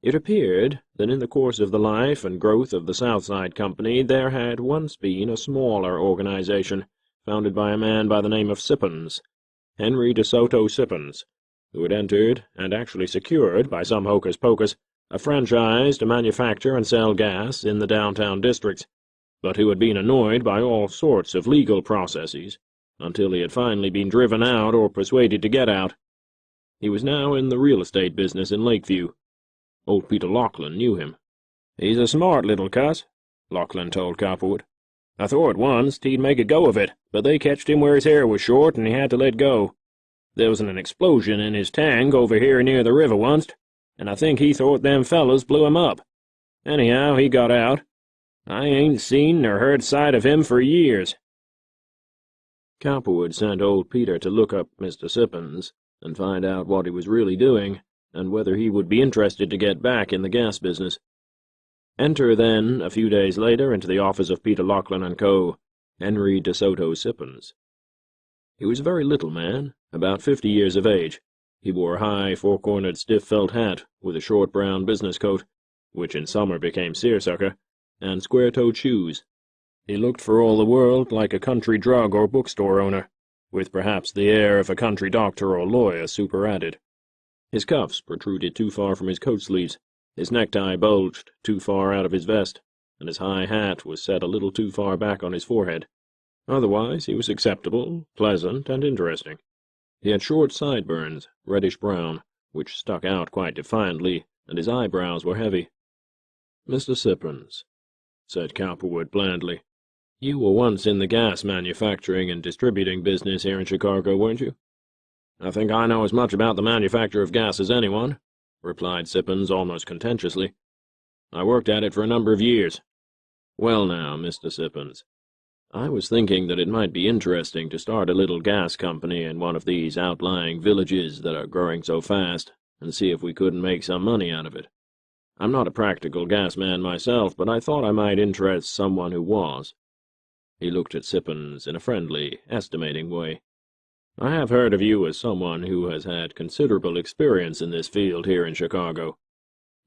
It appeared that in the course of the life and growth of the Southside Company there had once been a smaller organization, founded by a man by the name of Sippens, Henry de Soto Sippens, who had entered, and actually secured, by some hocus-pocus, a franchise to manufacture and sell gas in the downtown districts, but who had been annoyed by all sorts of legal processes, until he had finally been driven out or persuaded to get out. He was now in the real estate business in Lakeview. Old Peter Laughlin knew him. "He's a smart little cuss," Laughlin told Cowperwood. I thought once he'd make a go of it, but they catched him where his hair was short and he had to let go. There was an explosion in his tank over here near the river onct, and I think he thought them fellows blew him up. Anyhow, he got out. I ain't seen nor heard sight of him for years." Cowperwood sent old Peter to look up Mr. Sippens and find out what he was really doing, and whether he would be interested to get back in the gas business. Enter then, a few days later, into the office of Peter Lachlan & Co., Henry de Soto Sippens. He was a very little man, about 50 years of age. He wore a high, four-cornered, stiff felt hat, with a short brown business coat, which in summer became seersucker, and square-toed shoes. He looked for all the world like a country drug or bookstore owner, with perhaps the air of a country doctor or lawyer superadded. His cuffs protruded too far from his coat sleeves, his necktie bulged too far out of his vest, and his high hat was set a little too far back on his forehead. Otherwise he was acceptable, pleasant, and interesting. He had short sideburns, reddish-brown, which stuck out quite defiantly, and his eyebrows were heavy. "Mr. Sippens," said Cowperwood blandly, "you were once in the gas manufacturing and distributing business here in Chicago, weren't you?" "I think I know as much about the manufacture of gas as anyone," replied Sippens almost contentiously. "I worked at it for a number of years." "Well now, Mr. Sippens, I was thinking that it might be interesting to start a little gas company in one of these outlying villages that are growing so fast, and see if we couldn't make some money out of it. I'm not a practical gas man myself, but I thought I might interest someone who was." He looked at Sippens in a friendly, estimating way. "I have heard of you as someone who has had considerable experience in this field here in Chicago.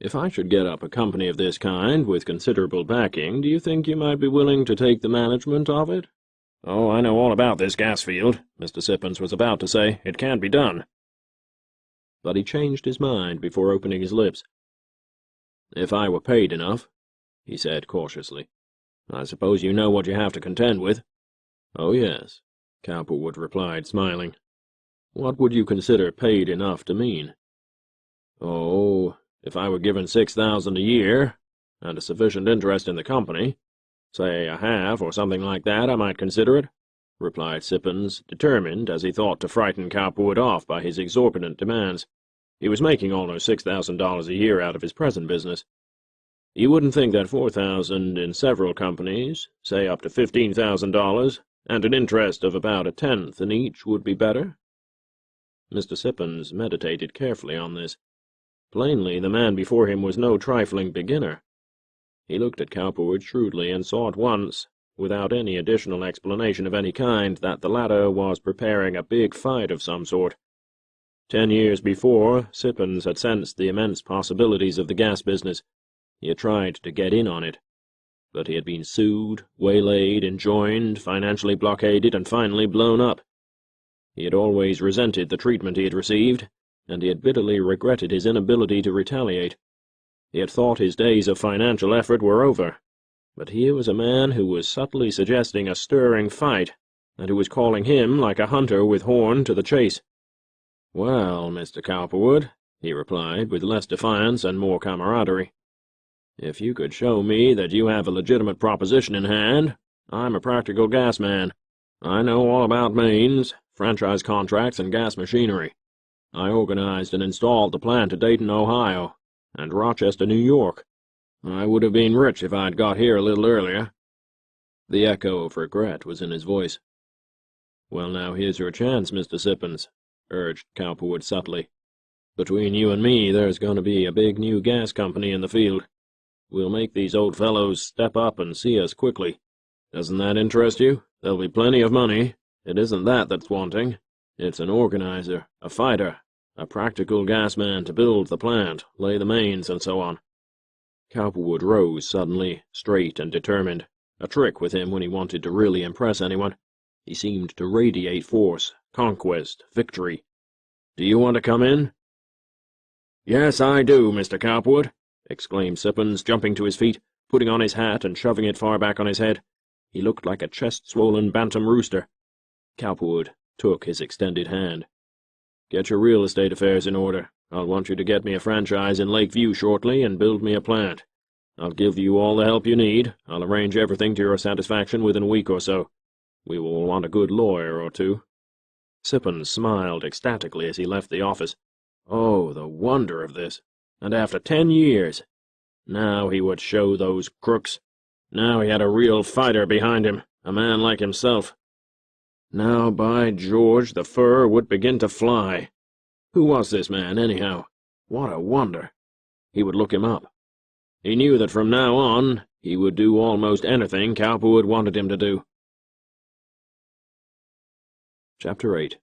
If I should get up a company of this kind, with considerable backing, do you think you might be willing to take the management of it?" "Oh, I know all about this gas field," Mr. Sippens was about to say. "It can be done." But he changed his mind before opening his lips. "If I were paid enough," he said cautiously. "I suppose you know what you have to contend with." "Oh, yes," Cowperwood replied, smiling. "What would you consider paid enough to mean?" "Oh, if I were given $6,000 a year, and a sufficient interest in the company, say a half or something like that, I might consider it," replied Sippens, determined, as he thought, to frighten Cowperwood off by his exorbitant demands. He was making almost $6,000 a year out of his present business. "You wouldn't think that $4,000 in several companies, say up to $15,000, and an interest of about a tenth in each would be better?" Mr. Sippens meditated carefully on this. Plainly, the man before him was no trifling beginner. He looked at Cowperwood shrewdly and saw at once, without any additional explanation of any kind, that the latter was preparing a big fight of some sort. 10 years before, Sippens had sensed the immense possibilities of the gas business. He had tried to get in on it, but he had been sued, waylaid, enjoined, financially blockaded, and finally blown up. He had always resented the treatment he had received, and he had bitterly regretted his inability to retaliate. He had thought his days of financial effort were over, but here was a man who was subtly suggesting a stirring fight, and who was calling him, like a hunter with horn, to the chase. "Well, Mr. Cowperwood," he replied, with less defiance and more camaraderie, "if you could show me that you have a legitimate proposition in hand, I'm a practical gas man. I know all about mains, franchise contracts, and gas machinery. I organized and installed the plant at Dayton, Ohio, and Rochester, New York. I would have been rich if I'd got here a little earlier." The echo of regret was in his voice. "Well, now here's your chance, Mr. Sippens," urged Cowperwood subtly. "Between you and me, there's going to be a big new gas company in the field. We'll make these old fellows step up and see us quickly. Doesn't that interest you? There'll be plenty of money. It isn't that that's wanting. It's an organizer, a fighter, a practical gas man to build the plant, lay the mains, and so on." Cowperwood rose suddenly, straight and determined, a trick with him when he wanted to really impress anyone. He seemed to radiate force, conquest, victory. "Do you want to come in?" "Yes, I do, Mr. Cowperwood," exclaimed Sippens, jumping to his feet, putting on his hat and shoving it far back on his head. He looked like a chest-swollen bantam rooster. Cowperwood took his extended hand. "Get your real estate affairs in order. I'll want you to get me a franchise in Lakeview shortly and build me a plant. I'll give you all the help you need. I'll arrange everything to your satisfaction within a week or so. We will want a good lawyer or two." Sippens smiled ecstatically as he left the office. Oh, the wonder of this! And after 10 years! Now he would show those crooks. Now he had a real fighter behind him, a man like himself. Now, by George, the fur would begin to fly. Who was this man, anyhow? What a wonder! He would look him up. He knew that from now on he would do almost anything Cowperwood wanted him to do. Chapter 8.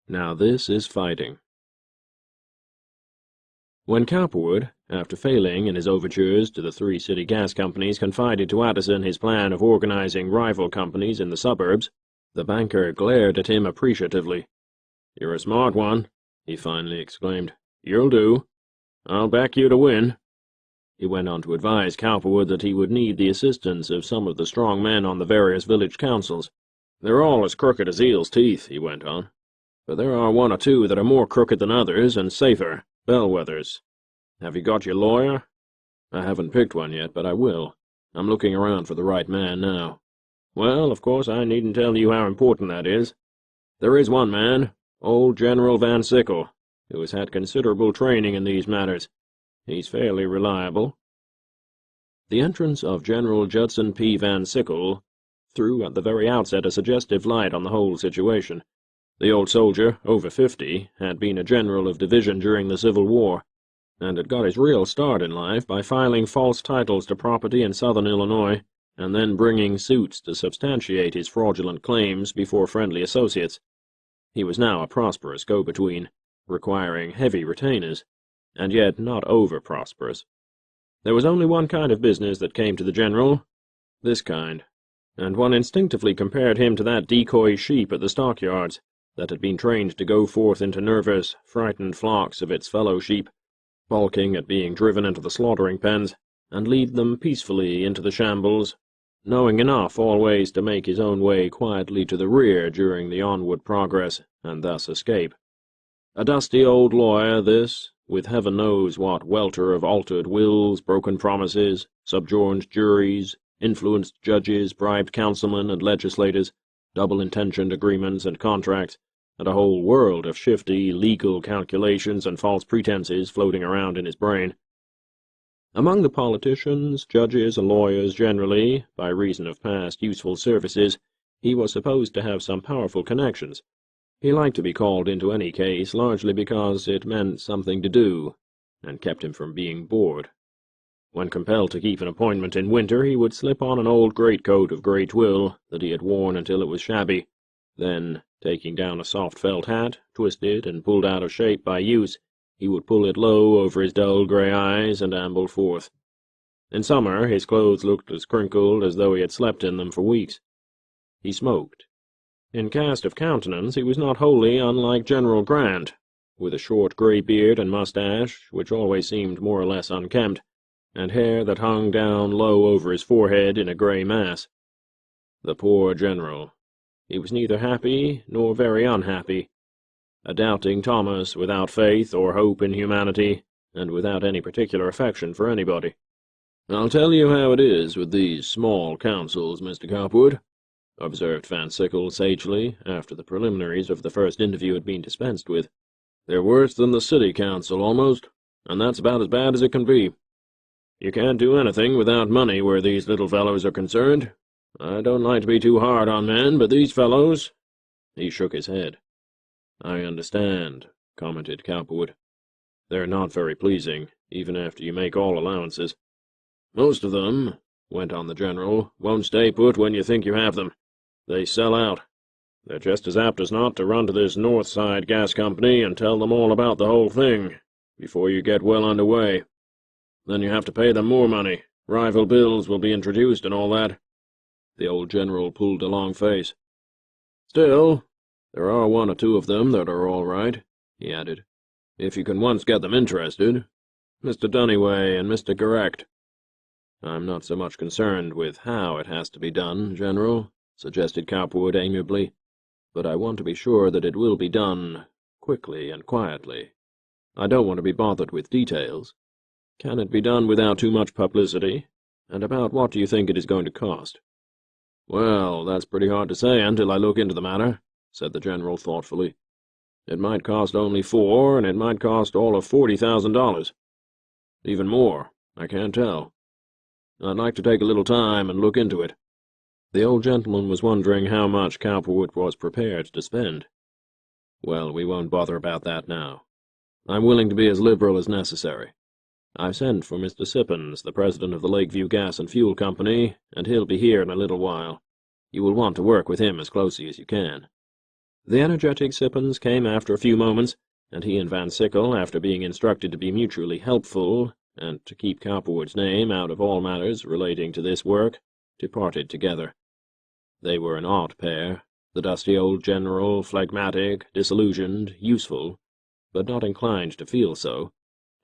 Now this is fighting. When Cowperwood, after failing in his overtures to the 3 city gas companies, confided to Addison his plan of organizing rival companies in the suburbs, the banker glared at him appreciatively. "You're a smart one," he finally exclaimed. "You'll do. I'll back you to win." He went on to advise Cowperwood that he would need the assistance of some of the strong men on the various village councils. "They're all as crooked as eel's teeth," he went on, "but there are 1 or 2 that are more crooked than others and safer, bellwethers. Have you got your lawyer?" "I haven't picked one yet, but I will. I'm looking around for the right man now." "Well, of course I needn't tell you how important that is. There is one man, old General Van Sickle, who has had considerable training in these matters. He's fairly reliable." The entrance of General Judson P. Van Sickle threw at the very outset a suggestive light on the whole situation. The old soldier, over 50, had been a general of division during the Civil War, and had got his real start in life by filing false titles to property in southern Illinois, and then bringing suits to substantiate his fraudulent claims before friendly associates. He was now a prosperous go-between, requiring heavy retainers, and yet not over-prosperous. There was only one kind of business that came to the general, this kind, and one instinctively compared him to that decoy sheep at the stockyards that had been trained to go forth into nervous, frightened flocks of its fellow sheep, balking at being driven into the slaughtering pens, and lead them peacefully into the shambles, knowing enough always to make his own way quietly to the rear during the onward progress, and thus escape. A dusty old lawyer, this, with heaven knows what welter of altered wills, broken promises, subjoined juries, influenced judges, bribed councilmen and legislators, double-intentioned agreements and contracts, and a whole world of shifty, legal calculations and false pretenses floating around in his brain. Among the politicians, judges, and lawyers generally, by reason of past useful services, he was supposed to have some powerful connections. He liked to be called into any case, largely because it meant something to do, and kept him from being bored. When compelled to keep an appointment in winter, he would slip on an old greatcoat of grey twill that he had worn until it was shabby. Then, taking down a soft felt hat, twisted and pulled out of shape by use, he would pull it low over his dull grey eyes and amble forth. In summer his clothes looked as crinkled as though he had slept in them for weeks. He smoked. In cast of countenance he was not wholly unlike General Grant, with a short grey beard and moustache, which always seemed more or less unkempt, and hair that hung down low over his forehead in a grey mass. The poor general. He was neither happy nor very unhappy, a doubting Thomas without faith or hope in humanity, and without any particular affection for anybody. "I'll tell you how it is with these small councils, Mr. Cowperwood," observed Van Sickle sagely, after the preliminaries of the first interview had been dispensed with. "They're worse than the city council, almost, and that's about as bad as it can be. You can't do anything without money where these little fellows are concerned. I don't like to be too hard on men, but these fellows—" He shook his head. "I understand," commented Cowperwood. "They're not very pleasing, even after you make all allowances." "Most of them," went on the general, "won't stay put when you think you have them. They sell out. They're just as apt as not to run to this North Side Gas Company and tell them all about the whole thing, before you get well under way. Then you have to pay them more money. Rival bills will be introduced and all that." The old general pulled a long face. "Still, there are 1 or 2 of them that are all right," he added, "if you can once get them interested. Mr. Duniway and Mr. Correct." "I'm not so much concerned with how it has to be done, General," suggested Cowperwood amiably, "but I want to be sure that it will be done quickly and quietly. I don't want to be bothered with details." Can it be done without too much publicity? And about what do you think it is going to cost? Well, that's pretty hard to say until I look into the matter, said the General thoughtfully. It might cost only $4, and it might cost all of $40,000. Even more, I can't tell. I'd like to take a little time and look into it. The old gentleman was wondering how much Cowperwood was prepared to spend. Well, we won't bother about that now. I'm willing to be as liberal as necessary. I've sent for Mr. Sippens, the president of the Lakeview Gas and Fuel Company, and he'll be here in a little while. You will want to work with him as closely as you can. The energetic Sippens came after a few moments, and he and Van Sickle, after being instructed to be mutually helpful, and to keep Cowperwood's name out of all matters relating to this work, departed together. They were an odd pair, the dusty old general, phlegmatic, disillusioned, useful, but not inclined to feel so,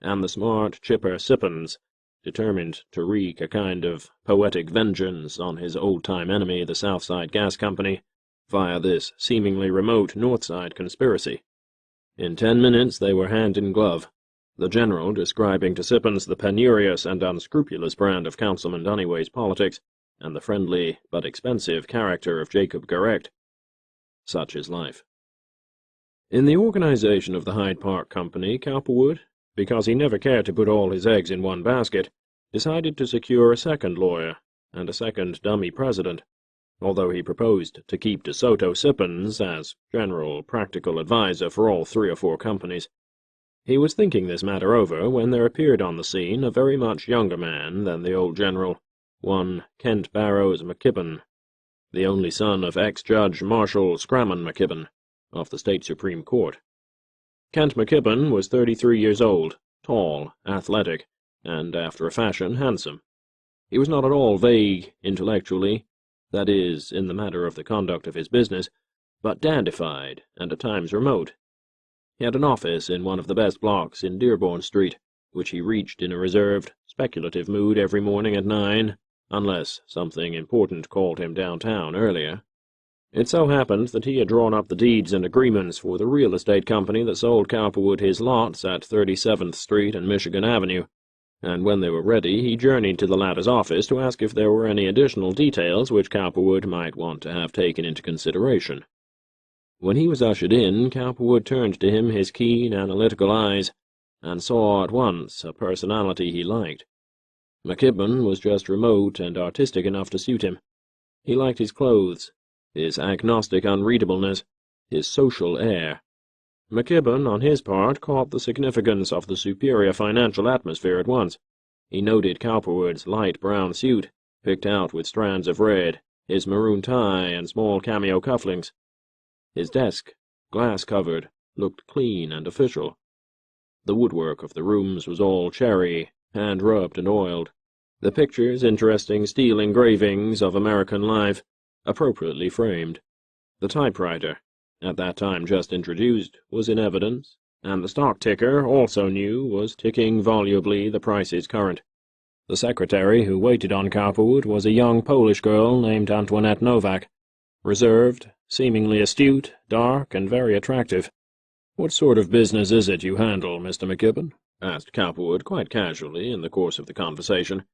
and the smart, chipper Sippens, determined to wreak a kind of poetic vengeance on his old-time enemy, the Southside Gas Company, via this seemingly remote Northside conspiracy. In 10 minutes they were hand in glove, the General describing to Sippens the penurious and unscrupulous brand of Councilman Donnyway's politics, and the friendly but expensive character of Jacob Garrecht. Such is life. In the organization of the Hyde Park Company, Cowperwood, because he never cared to put all his eggs in one basket, decided to secure a second lawyer and a second dummy president, although he proposed to keep DeSoto Sippens as general practical adviser for all 3 or 4 companies. He was thinking this matter over when there appeared on the scene a very much younger man than the old general, one Kent Barrows McKibbin, the only son of ex-Judge Marshall Scramon McKibbin, of the State Supreme Court. Kent McKibbin was 33 years old, tall, athletic, and, after a fashion, handsome. He was not at all vague intellectually, that is, in the matter of the conduct of his business, but dandified and at times remote. He had an office in one of the best blocks in Dearborn Street, which he reached in a reserved, speculative mood every morning at 9, unless something important called him downtown earlier. It so happened that he had drawn up the deeds and agreements for the real estate company that sold Cowperwood his lots at 37th Street and Michigan Avenue, and when they were ready he journeyed to the latter's office to ask if there were any additional details which Cowperwood might want to have taken into consideration. When he was ushered in, Cowperwood turned to him his keen, analytical eyes, and saw at once a personality he liked. McKibbin was just remote and artistic enough to suit him. He liked his clothes, his agnostic unreadableness, his social air. McKibbin, on his part, caught the significance of the superior financial atmosphere at once. He noted Cowperwood's light brown suit, picked out with strands of red, his maroon tie and small cameo cufflinks. His desk, glass-covered, looked clean and official. The woodwork of the rooms was all cherry, hand-rubbed and oiled. The pictures interesting steel engravings of American life, appropriately framed. The typewriter, at that time just introduced, was in evidence, and the stock ticker, also new, was ticking volubly the prices current. The secretary who waited on Cowperwood was a young Polish girl named Antoinette Novak, reserved, seemingly astute, dark, and very attractive. "What sort of business is it you handle, Mr. McKibbin?" asked Cowperwood quite casually in the course of the conversation,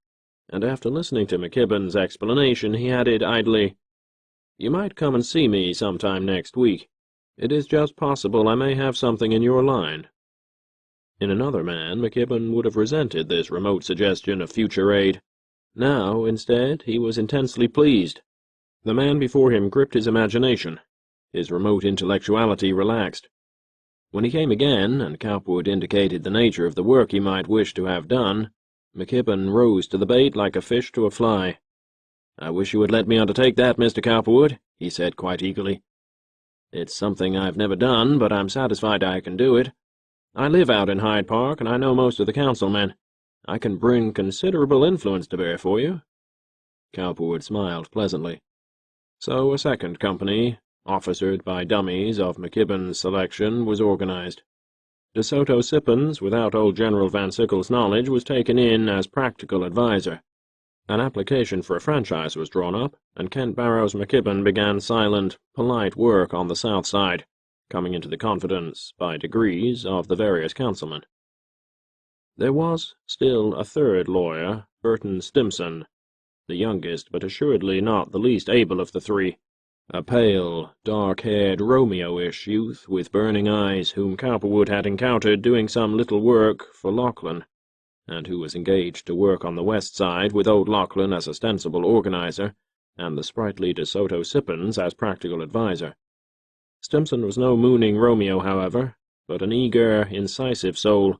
and after listening to McKibbin's explanation he added idly, "You might come and see me sometime next week. It is just possible I may have something in your line." In another man, McKibbin would have resented this remote suggestion of future aid. Now, instead, he was intensely pleased. The man before him gripped his imagination. His remote intellectuality relaxed. When he came again, and Cowperwood indicated the nature of the work he might wish to have done, McKibbin rose to the bait like a fish to a fly. "I wish you would let me undertake that, Mr. Cowperwood," he said quite eagerly. "It's something I've never done, but I'm satisfied I can do it. I live out in Hyde Park, and I know most of the councilmen. I can bring considerable influence to bear for you." Cowperwood smiled pleasantly. So a second company, officered by dummies of McKibbin's selection, was organized. DeSoto Sippens, without old General Van Sickle's knowledge, was taken in as practical adviser. An application for a franchise was drawn up, and Kent Barrows McKibbin began silent, polite work on the South Side, coming into the confidence, by degrees, of the various councilmen. There was still a third lawyer, Burton Stimson, the youngest but assuredly not the least able of the three, a pale, dark-haired, Romeo-ish youth with burning eyes whom Cowperwood had encountered doing some little work for Lachlan, and who was engaged to work on the west side with old Lachlan as ostensible organizer, and the sprightly De Soto Sippens as practical adviser. Stimson was no mooning Romeo, however, but an eager, incisive soul,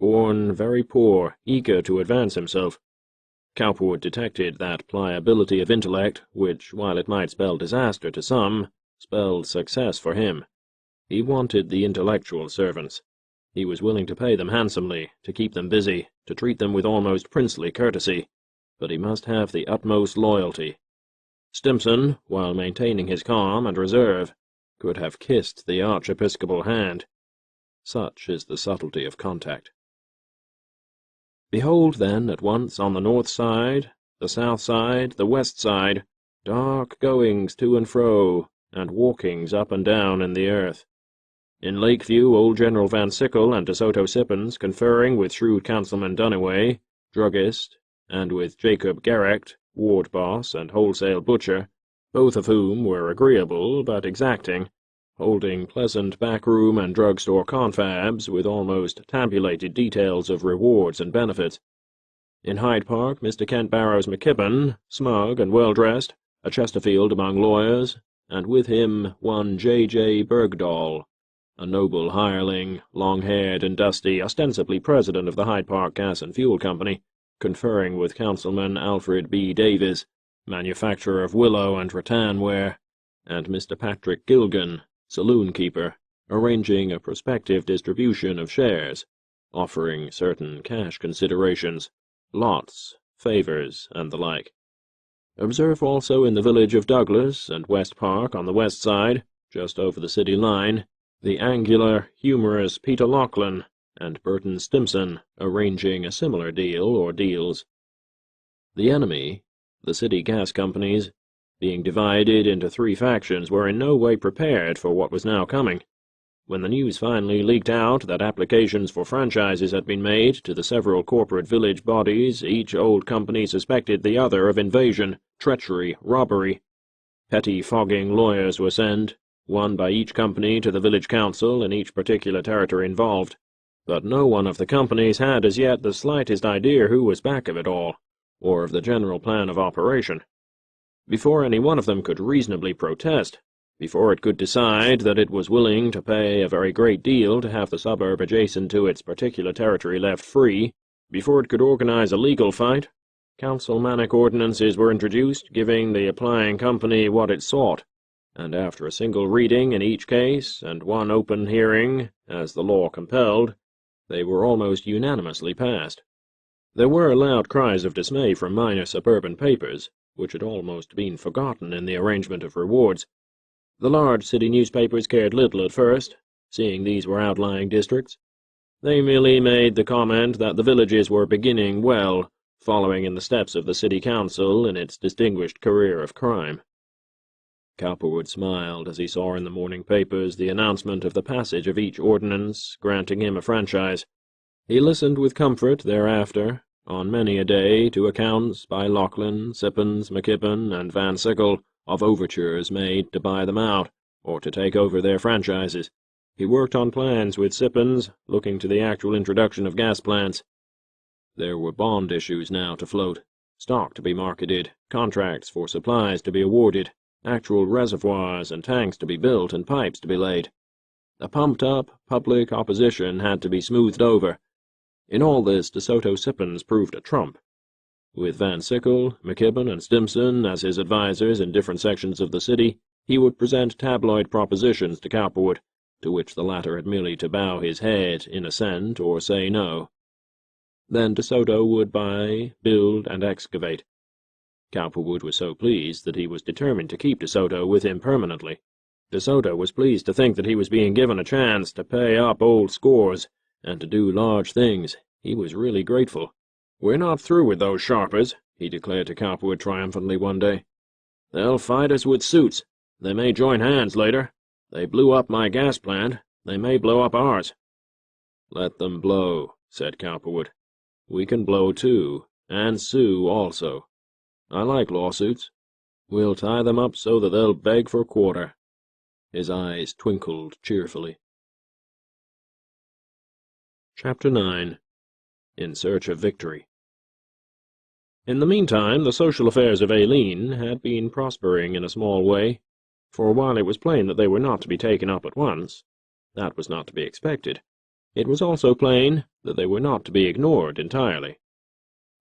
born very poor, eager to advance himself. Cowperwood detected that pliability of intellect which, while it might spell disaster to some, spelled success for him. He wanted the intellectual servants. He was willing to pay them handsomely, to keep them busy, to treat them with almost princely courtesy, but he must have the utmost loyalty. Stimson, while maintaining his calm and reserve, could have kissed the archiepiscopal hand. Such is the subtlety of contact. Behold, then, at once on the north side, the south side, the west side, dark goings to and fro, and walkings up and down in the earth. In Lakeview, old General Van Sickle and De Soto Sippens conferring with shrewd Councilman Duniway, druggist, and with Jacob Garrecht, ward boss and wholesale butcher, both of whom were agreeable but exacting, holding pleasant backroom and drug-store confabs with almost tabulated details of rewards and benefits. In Hyde Park, Mr. Kent Barrows McKibbin, smug and well-dressed, a Chesterfield among lawyers, and with him one J. Bergdahl, a noble hireling, long-haired and dusty, ostensibly president of the Hyde Park Gas and Fuel Company, conferring with Councilman Alfred B. Davies, manufacturer of willow and rattan ware, and Mr. Patrick Gilgan, saloon-keeper, arranging a prospective distribution of shares, offering certain cash considerations, lots, favors, and the like. Observe also in the village of Douglas and West Park on the west side, just over the city line, the angular, humorous Peter Lachlan and Burton Stimson arranging a similar deal or deals. The enemy, the city gas companies, being divided into three factions, were in no way prepared for what was now coming. When the news finally leaked out that applications for franchises had been made to the several corporate village bodies, each old company suspected the other of invasion, treachery, robbery. Petty fogging lawyers were sent, one by each company to the village council in each particular territory involved. But no one of the companies had as yet the slightest idea who was back of it all, or of the general plan of operation. Before any one of them could reasonably protest, before it could decide that it was willing to pay a very great deal to have the suburb adjacent to its particular territory left free, before it could organize a legal fight, councilmanic ordinances were introduced giving the applying company what it sought, and after a single reading in each case, and one open hearing, as the law compelled, they were almost unanimously passed. There were loud cries of dismay from minor suburban papers, which had almost been forgotten in the arrangement of rewards. The large city newspapers cared little at first, seeing these were outlying districts. They merely made the comment that the villages were beginning well, following in the steps of the city council in its distinguished career of crime. Cowperwood smiled as he saw in the morning papers the announcement of the passage of each ordinance granting him a franchise. He listened with comfort thereafter, on many a day, to accounts by Lachlan, Sippens, McKibbin, and Van Sickle of overtures made to buy them out, or to take over their franchises. He worked on plans with Sippens, looking to the actual introduction of gas plants. There were bond issues now to float, stock to be marketed, contracts for supplies to be awarded, actual reservoirs and tanks to be built and pipes to be laid. A pumped-up public opposition had to be smoothed over. In all this, De Soto Sippens proved a trump. With Van Sickle, McKibbin, and Stimson as his advisers in different sections of the city, he would present tabloid propositions to Cowperwood, to which the latter had merely to bow his head in assent or say no. Then De Soto would buy, build, and excavate. Cowperwood was so pleased that he was determined to keep De Soto with him permanently. De Soto was pleased to think that he was being given a chance to pay up old scores, and to do large things. He was really grateful. "We're not through with those sharpers," he declared to Cowperwood triumphantly one day. "They'll fight us with suits. They may join hands later. They blew up my gas plant. They may blow up ours." "Let them blow," said Cowperwood. We can blow too, and sue also. I like lawsuits. We'll tie them up so that they'll beg for quarter." His eyes twinkled cheerfully. Chapter 9. In Search of Victory. In the meantime, the social affairs of Aileen had been prospering in a small way, for while it was plain that they were not to be taken up at once, that was not to be expected, it was also plain that they were not to be ignored entirely.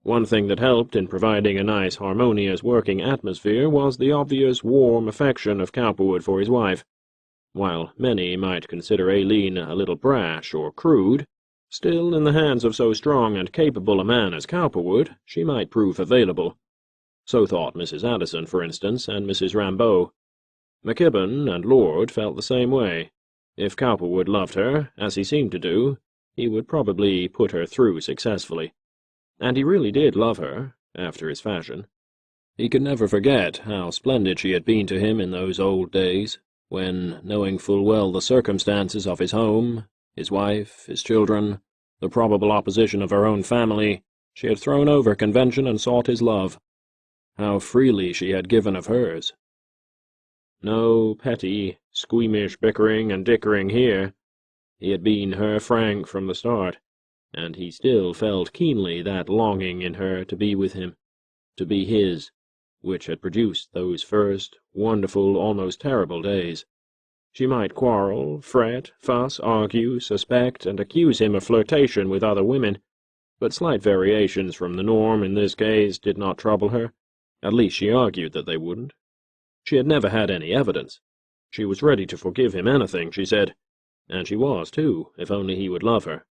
One thing that helped in providing a nice, harmonious working atmosphere was the obvious, warm affection of Cowperwood for his wife. While many might consider Aileen a little brash or crude, still, in the hands of so strong and capable a man as Cowperwood, she might prove available. So thought Mrs. Addison, for instance, and Mrs. Rambeau. McKibbin and Lord felt the same way. If Cowperwood loved her, as he seemed to do, he would probably put her through successfully. And he really did love her, after his fashion. He could never forget how splendid she had been to him in those old days, when, knowing full well the circumstances of his home, his wife, his children, the probable opposition of her own family, she had thrown over convention and sought his love. How freely she had given of hers. No petty, squeamish bickering and dickering here. He had been her Frank from the start, and he still felt keenly that longing in her to be with him, to be his, which had produced those first, wonderful, almost terrible days. She might quarrel, fret, fuss, argue, suspect, and accuse him of flirtation with other women, but slight variations from the norm in this case did not trouble her. At least she argued that they wouldn't. She had never had any evidence. She was ready to forgive him anything, she said, and she was, too, if only he would love her.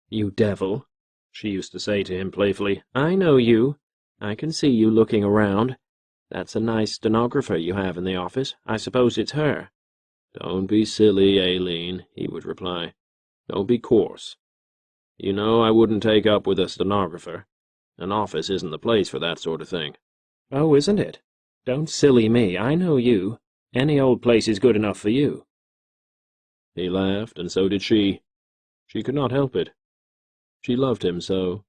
"You devil," she used to say to him playfully. "I know you. I can see you looking around. That's a nice stenographer you have in the office. I suppose it's her." "Don't be silly, Aileen," he would reply. "Don't be coarse. You know I wouldn't take up with a stenographer. An office isn't the place for that sort of thing." "Oh, isn't it? Don't silly me. I know you. Any old place is good enough for you." He laughed, and so did she. She could not help it. She loved him so.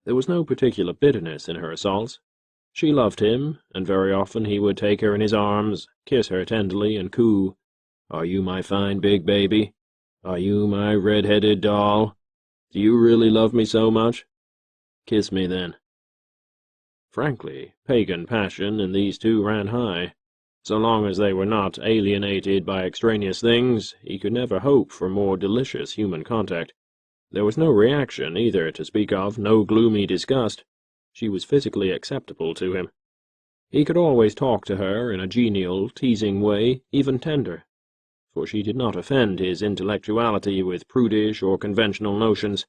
There was no particular bitterness in her assaults. She loved him, and very often he would take her in his arms, kiss her tenderly, and coo, "Are you my fine big baby? Are you my red-headed doll? Do you really love me so much? Kiss me, then." Frankly, pagan passion in these two ran high. So long as they were not alienated by extraneous things, he could never hope for more delicious human contact. There was no reaction, either, to speak of, no gloomy disgust. She was physically acceptable to him. He could always talk to her in a genial, teasing way, even tender, for she did not offend his intellectuality with prudish or conventional notions.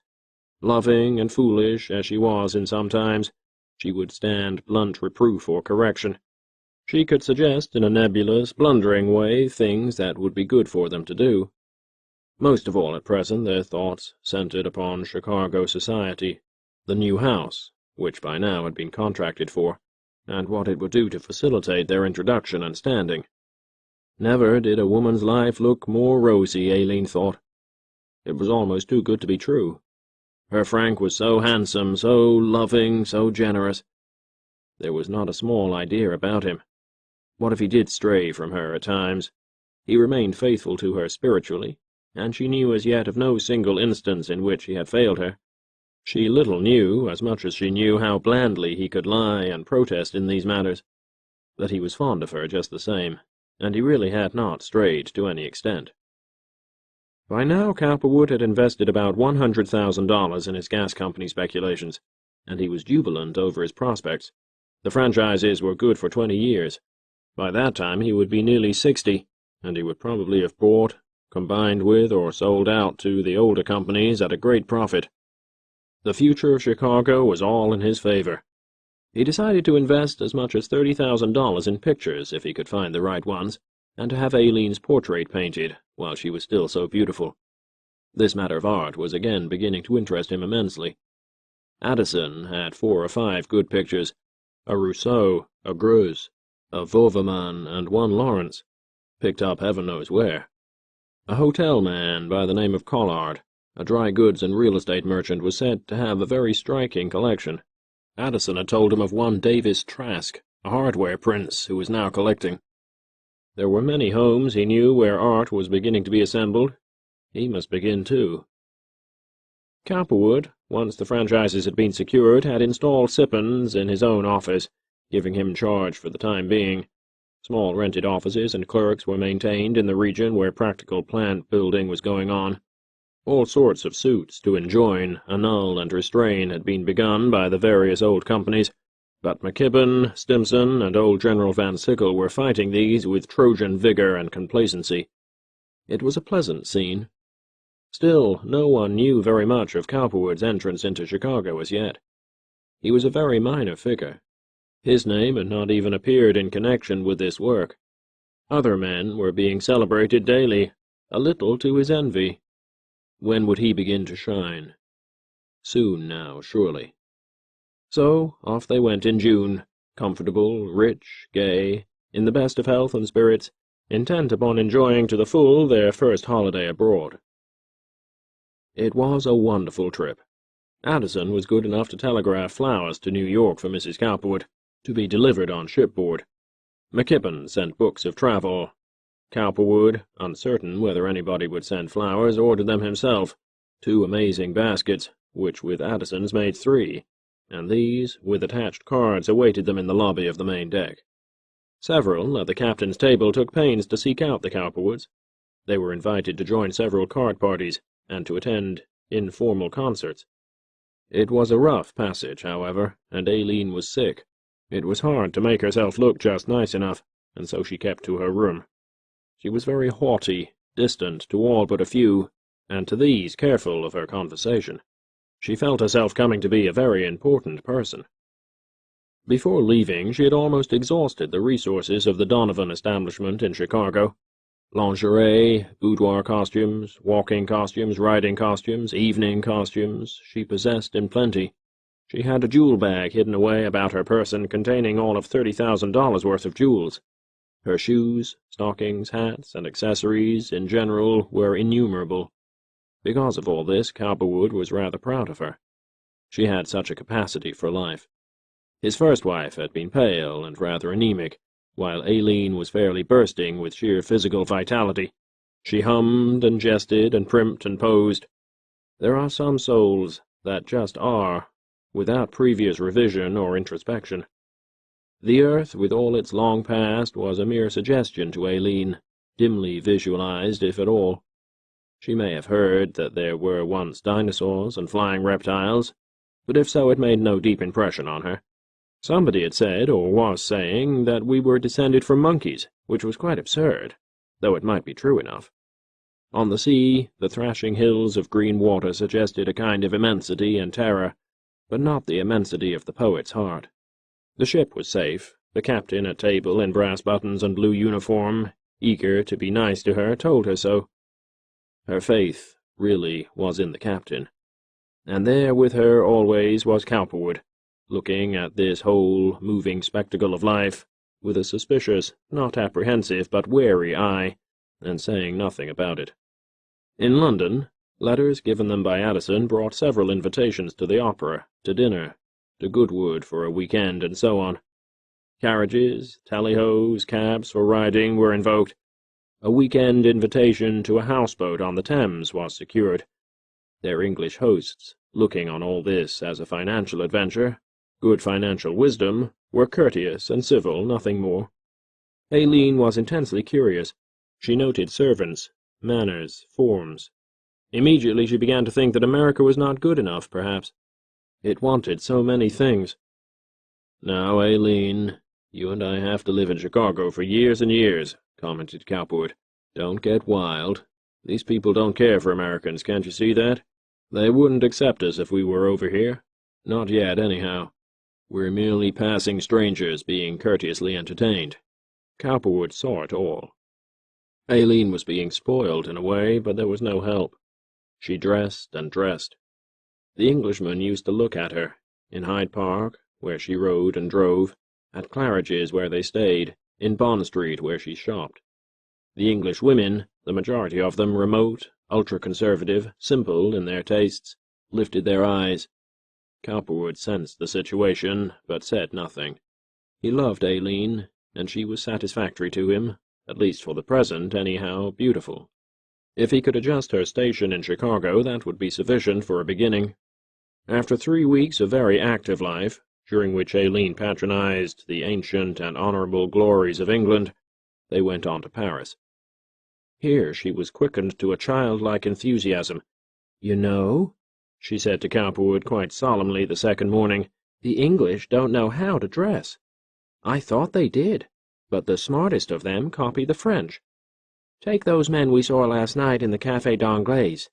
Loving and foolish as she was in some times, she would stand blunt reproof or correction. She could suggest in a nebulous, blundering way things that would be good for them to do. Most of all at present their thoughts centered upon Chicago society, the new house, which by now had been contracted for, and what it would do to facilitate their introduction and standing. Never did a woman's life look more rosy, Aileen thought. It was almost too good to be true. Her Frank was so handsome, so loving, so generous. There was not a small idea about him. What if he did stray from her at times? He remained faithful to her spiritually, and she knew as yet of no single instance in which he had failed her. She little knew, as much as she knew, how blandly he could lie and protest in these matters, that he was fond of her just the same, and he really had not strayed to any extent. By now Cowperwood had invested about $100,000 in his gas company speculations, and he was jubilant over his prospects. The franchises were good for 20 years. By that time he would be nearly 60, and he would probably have bought, combined with, or sold out to the older companies at a great profit. The future of Chicago was all in his favor. He decided to invest as much as $30,000 in pictures if he could find the right ones, and to have Aileen's portrait painted while she was still so beautiful. This matter of art was again beginning to interest him immensely. Addison had 4 or 5 good pictures, a Rousseau, a Greuze, a Vauverman, and one Lawrence, picked up heaven knows where. A hotel man by the name of Collard, A dry goods and real estate merchant was said to have a very striking collection. Addison had told him of one Davis Trask, a hardware prince, who was now collecting. There were many homes, he knew, where art was beginning to be assembled. He must begin too. Cowperwood, once the franchises had been secured, had installed Sippens in his own office, giving him charge for the time being. Small rented offices and clerks were maintained in the region where practical plant building was going on. All sorts of suits to enjoin, annul, and restrain had been begun by the various old companies, but McKibbin, Stimson, and old General Van Sickle were fighting these with Trojan vigor and complacency. It was a pleasant scene. Still, no one knew very much of Cowperwood's entrance into Chicago as yet. He was a very minor figure. His name had not even appeared in connection with this work. Other men were being celebrated daily, a little to his envy. When would he begin to shine? Soon now, surely. So off they went in June, comfortable, rich, gay, in the best of health and spirits, intent upon enjoying to the full their first holiday abroad. It was a wonderful trip. Addison was good enough to telegraph flowers to New York for Mrs. Cowperwood, to be delivered on shipboard. McKibbin sent books of travel. Cowperwood, uncertain whether anybody would send flowers, ordered them himself, 2 amazing baskets, which with Addison's made 3, and these, with attached cards, awaited them in the lobby of the main deck. Several at the captain's table took pains to seek out the Cowperwoods. They were invited to join several card parties, and to attend informal concerts. It was a rough passage, however, and Aileen was sick. It was hard to make herself look just nice enough, and so she kept to her room. She was very haughty, distant to all but a few, and to these careful of her conversation. She felt herself coming to be a very important person. Before leaving, she had almost exhausted the resources of the Donovan establishment in Chicago. Lingerie, boudoir costumes, walking costumes, riding costumes, evening costumes, she possessed in plenty. She had a jewel bag hidden away about her person containing all of $30,000 worth of jewels. Her shoes, stockings, hats, and accessories, in general, were innumerable. Because of all this, Cowperwood was rather proud of her. She had such a capacity for life. His first wife had been pale and rather anemic, while Aileen was fairly bursting with sheer physical vitality. She hummed and jested and primped and posed. There are some souls that just are, without previous revision or introspection. The earth, with all its long past, was a mere suggestion to Aileen, dimly visualized, if at all. She may have heard that there were once dinosaurs and flying reptiles, but if so, it made no deep impression on her. Somebody had said, or was saying, that we were descended from monkeys, which was quite absurd, though it might be true enough. On the sea, the thrashing hills of green water suggested a kind of immensity and terror, but not the immensity of the poet's heart. The ship was safe. The captain at table in brass buttons and blue uniform, eager to be nice to her, told her so. Her faith, really, was in the captain. And there with her always was Cowperwood, looking at this whole moving spectacle of life with a suspicious, not apprehensive, but wary eye, and saying nothing about it. In London, letters given them by Addison brought several invitations to the opera, to dinner, to Goodwood for a week-end, and so on. Carriages, tally-hoes, cabs for riding were invoked. A week-end invitation to a houseboat on the Thames was secured. Their English hosts, looking on all this as a financial adventure, good financial wisdom, were courteous and civil, nothing more. Aileen was intensely curious. She noted servants, manners, forms. Immediately she began to think that America was not good enough, perhaps. It wanted so many things. "Now, Aileen, you and I have to live in Chicago for years and years," commented Cowperwood. "Don't get wild. These people don't care for Americans, can't you see that? They wouldn't accept us if we were over here. Not yet, anyhow. We're merely passing strangers being courteously entertained." Cowperwood saw it all. Aileen was being spoiled in a way, but there was no help. She dressed and dressed. The Englishmen used to look at her, in Hyde Park, where she rode and drove, at Claridge's where they stayed, in Bond Street where she shopped. The English women, the majority of them remote, ultra-conservative, simple in their tastes, lifted their eyes. Cowperwood sensed the situation, but said nothing. He loved Aileen, and she was satisfactory to him, at least for the present, anyhow, beautiful. If he could adjust her station in Chicago, that would be sufficient for a beginning. After 3 weeks of very active life, during which Aileen patronized the ancient and honorable glories of England, they went on to Paris. Here she was quickened to a childlike enthusiasm. "You know," she said to Cowperwood quite solemnly the second morning, "the English don't know how to dress. I thought they did, but the smartest of them copy the French. Take those men we saw last night in the Café d'Anglais.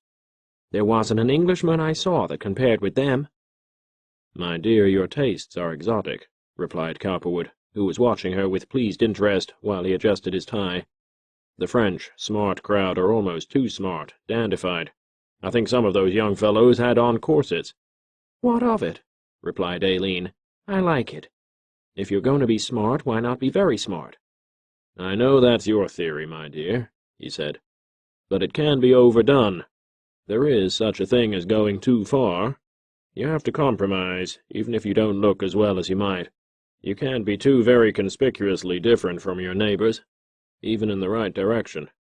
There wasn't an Englishman I saw that compared with them." "My dear, your tastes are exotic," replied Cowperwood, who was watching her with pleased interest while he adjusted his tie. "The French smart crowd are almost too smart, dandified. I think some of those young fellows had on corsets." "What of it?" replied Aileen. "I like it. If you're going to be smart, why not be very smart?" "I know that's your theory, my dear," he said, "but it can be overdone. There is such a thing as going too far. You have to compromise, even if you don't look as well as you might. You can't be too very conspicuously different from your neighbors, even in the right direction."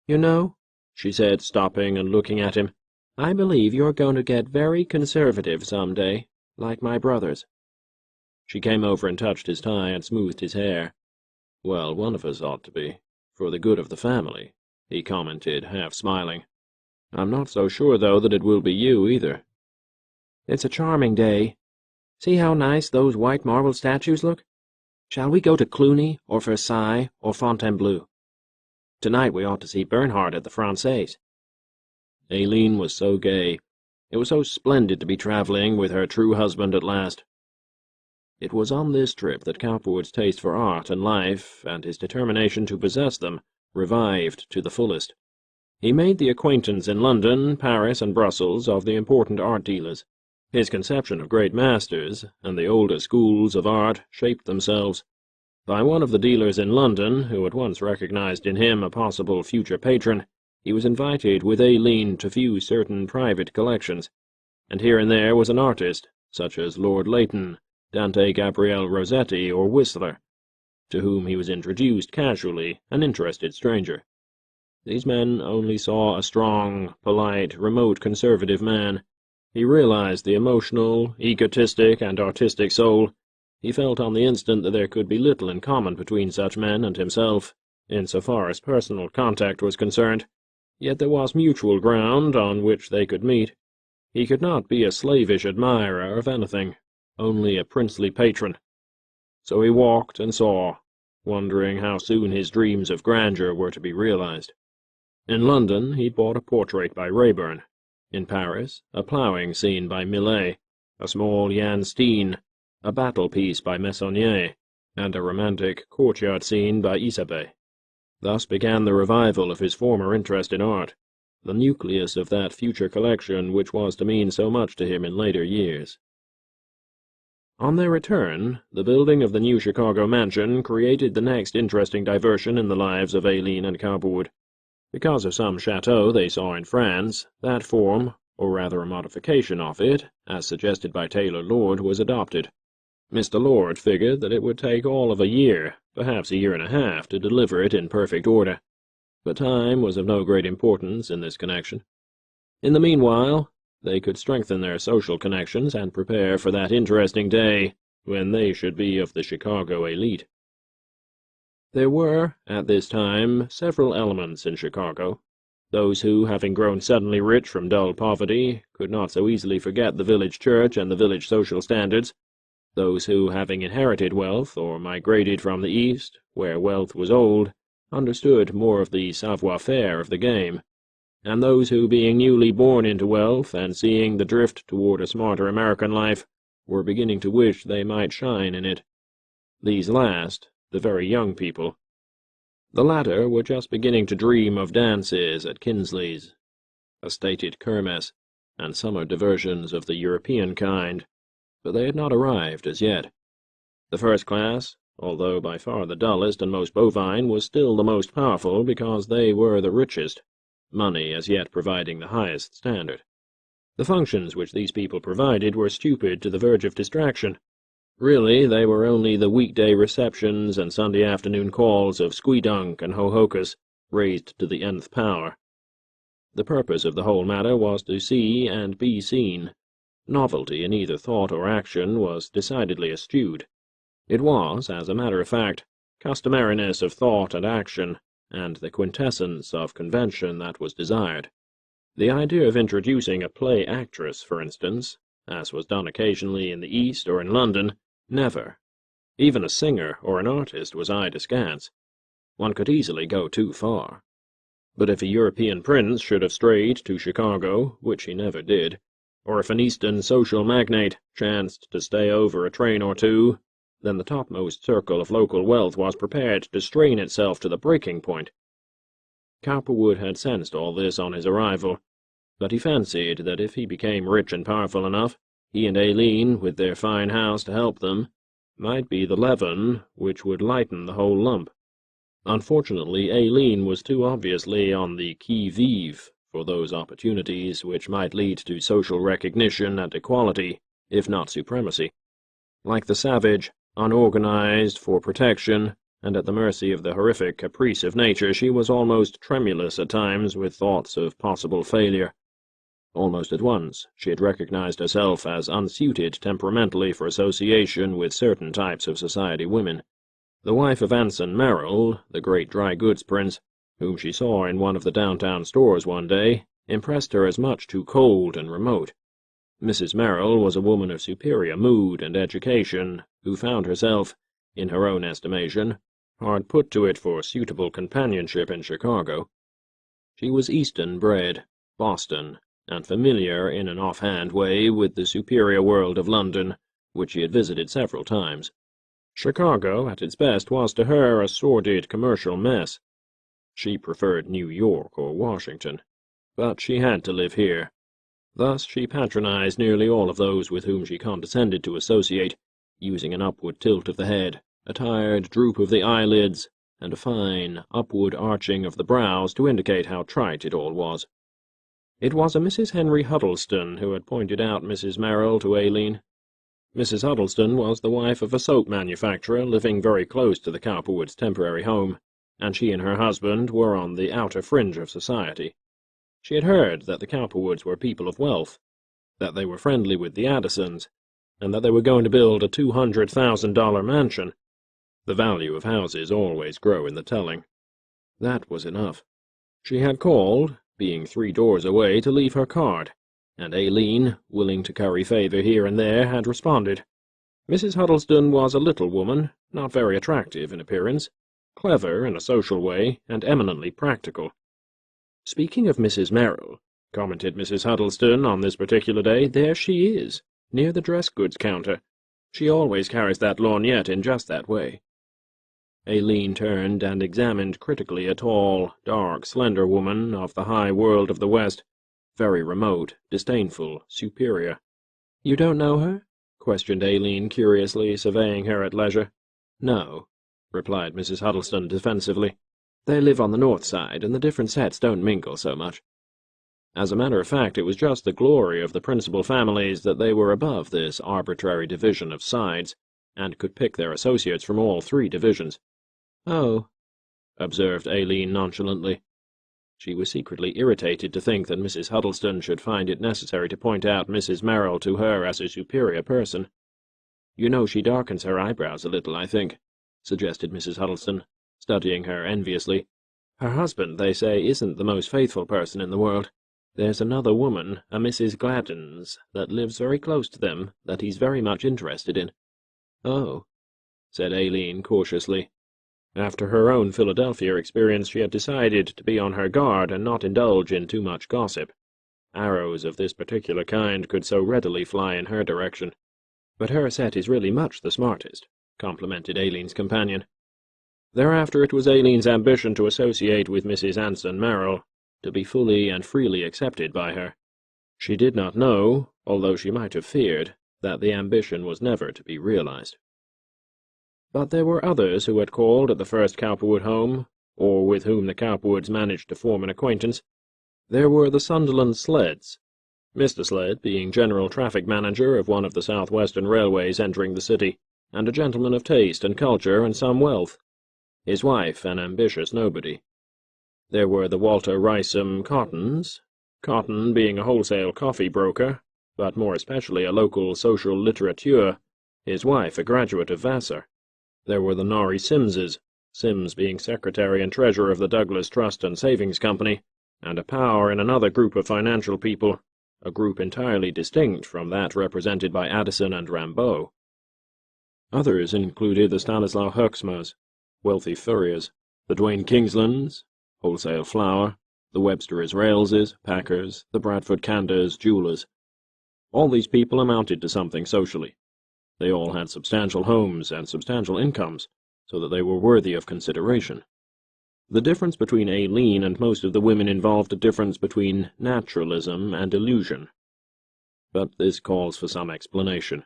"You know," she said, stopping and looking at him, "I believe you're going to get very conservative some day, like my brothers." She came over and touched his tie and smoothed his hair. "Well, one of us ought to be, for the good of the family," he commented, half smiling. "I'm not so sure, though, that it will be you, either." "It's a charming day. See how nice those white marble statues look? Shall we go to Cluny, or Versailles, or Fontainebleau? Tonight we ought to see Bernhardt at the Française." Aileen was so gay. It was so splendid to be traveling with her true husband at last. It was on this trip that Cowperwood's taste for art and life, and his determination to possess them, revived to the fullest. He made the acquaintance in London, Paris, and Brussels of the important art dealers. His conception of great masters, and the older schools of art, shaped themselves. By one of the dealers in London, who at once recognized in him a possible future patron, he was invited with Aileen to view certain private collections, and here and there was an artist, such as Lord Leighton, Dante Gabriel Rossetti, or Whistler, to whom he was introduced casually, an interested stranger. These men only saw a strong, polite, remote conservative man. He realized the emotional, egotistic, and artistic soul. He felt on the instant that there could be little in common between such men and himself, in so far as personal contact was concerned, yet there was mutual ground on which they could meet. He could not be a slavish admirer of anything, only a princely patron. So he walked and saw, wondering how soon his dreams of grandeur were to be realized. In London he bought a portrait by Raeburn. In Paris, a ploughing scene by Millet, a small Jan Steen, a battle piece by Meissonier, and a romantic courtyard scene by Isabey. Thus began the revival of his former interest in art, the nucleus of that future collection which was to mean so much to him in later years. On their return, the building of the new Chicago mansion created the next interesting diversion in the lives of Aileen and Cowperwood. Because of some chateau they saw in France, that form, or rather a modification of it, as suggested by Taylor Lord, was adopted. Mr. Lord figured that it would take all of a year, perhaps a year and a half, to deliver it in perfect order. But time was of no great importance in this connection. In the meanwhile, they could strengthen their social connections and prepare for that interesting day when they should be of the Chicago elite. There were, at this time, several elements in Chicago. Those who, having grown suddenly rich from dull poverty, could not so easily forget the village church and the village social standards. Those who, having inherited wealth or migrated from the East, where wealth was old, understood more of the savoir-faire of the game. And those who, being newly born into wealth and seeing the drift toward a smarter American life, were beginning to wish they might shine in it. These last, the very young people. The latter were just beginning to dream of dances at Kinsley's, a stated kermesse, and summer diversions of the European kind, but they had not arrived as yet. The first class, although by far the dullest and most bovine, was still the most powerful because they were the richest. money as yet providing the highest standard. The functions which these people provided were stupid to the verge of distraction. Really, they were only the weekday receptions and Sunday afternoon calls of squeedunk and hohokus, raised to the nth power. The purpose of the whole matter was to see and be seen. Novelty in either thought or action was decidedly eschewed. It was, as a matter of fact, customariness of thought and action, and the quintessence of convention that was desired. The idea of introducing a play actress, for instance, as was done occasionally in the East or in London, never. Even a singer or an artist was eyed askance. One could easily go too far. But if a European prince should have strayed to Chicago, which he never did, or if an Eastern social magnate chanced to stay over a train or two, then the topmost circle of local wealth was prepared to strain itself to the breaking point. Cowperwood had sensed all this on his arrival, but he fancied that if he became rich and powerful enough, he and Aileen, with their fine house to help them, might be the leaven which would lighten the whole lump. Unfortunately, Aileen was too obviously on the qui-vive for those opportunities which might lead to social recognition and equality, if not supremacy. Like the savage, unorganized for protection, and at the mercy of the horrific caprice of nature, she was almost tremulous at times with thoughts of possible failure. Almost at once, she had recognized herself as unsuited temperamentally for association with certain types of society women. The wife of Anson Merrill, the great dry goods prince, whom she saw in one of the downtown stores one day, impressed her as much too cold and remote. Mrs. Merrill was a woman of superior mood and education, who found herself, in her own estimation, hard put to it for suitable companionship in Chicago. She was Easton bred, Boston, and familiar in an off-hand way with the superior world of London, which she had visited several times. Chicago, at its best, was to her a sordid commercial mess. She preferred New York or Washington, but she had to live here. Thus she patronized nearly all of those with whom she condescended to associate, using an upward tilt of the head, a tired droop of the eyelids, and a fine, upward arching of the brows to indicate how trite it all was. It was a Mrs. Henry Huddleston who had pointed out Mrs. Merrill to Aileen. Mrs. Huddleston was the wife of a soap manufacturer living very close to the Cowperwoods' temporary home, and she and her husband were on the outer fringe of society. She had heard that the Cowperwoods were people of wealth, that they were friendly with the Addisons, and that they were going to build a $200,000 mansion. The value of houses always grow in the telling. That was enough. She had called, being 3 doors away, to leave her card, and Aileen, willing to curry favor here and there, had responded. Mrs. Huddleston was a little woman, not very attractive in appearance, clever in a social way, and eminently practical. "Speaking of Mrs. Merrill," commented Mrs. Huddleston on this particular day, "there she is, near the dress-goods counter. She always carries that lorgnette in just that way." Aileen turned and examined critically a tall, dark, slender woman of the high world of the West, very remote, disdainful, superior. "You don't know her?" questioned Aileen, curiously surveying her at leisure. "No," replied Mrs. Huddleston defensively. "They live on the north side, and the different sets don't mingle so much." As a matter of fact, it was just the glory of the principal families that they were above this arbitrary division of sides, and could pick their associates from all 3 divisions. "Oh," observed Aileen nonchalantly. She was secretly irritated to think that Mrs. Huddleston should find it necessary to point out Mrs. Merrill to her as a superior person. "You know she darkens her eyebrows a little, I think," suggested Mrs. Huddleston, studying her enviously. "Her husband, they say, isn't the most faithful person in the world. There's another woman, a Mrs. Gladdens, that lives very close to them, that he's very much interested in." "Oh," said Aileen cautiously. After her own Philadelphia experience, she had decided to be on her guard and not indulge in too much gossip. Arrows of this particular kind could so readily fly in her direction. "But her set is really much the smartest," complimented Aileen's companion. Thereafter it was Aileen's ambition to associate with Mrs. Anson Merrill, to be fully and freely accepted by her. She did not know, although she might have feared, that the ambition was never to be realized. But there were others who had called at the first Cowperwood home, or with whom the Cowperwoods managed to form an acquaintance. There were the Sunderland Sleds, Mr. Sled being general traffic manager of one of the southwestern railways entering the city, and a gentleman of taste and culture and some wealth. His wife an ambitious nobody. There were the Walter Rysam Cottons, Cotton being a wholesale coffee broker, but more especially a local social litterateur, his wife a graduate of Vassar. There were the Norrie Simses, Sims being secretary and treasurer of the Douglas Trust and Savings Company, and a power in another group of financial people, a group entirely distinct from that represented by Addison and Rimbaud. Others included the Stanislaw Herxmers, wealthy furriers, the Dwayne Kingslands, wholesale flour, the Webster Israelses, packers, the Bradford Canders, jewelers. All these people amounted to something socially. They all had substantial homes and substantial incomes, so that they were worthy of consideration. The difference between Aileen and most of the women involved a difference between naturalism and illusion. But this calls for some explanation.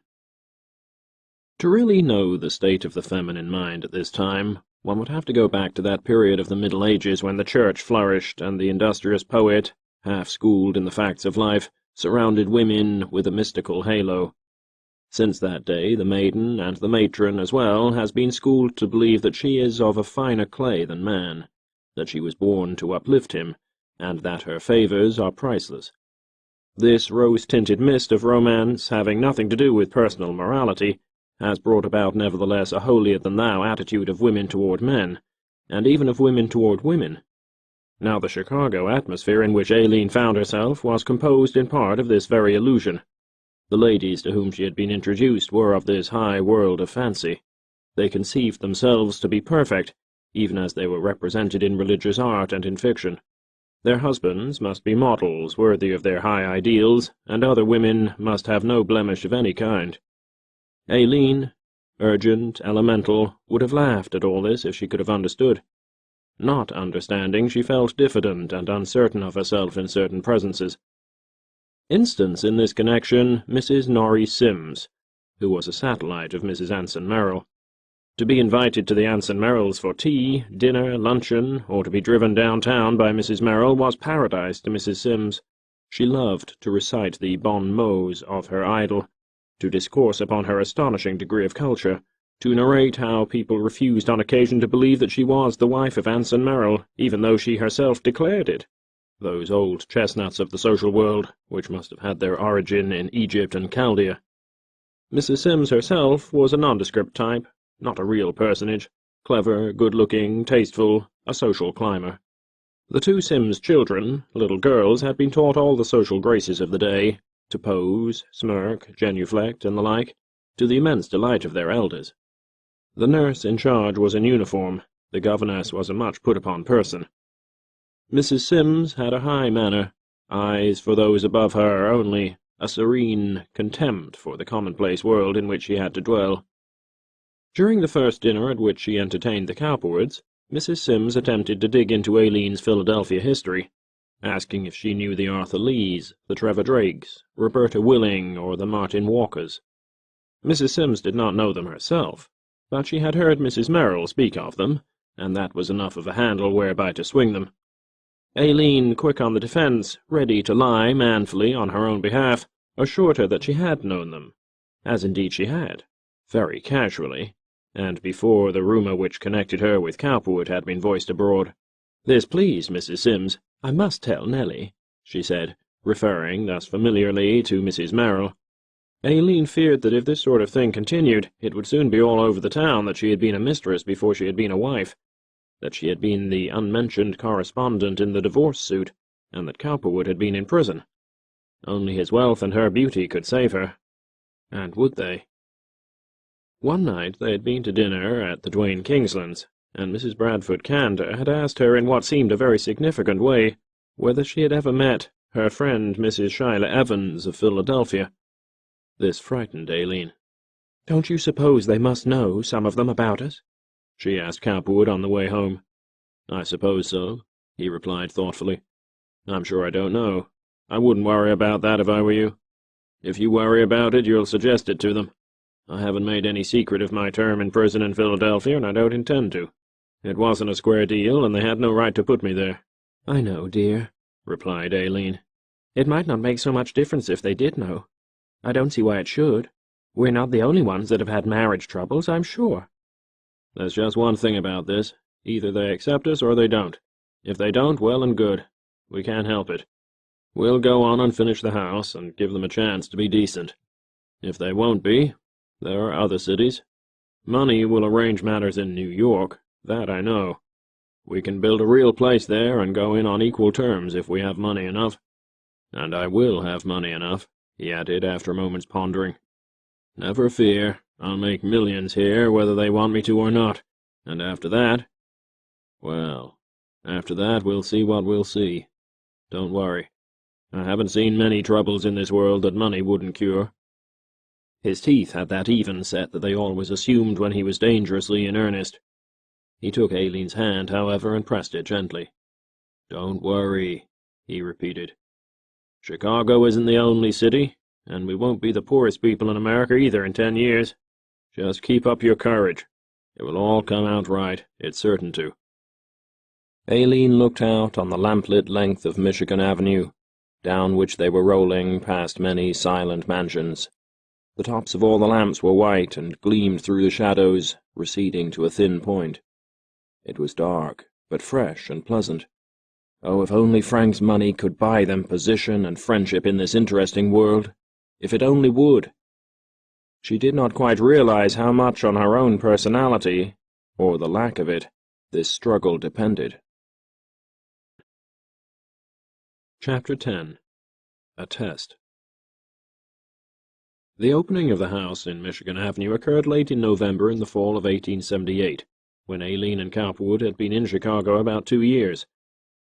To really know the state of the feminine mind at this time, one would have to go back to that period of the Middle Ages when the Church flourished and the industrious poet, half-schooled in the facts of life, surrounded women with a mystical halo. Since that day, the maiden, and the matron as well, has been schooled to believe that she is of a finer clay than man, that she was born to uplift him, and that her favours are priceless. This rose-tinted mist of romance, having nothing to do with personal morality, has brought about nevertheless a holier-than-thou attitude of women toward men, and even of women toward women. Now the Chicago atmosphere in which Aileen found herself was composed in part of this very illusion. The ladies to whom she had been introduced were of this high world of fancy. They conceived themselves to be perfect, even as they were represented in religious art and in fiction. Their husbands must be models worthy of their high ideals, and other women must have no blemish of any kind. Aileen, urgent, elemental, would have laughed at all this if she could have understood. Not understanding, she felt diffident and uncertain of herself in certain presences. Instance in this connection, Mrs. Norrie Sims, who was a satellite of Mrs. Anson Merrill. To be invited to the Anson Merrills for tea, dinner, luncheon, or to be driven downtown by Mrs. Merrill was paradise to Mrs. Sims. She loved to recite the bon mots of her idol, to discourse upon her astonishing degree of culture, to narrate how people refused on occasion to believe that she was the wife of Anson Merrill, even though she herself declared it. Those old chestnuts of the social world, which must have had their origin in Egypt and Chaldea. Mrs. Sims herself was a nondescript type, not a real personage, clever, good-looking, tasteful, a social climber. The two Sims children, little girls, had been taught all the social graces of the day, to pose, smirk, genuflect, and the like, to the immense delight of their elders. The nurse in charge was in uniform, the governess was a much put-upon person. Mrs. Sims had a high manner, eyes for those above her only, a serene contempt for the commonplace world in which she had to dwell. During the first dinner at which she entertained the Cowperwoods, Mrs. Sims attempted to dig into Aileen's Philadelphia history, asking if she knew the Arthur Lees, the Trevor Drakes, Roberta Willing, or the Martin Walkers. Mrs. Sims did not know them herself, but she had heard Mrs. Merrill speak of them, and that was enough of a handle whereby to swing them. Aileen, quick on the defence, ready to lie manfully on her own behalf, assured her that she had known them, as indeed she had, very casually, and before the rumour which connected her with Cowperwood had been voiced abroad. "This please, Mrs. Sims, I must tell Nellie," she said, referring thus familiarly to Mrs. Merrill. Aileen feared that if this sort of thing continued, it would soon be all over the town that she had been a mistress before she had been a wife, that she had been the unmentioned correspondent in the divorce suit, and that Cowperwood had been in prison. Only his wealth and her beauty could save her. And would they? One night they had been to dinner at the Dwayne Kingslands, and Mrs. Bradford Candor had asked her in what seemed a very significant way whether she had ever met her friend Mrs. Schuyler Evans of Philadelphia. This frightened Aileen. "Don't you suppose they must know, some of them, about us?" she asked Cowperwood on the way home. "I suppose so," he replied thoughtfully. "I'm sure I don't know. I wouldn't worry about that if I were you. If you worry about it, you'll suggest it to them. I haven't made any secret of my term in prison in Philadelphia, and I don't intend to. It wasn't a square deal, and they had no right to put me there." "I know, dear," replied Aileen. "It might not make so much difference if they did know. I don't see why it should. We're not the only ones that have had marriage troubles, I'm sure." "There's just one thing about this. Either they accept us or they don't. If they don't, well and good. We can't help it. We'll go on and finish the house and give them a chance to be decent. If they won't be, there are other cities. Money will arrange matters in New York, that I know. We can build a real place there and go in on equal terms if we have money enough. And I will have money enough," he added after a moment's pondering. "Never fear, I'll make millions here whether they want me to or not, and after that, well, after that we'll see what we'll see. Don't worry. I haven't seen many troubles in this world that money wouldn't cure." His teeth had that even set that they always assumed when he was dangerously in earnest. He took Aileen's hand, however, and pressed it gently. "Don't worry," he repeated. "Chicago isn't the only city, and we won't be the poorest people in America either in 10 years. Just keep up your courage. It will all come out right, it's certain to." Aileen looked out on the lamplit length of Michigan Avenue, down which they were rolling past many silent mansions. The tops of all the lamps were white and gleamed through the shadows, receding to a thin point. It was dark, but fresh and pleasant. Oh, if only Frank's money could buy them position and friendship in this interesting world! If it only would! She did not quite realize how much on her own personality, or the lack of it, this struggle depended. Chapter 10. A Test. The opening of the house in Michigan Avenue occurred late in November in the fall of 1878, when Aileen and Cowperwood had been in Chicago about 2 years.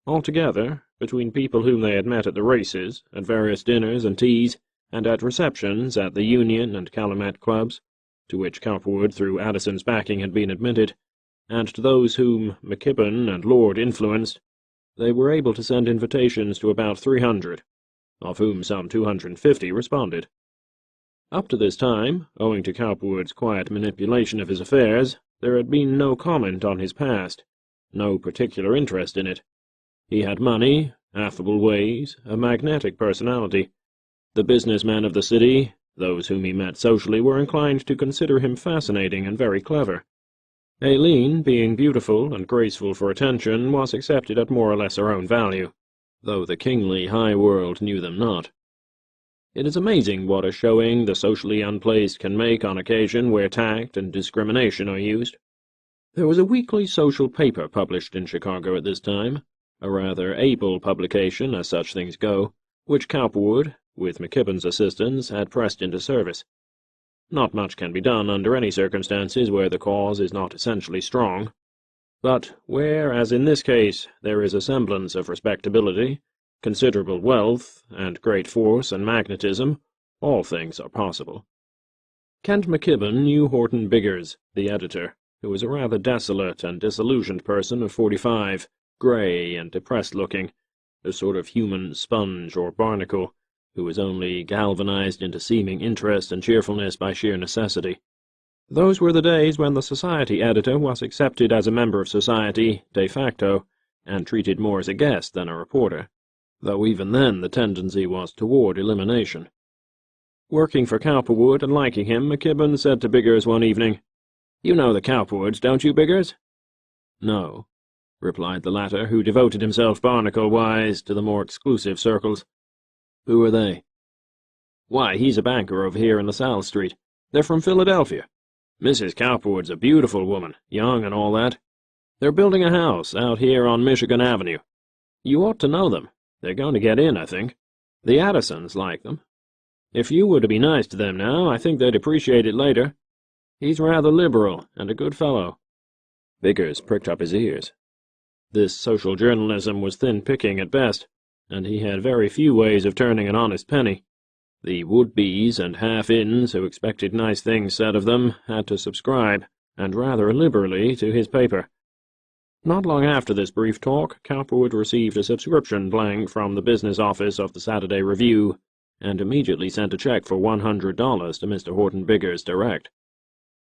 Altogether, between people whom they had met at the races, at various dinners and teas, and at receptions at the Union and Calumet clubs, to which Cowperwood through Addison's backing had been admitted, and to those whom McKibbin and Lord influenced, they were able to send invitations to about 300, of whom some 250 responded. Up to this time, owing to Cowperwood's quiet manipulation of his affairs, there had been no comment on his past, no particular interest in it. He had money, affable ways, a magnetic personality. The businessmen of the city, those whom he met socially, were inclined to consider him fascinating and very clever. Aileen, being beautiful and graceful for attention, was accepted at more or less her own value, though the kingly high world knew them not. It is amazing what a showing the socially unplaced can make on occasion where tact and discrimination are used. There was a weekly social paper published in Chicago at this time, a rather able publication as such things go, which Cowperwood, with McKibbin's assistance, had pressed into service. Not much can be done under any circumstances where the cause is not essentially strong. But where, as in this case, there is a semblance of respectability, considerable wealth, and great force and magnetism, all things are possible. Kent McKibbin knew Horton Biggers, the editor, who was a rather desolate and disillusioned person of 45, grey and depressed-looking, a sort of human sponge or barnacle, who was only galvanized into seeming interest and cheerfulness by sheer necessity. Those were the days when the society editor was accepted as a member of society de facto, and treated more as a guest than a reporter, though even then the tendency was toward elimination. Working for Cowperwood and liking him, McKibbin said to Biggers one evening, "You know the Cowperwoods, don't you, Biggers?" "No," replied the latter, who devoted himself barnacle-wise to the more exclusive circles. "Who are they?" "Why, he's a banker over here in LaSalle Street. They're from Philadelphia. Mrs. Cowperwood's a beautiful woman, young and all that. They're building a house out here on Michigan Avenue. You ought to know them. They're going to get in, I think. The Addisons like them. If you were to be nice to them now, I think they'd appreciate it later. He's rather liberal, and a good fellow." Biggers pricked up his ears. This social journalism was thin picking at best, and he had very few ways of turning an honest penny. The would-bes and half-ins who expected nice things said of them had to subscribe, and rather liberally, to his paper. Not long after this brief talk, Cowperwood received a subscription blank from the business office of the Saturday Review, and immediately sent a check for $100 to Mr. Horton Biggers direct.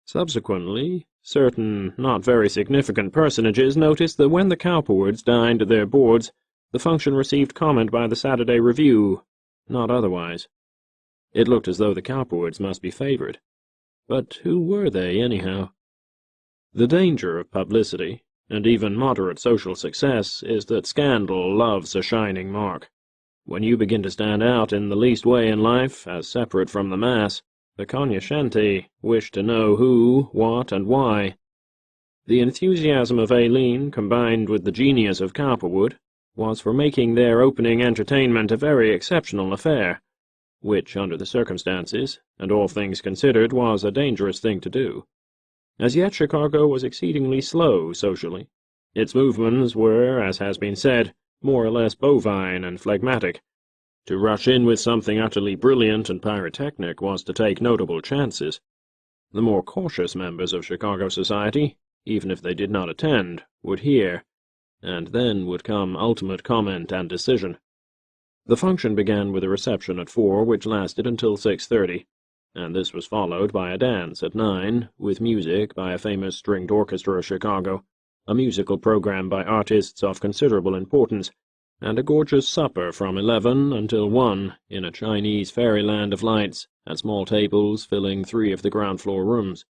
Subsequently, certain not very significant personages noticed that when the Cowperwoods dined at their boards, The function received comment by the Saturday Review, not otherwise. It looked as though the Cowperwoods must be favored. But who were they, anyhow? The danger of publicity, and even moderate social success, is that scandal loves a shining mark. When you begin to stand out in the least way in life, as separate from the mass, the cognoscenti wish to know who, what, and why. The enthusiasm of Aileen, combined with the genius of Cowperwood, was for making their opening entertainment a very exceptional affair, which, under the circumstances, and all things considered, was a dangerous thing to do. As yet Chicago was exceedingly slow socially. Its movements were, as has been said, more or less bovine and phlegmatic. To rush in with something utterly brilliant and pyrotechnic was to take notable chances. The more cautious members of Chicago society, even if they did not attend, would hear, and then would come ultimate comment and decision. The function began with a reception at 4, which lasted until 6:30, and this was followed by a dance at 9, with music by a famous stringed orchestra of Chicago, a musical program by artists of considerable importance, and a gorgeous supper from 11 until 1 in a Chinese fairyland of lights, at small tables filling 3 of the ground-floor rooms.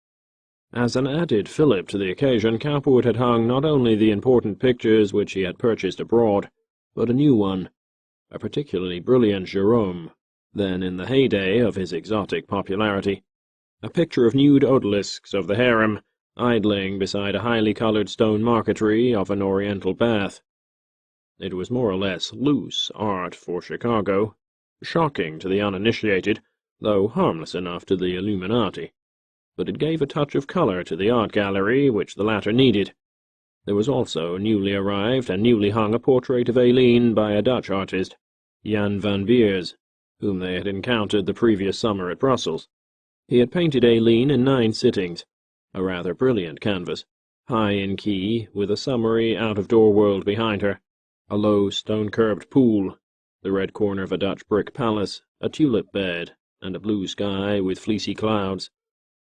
As an added fillip to the occasion, Cowperwood had hung not only the important pictures which he had purchased abroad, but a new one, a particularly brilliant Gérôme, then in the heyday of his exotic popularity, a picture of nude odalisques of the harem, idling beside a highly coloured stone marquetry of an oriental bath. It was more or less loose art for Chicago, shocking to the uninitiated, though harmless enough to the Illuminati. But it gave a touch of colour to the art gallery which the latter needed. There was also newly arrived and newly hung a portrait of Aileen by a Dutch artist, Jan van Beers, whom they had encountered the previous summer at Brussels. He had painted Aileen in 9 sittings, a rather brilliant canvas, high in key, with a summery out-of-door world behind her, a low stone-curbed pool, the red corner of a Dutch brick palace, a tulip bed, and a blue sky with fleecy clouds.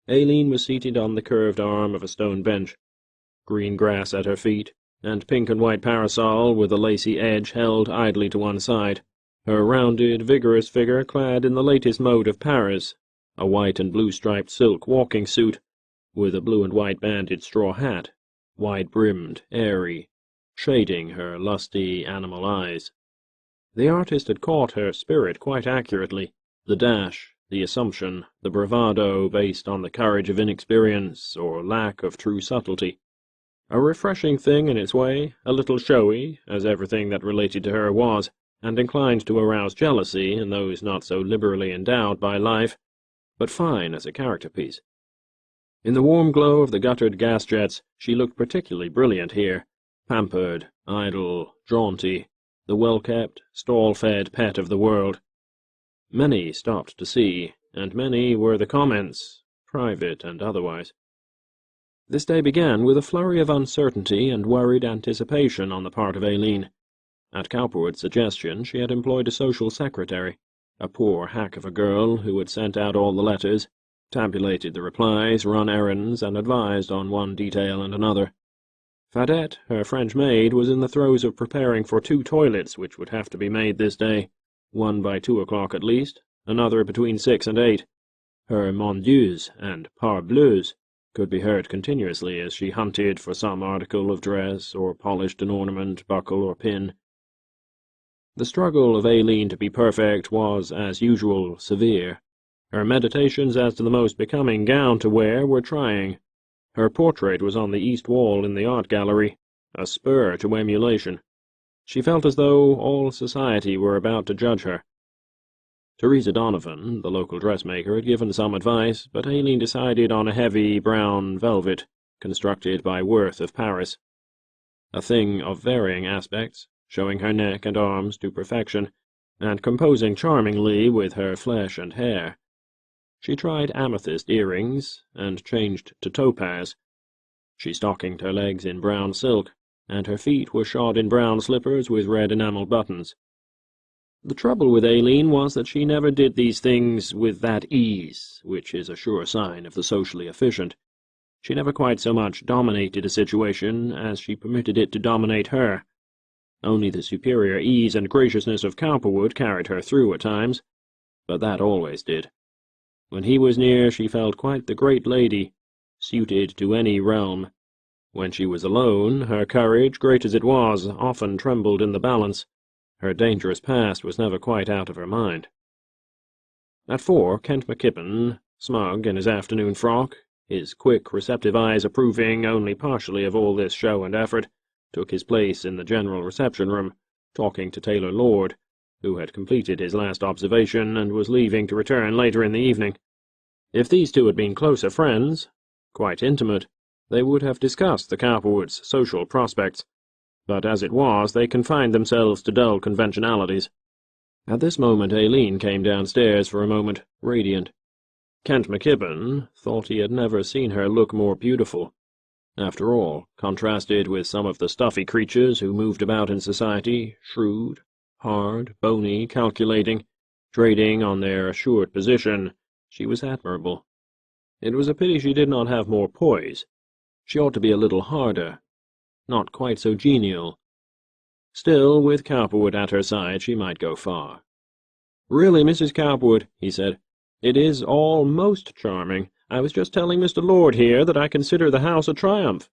Aileen was seated on the curved arm of a stone bench, green grass at her feet, and pink and white parasol with a lacy edge held idly to one side, her rounded, vigorous figure clad in the latest mode of Paris, a white and blue-striped silk walking suit, with a blue and white banded straw hat, wide-brimmed, airy, shading her lusty animal eyes. The artist had caught her spirit quite accurately, the dash, the assumption, the bravado based on the courage of inexperience or lack of true subtlety. A refreshing thing in its way, a little showy, as everything that related to her was, and inclined to arouse jealousy in those not so liberally endowed by life, but fine as a character piece. In the warm glow of the guttered gas jets, she looked particularly brilliant here, pampered, idle, jaunty, the well-kept, stall-fed pet of the world. Many stopped to see, and many were the comments, private and otherwise. This day began with a flurry of uncertainty and worried anticipation on the part of Aileen. At Cowperwood's suggestion, she had employed a social secretary, a poor hack of a girl who had sent out all the letters, tabulated the replies, run errands, and advised on one detail and another. Fadette, her French maid, was in the throes of preparing for 2 toilets which would have to be made this day, one by 2 o'clock at least, another between 6 and 8. Her mon dieus and parbleus could be heard continuously as she hunted for some article of dress, or polished an ornament, buckle, or pin. The struggle of Aileen to be perfect was, as usual, severe. Her meditations as to the most becoming gown to wear were trying. Her portrait was on the east wall in the art gallery, a spur to emulation. She felt as though all society were about to judge her. Teresa Donovan, the local dressmaker, had given some advice, but Aileen decided on a heavy brown velvet, constructed by Worth of Paris. A thing of varying aspects, showing her neck and arms to perfection, and composing charmingly with her flesh and hair. She tried amethyst earrings, and changed to topaz. She stockinged her legs in brown silk, and her feet were shod in brown slippers with red enamel buttons. The trouble with Aileen was that she never did these things with that ease which is a sure sign of the socially efficient. She never quite so much dominated a situation as she permitted it to dominate her. Only the superior ease and graciousness of Cowperwood carried her through at times, but that always did. When he was near, she felt quite the great lady, suited to any realm. When she was alone, her courage, great as it was, often trembled in the balance. Her dangerous past was never quite out of her mind. At 4, Kent McKibbin, smug in his afternoon frock, his quick, receptive eyes approving only partially of all this show and effort, took his place in the general reception-room, talking to Taylor Lord, who had completed his last observation and was leaving to return later in the evening. If these two had been closer friends, quite intimate, they would have discussed the Cowperwoods' social prospects, but as it was, they confined themselves to dull conventionalities. At this moment Aileen came downstairs for a moment, radiant. Kent McKibbin thought he had never seen her look more beautiful. After all, contrasted with some of the stuffy creatures who moved about in society, shrewd, hard, bony, calculating, trading on their assured position, she was admirable. It was a pity she did not have more poise. She ought to be a little harder, not quite so genial. Still, with Cowperwood at her side, she might go far. "Really, Mrs. Cowperwood," he said, "it is all most charming. I was just telling Mr. Lord here that I consider the house a triumph."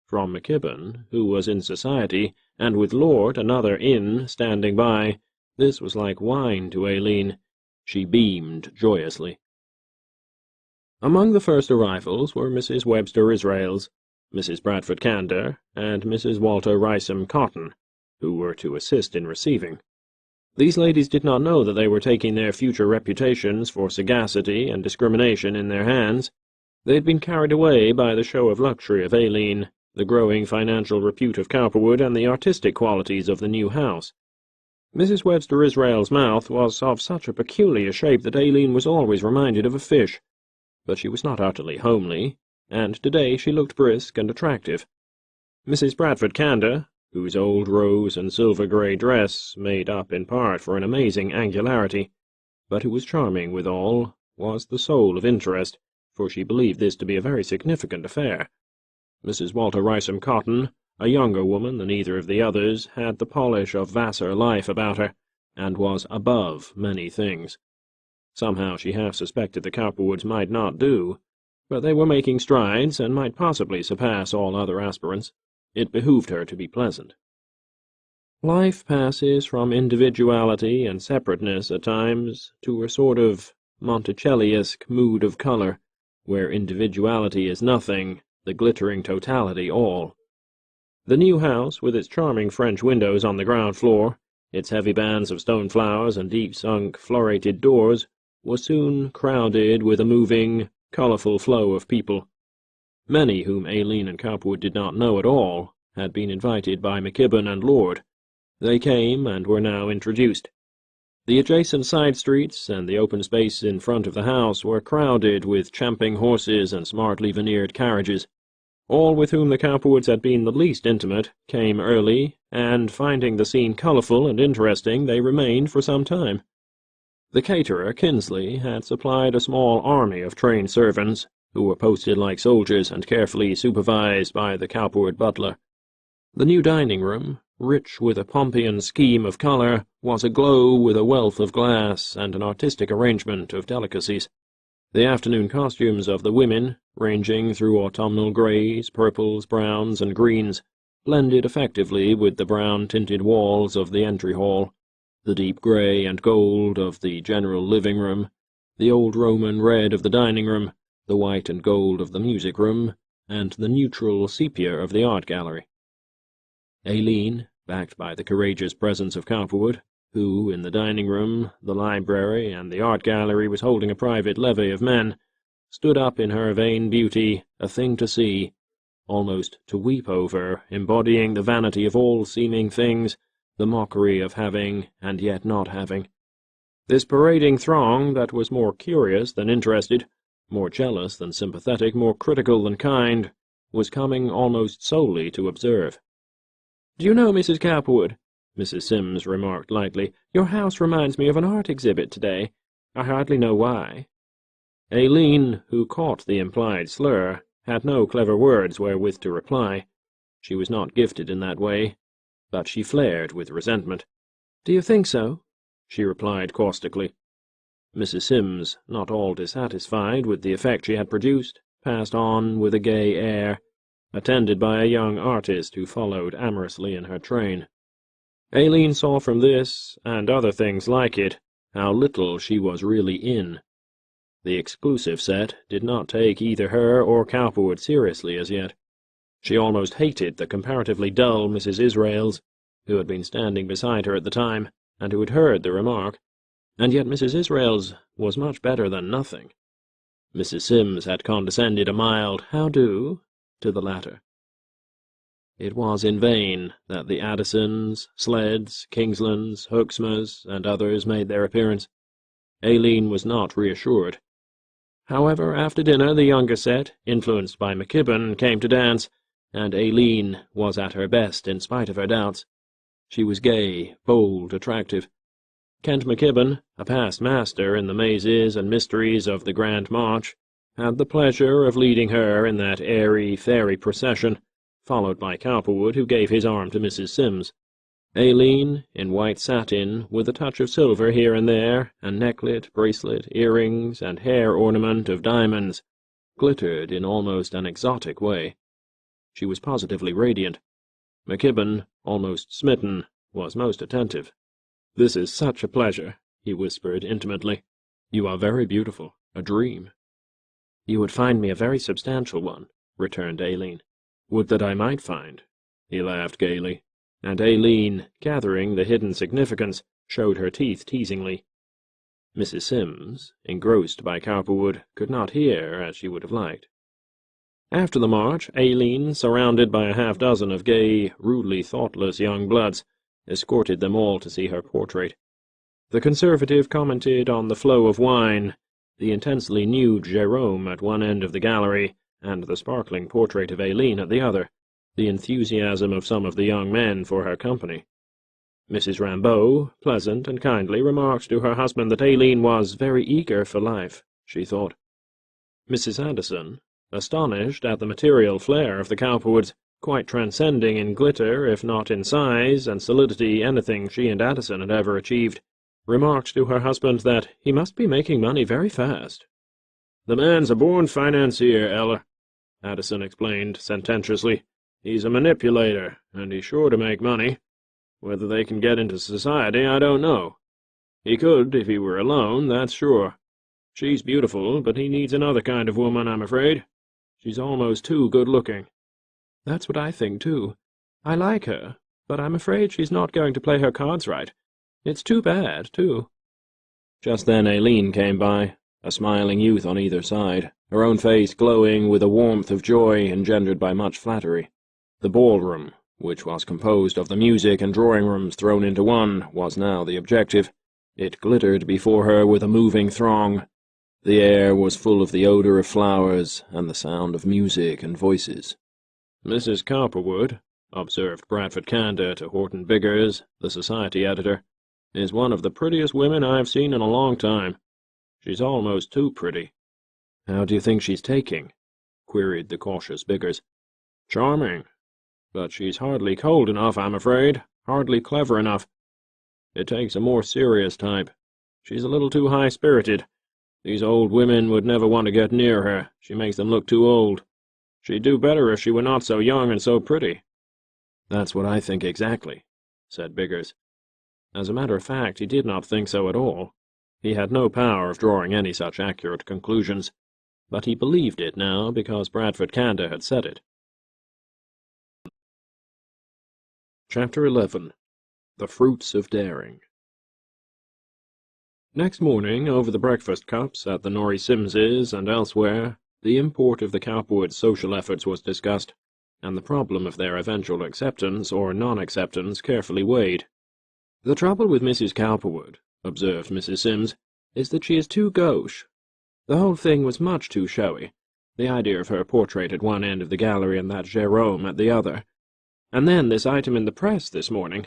From McKibbin, who was in society, and with Lord, another in, standing by, this was like wine to Aileen. She beamed joyously. Among the first arrivals were Mrs. Webster Israels, Mrs. Bradford Candor, and Mrs. Walter Rysam Cotton, who were to assist in receiving. These ladies did not know that they were taking their future reputations for sagacity and discrimination in their hands. They had been carried away by the show of luxury of Aileen, the growing financial repute of Cowperwood, and the artistic qualities of the new house. Mrs. Webster Israel's mouth was of such a peculiar shape that Aileen was always reminded of a fish, but she was not utterly homely, and today she looked brisk and attractive. Mrs. Bradford Candor, whose old rose and silver-grey dress made up in part for an amazing angularity, but who was charming withal, was the soul of interest, for she believed this to be a very significant affair. Mrs. Walter Rysam Cotton, a younger woman than either of the others, had the polish of Vassar life about her, and was above many things. Somehow she half suspected the Cowperwoods might not do, but they were making strides, and might possibly surpass all other aspirants. It behooved her to be pleasant. Life passes from individuality and separateness at times to a sort of Monticelli-esque mood of colour, where individuality is nothing, the glittering totality all. The new house, with its charming French windows on the ground floor, its heavy bands of stone flowers and deep-sunk, florated doors, was soon crowded with a moving, colourful flow of people. Many whom Aileen and Cowperwood did not know at all had been invited by McKibbin and Lord. They came and were now introduced. The adjacent side streets and the open space in front of the house were crowded with champing horses and smartly veneered carriages. All with whom the Cowperwoods had been the least intimate came early, and, finding the scene colourful and interesting, they remained for some time. The caterer, Kinsley, had supplied a small army of trained servants, who were posted like soldiers and carefully supervised by the Cowperwood butler. The new dining-room, rich with a Pompeian scheme of colour, was aglow with a wealth of glass and an artistic arrangement of delicacies. The afternoon costumes of the women, ranging through autumnal greys, purples, browns, and greens, blended effectively with the brown-tinted walls of the entry-hall, the deep grey and gold of the general living-room, the old Roman red of the dining-room, the white and gold of the music-room, and the neutral sepia of the art-gallery. Aileen, backed by the courageous presence of Cowperwood, who, in the dining-room, the library, and the art-gallery was holding a private levee of men, stood up in her vain beauty, a thing to see, almost to weep over, embodying the vanity of all seeming things, the mockery of having and yet not having. This parading throng that was more curious than interested, more jealous than sympathetic, more critical than kind, was coming almost solely to observe. "Do you know, Mrs. Cowperwood," Mrs. Sims remarked lightly, "your house reminds me of an art exhibit today. I hardly know why." Aileen, who caught the implied slur, had no clever words wherewith to reply. She was not gifted in that way, but she flared with resentment. "Do you think so?" she replied caustically. Mrs. Sims, not all dissatisfied with the effect she had produced, passed on with a gay air, attended by a young artist who followed amorously in her train. Aileen saw from this, and other things like it, how little she was really in. The exclusive set did not take either her or Cowperwood seriously as yet. She almost hated the comparatively dull Mrs. Israels, who had been standing beside her at the time, and who had heard the remark, and yet Mrs. Israels was much better than nothing. Mrs. Sims had condescended a mild "how do" to the latter. It was in vain that the Addisons, Sleds, Kingslands, Hooksmas, and others made their appearance. Aileen was not reassured. However, after dinner the younger set, influenced by McKibbin, came to dance, and Aileen was at her best in spite of her doubts. She was gay, bold, attractive. Kent McKibbin, a past master in the mazes and mysteries of the Grand March, had the pleasure of leading her in that airy, fairy procession, followed by Cowperwood, who gave his arm to Mrs. Sims. Aileen, in white satin, with a touch of silver here and there, and necklet, bracelet, earrings, and hair ornament of diamonds, glittered in almost an exotic way. She was positively radiant. McKibbin, almost smitten, was most attentive. "This is such a pleasure," he whispered intimately. "You are very beautiful, a dream." "You would find me a very substantial one," returned Aileen. "Would that I might find," he laughed gaily, and Aileen, gathering the hidden significance, showed her teeth teasingly. Mrs. Sims, engrossed by Cowperwood, could not hear as she would have liked. After the march, Aileen, surrounded by a half-dozen of gay, rudely thoughtless young bloods, escorted them all to see her portrait. The conservative commented on the flow of wine, the intensely nude Jerome at one end of the gallery, and the sparkling portrait of Aileen at the other, the enthusiasm of some of the young men for her company. Mrs. Rambeau, pleasant and kindly, remarked to her husband that Aileen was very eager for life, she thought. Mrs. Addison, astonished at the material flair of the Cowperwoods, quite transcending in glitter, if not in size and solidity, anything she and Addison had ever achieved, remarked to her husband that he must be making money very fast. "The man's a born financier, Ella," Addison explained sententiously. "He's a manipulator, and he's sure to make money. Whether they can get into society, I don't know. He could if he were alone, that's sure. She's beautiful, but he needs another kind of woman, I'm afraid. She's almost too good-looking." "That's what I think, too. I like her, but I'm afraid she's not going to play her cards right. It's too bad, too." Just then Aileen came by, a smiling youth on either side, her own face glowing with a warmth of joy engendered by much flattery. The ballroom, which was composed of the music and drawing-rooms thrown into one, was now the objective. It glittered before her with a moving throng. The air was full of the odor of flowers and the sound of music and voices. "Mrs. Cowperwood," observed Bradford Candor to Horton Biggers, the society editor, "is one of the prettiest women I've seen in a long time. She's almost too pretty." "How do you think she's taking?" queried the cautious Biggers. "Charming. But she's hardly cold enough, I'm afraid, hardly clever enough. It takes a more serious type. She's a little too high-spirited. These old women would never want to get near her. She makes them look too old. She'd do better if she were not so young and so pretty." "That's what I think exactly," said Biggers. As a matter of fact, he did not think so at all. He had no power of drawing any such accurate conclusions, but he believed it now because Bradford Candor had said it. Chapter 11. The Fruits of Daring. Next morning, over the breakfast cups at the Norrie Simses and elsewhere, the import of the Cowperwood's social efforts was discussed, and the problem of their eventual acceptance or non-acceptance carefully weighed. "The trouble with Mrs. Cowperwood," observed Mrs. Sims, "is that she is too gauche. The whole thing was much too showy, the idea of her portrait at one end of the gallery and that Jerome at the other. And then this item in the press this morning.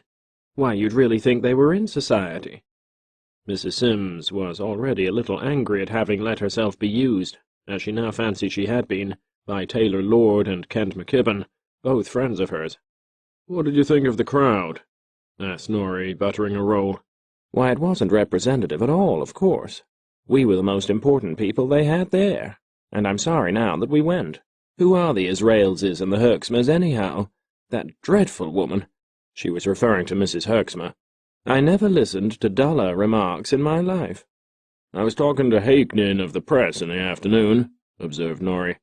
Why, you'd really think they were in society." Mrs. Sims was already a little angry at having let herself be used, as she now fancied she had been, by Taylor Lord and Kent McKibbin, both friends of hers. "What did you think of the crowd?" asked Norrie, buttering a roll. Why, it wasn't representative at all, of course. We were the most important people they had there, and I'm sorry now that we went. Who are the Israelses and the Herxmers, anyhow? That dreadful woman. She was referring to Mrs. Herxmer. I never listened to duller remarks in my life. "I was talking to Hakenin of the Press in the afternoon," observed Norrie.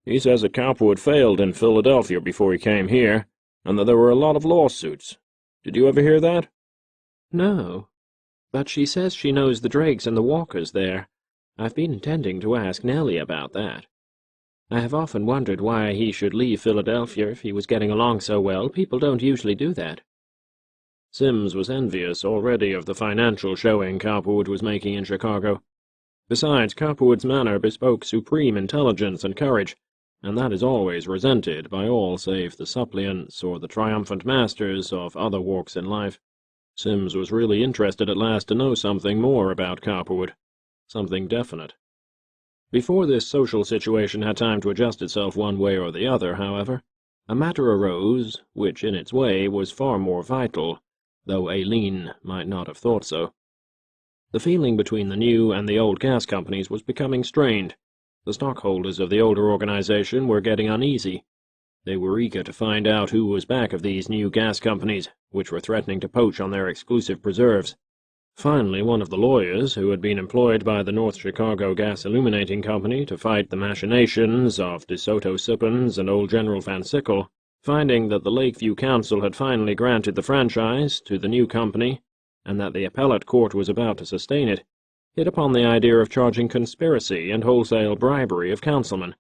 "He says that Cowperwood failed in Philadelphia before he came here, and that there were a lot of lawsuits. Did you ever hear that?" No, but she says she knows the Drakes and the Walkers there. I've been intending to ask Nellie about that. I have often wondered why he should leave Philadelphia if he was getting along so well. People don't usually do that. Sims was envious already of the financial showing Cowperwood was making in Chicago. Besides, Cowperwood's manner bespoke supreme intelligence and courage, and that is always resented by all save the suppliants or the triumphant masters of other walks in life. Sims was really interested at last to know something more about Cowperwood, something definite. Before this social situation had time to adjust itself one way or the other, however, a matter arose which in its way was far more vital, though Aileen might not have thought so. The feeling between the new and the old gas companies was becoming strained. The stockholders of the older organization were getting uneasy. They were eager to find out who was back of these new gas companies, which were threatening to poach on their exclusive preserves. Finally, one of the lawyers, who had been employed by the North Chicago Gas Illuminating Company to fight the machinations of DeSoto Sippens and old General Van Sickle, finding that the Lakeview Council had finally granted the franchise to the new company, and that the appellate court was about to sustain it, hit upon the idea of charging conspiracy and wholesale bribery of councilmen.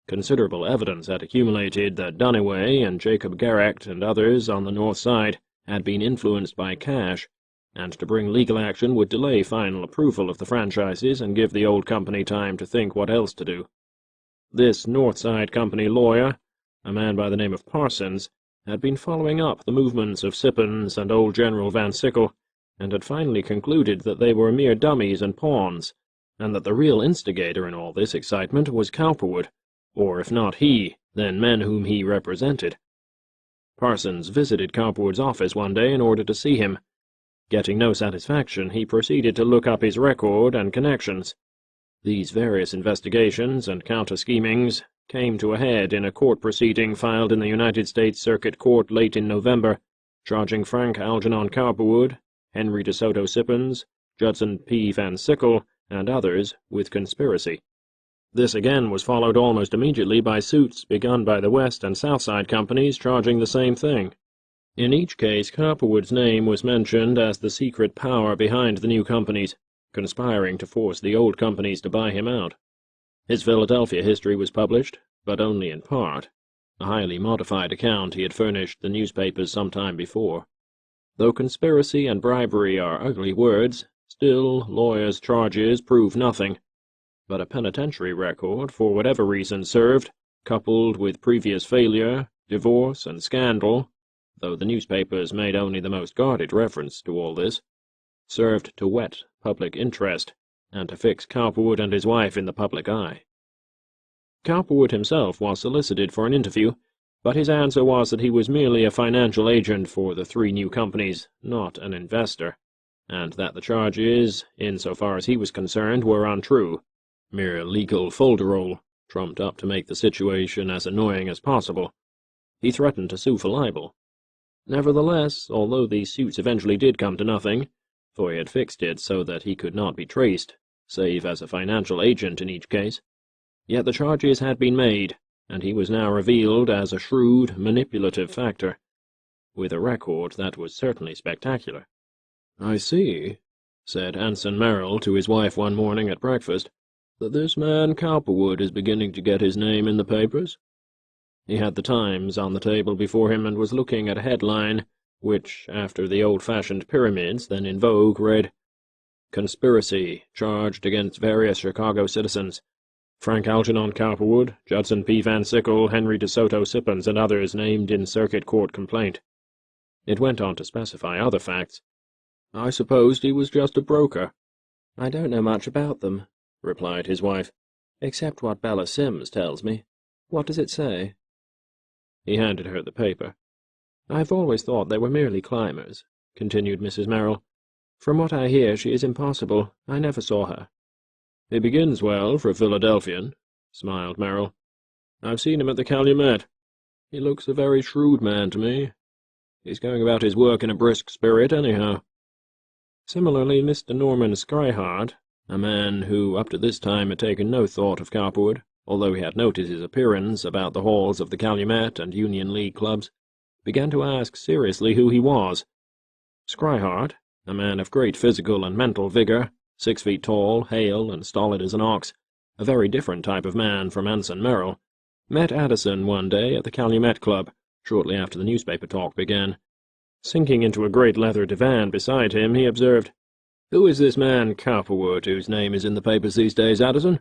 Considerable evidence had accumulated that Duniway and Jacob Garrecht and others on the north side had been influenced by cash, and to bring legal action would delay final approval of the franchises and give the old company time to think what else to do. This North Side Company lawyer, a man by the name of Parsons, had been following up the movements of Sippens and old General Van Sickle, and had finally concluded that they were mere dummies and pawns, and that the real instigator in all this excitement was Cowperwood, or if not he, then men whom he represented. Parsons visited Cowperwood's office one day in order to see him. Getting no satisfaction, he proceeded to look up his record and connections. These various investigations and counter-schemings came to a head in a court proceeding filed in the United States Circuit Court late in November, charging Frank Algernon Cowperwood, Henry DeSoto Sippens, Judson P. Van Sickle, and others with conspiracy. This again was followed almost immediately by suits begun by the West and South Side companies charging the same thing. In each case, Cowperwood's name was mentioned as the secret power behind the new companies, conspiring to force the old companies to buy him out. His Philadelphia history was published, but only in part, a highly modified account he had furnished the newspapers some time before. Though conspiracy and bribery are ugly words, still lawyers' charges prove nothing. But a penitentiary record, for whatever reason served, coupled with previous failure, divorce, and scandal, though the newspapers made only the most guarded reference to all this, served to whet public interest, and to fix Cowperwood and his wife in the public eye. Cowperwood himself was solicited for an interview, but his answer was that he was merely a financial agent for the three new companies, not an investor, and that the charges, insofar as he was concerned, were untrue, mere legal folderol, trumped up to make the situation as annoying as possible. He threatened to sue for libel. Nevertheless, although these suits eventually did come to nothing, for he had fixed it so that he could not be traced, save as a financial agent in each case, yet the charges had been made, and he was now revealed as a shrewd, manipulative factor, with a record that was certainly spectacular. "I see," said Anson Merrill to his wife one morning at breakfast, "that this man Cowperwood is beginning to get his name in the papers." He had the Times on the table before him and was looking at a headline which, after the old-fashioned pyramids then in vogue, read, "Conspiracy charged against various Chicago citizens. Frank Algernon Cowperwood, Judson P. Van Sickle, Henry DeSoto Sippens, and others named in Circuit Court complaint." It went on to specify other facts. "I supposed he was just a broker." "I don't know much about them," replied his wife, "except what Bella Sims tells me. What does it say?" He handed her the paper. "I've always thought they were merely climbers," continued Mrs. Merrill. "From what I hear, she is impossible. I never saw her." "He begins well for a Philadelphian," smiled Merrill. "I've seen him at the Calumet. He looks a very shrewd man to me. He's going about his work in a brisk spirit, anyhow." Similarly, Mr. Norman Scrihart, a man who up to this time had taken no thought of Cowperwood, although he had noted his appearance about the halls of the Calumet and Union League clubs, began to ask seriously who he was. Scrihart, a man of great physical and mental vigor, 6 feet tall, hale, and stolid as an ox, a very different type of man from Anson Merrill, met Addison one day at the Calumet Club, shortly after the newspaper talk began. Sinking into a great leather divan beside him, he observed, "Who is this man Cowperwood, whose name is in the papers these days, Addison?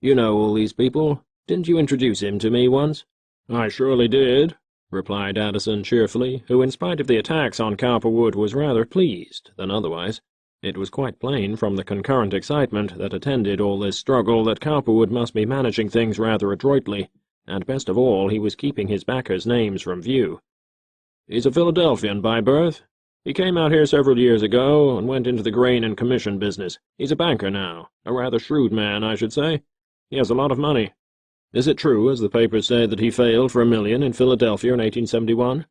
You know all these people. Didn't you introduce him to me once?" "I surely did," replied Addison cheerfully, who in spite of the attacks on Cowperwood was rather pleased than otherwise. It was quite plain from the concurrent excitement that attended all this struggle that Cowperwood must be managing things rather adroitly, and best of all he was keeping his backers' names from view. "He's a Philadelphian by birth. He came out here several years ago and went into the grain and commission business. He's a banker now, a rather shrewd man, I should say. He has a lot of money. Is it true, as the papers say, that he failed for $1 million in Philadelphia in 1871?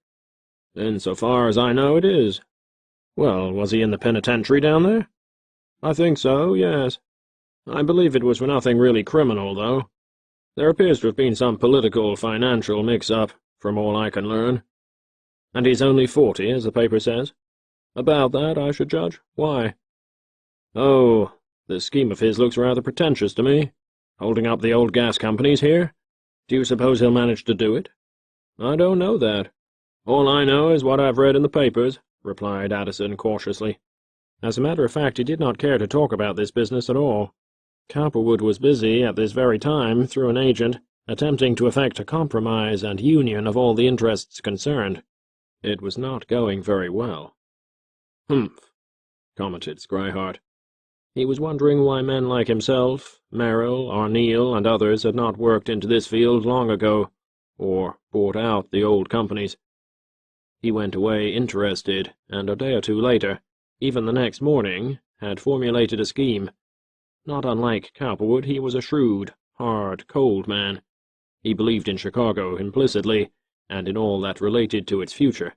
"In so far as I know, it is." "Well, was he in the penitentiary down there?" "I think so, yes. I believe it was for nothing really criminal, though. There appears to have been some political, financial mix-up, from all I can learn." "And he's only 40, as the paper says?" "About that, I should judge. Why?" "Oh, this scheme of his looks rather pretentious to me. Holding up the old gas companies here. Do you suppose he'll manage to do it?" "I don't know that. All I know is what I've read in the papers," replied Addison cautiously. As a matter of fact, he did not care to talk about this business at all. Cowperwood was busy at this very time, through an agent, attempting to effect a compromise and union of all the interests concerned. It was not going very well. "Humph," commented Scrihart. He was wondering why men like himself, Merrill, Arneel, and others had not worked into this field long ago, or bought out the old companies. He went away interested, and a day or two later, even the next morning, had formulated a scheme. Not unlike Cowperwood, he was a shrewd, hard, cold man. He believed in Chicago implicitly, and in all that related to its future.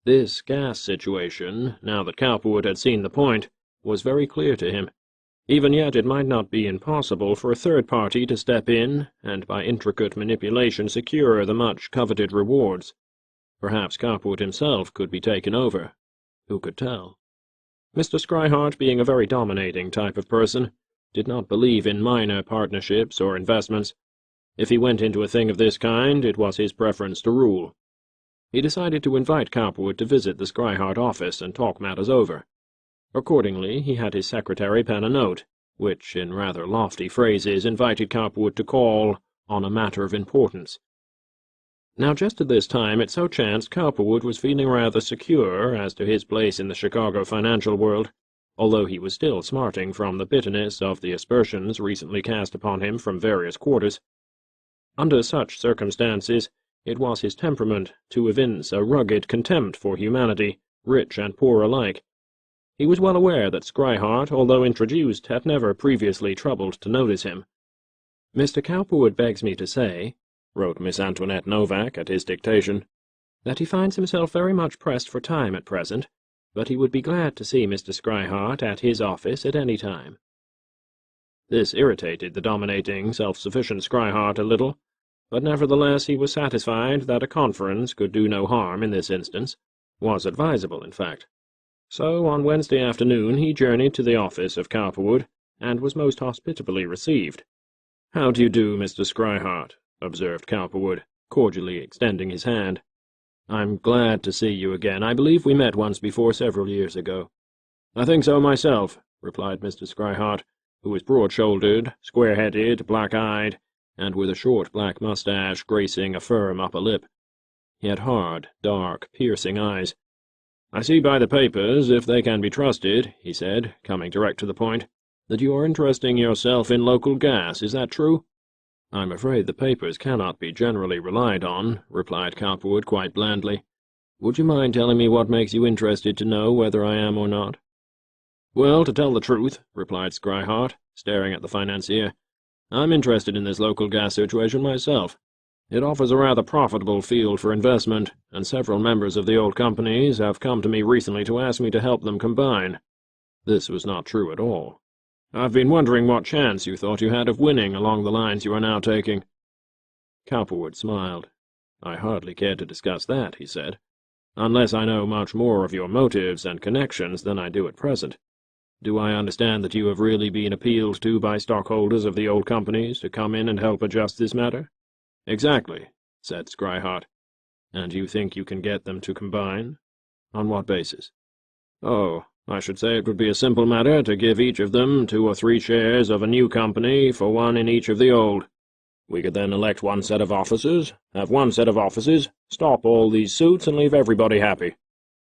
This gas situation, now that Cowperwood had seen the point, was very clear to him. Even yet it might not be impossible for a third party to step in and by intricate manipulation secure the much-coveted rewards. Perhaps Cowperwood himself could be taken over. Who could tell? Mr. Scrihart, being a very dominating type of person, did not believe in minor partnerships or investments. If he went into a thing of this kind, it was his preference to rule. He decided to invite Cowperwood to visit the Scrihart office and talk matters over. Accordingly, he had his secretary pen a note, which, in rather lofty phrases, invited Cowperwood to call on a matter of importance. Now, just at this time, it so chanced Cowperwood was feeling rather secure as to his place in the Chicago financial world, although he was still smarting from the bitterness of the aspersions recently cast upon him from various quarters. Under such circumstances, it was his temperament to evince a rugged contempt for humanity, rich and poor alike. He was well aware that Scrihart, although introduced, had never previously troubled to notice him. "Mr. Cowperwood begs me to say," wrote Miss Antoinette Novak at his dictation, "that he finds himself very much pressed for time at present, but he would be glad to see Mr. Scrihart at his office at any time." This irritated the dominating, self-sufficient Scrihart a little, but nevertheless he was satisfied that a conference could do no harm in this instance, was advisable, in fact. So on Wednesday afternoon he journeyed to the office of Cowperwood, and was most hospitably received. "How do you do, Mr. Scrihart?" observed Cowperwood, cordially extending his hand. "I'm glad to see you again. I believe we met once before several years ago." "I think so myself," replied Mr. Scrihart, who was broad-shouldered, square-headed, black-eyed, and with a short black mustache gracing a firm upper lip. He had hard, dark, piercing eyes. "I see by the papers, if they can be trusted," he said, coming direct to the point, "that you are interesting yourself in local gas. Is that true?" "I'm afraid the papers cannot be generally relied on," replied Cowperwood quite blandly. Would you mind telling me what makes you interested to know whether I am or not?" "Well, to tell the truth," replied Scryhart, staring at the financier, "I'm interested in this local gas situation myself. It offers a rather profitable field for investment, and several members of the old companies have come to me recently to ask me to help them combine." This was not true at all. "I've been wondering what chance you thought you had of winning along the lines you are now taking." Cowperwood smiled. "I hardly care to discuss that," he said, "unless I know much more of your motives and connections than I do at present. Do I understand that you have really been appealed to by stockholders of the old companies to come in and help adjust this matter?" "Exactly," said Scryhart. "And you think you can get them to combine? On what basis?" "Oh, I should say it would be a simple matter to give each of them 2 or 3 shares of a new company for 1 in each of the old. We could then elect 1 set of officers, have 1 set of offices, stop all these suits, and leave everybody happy."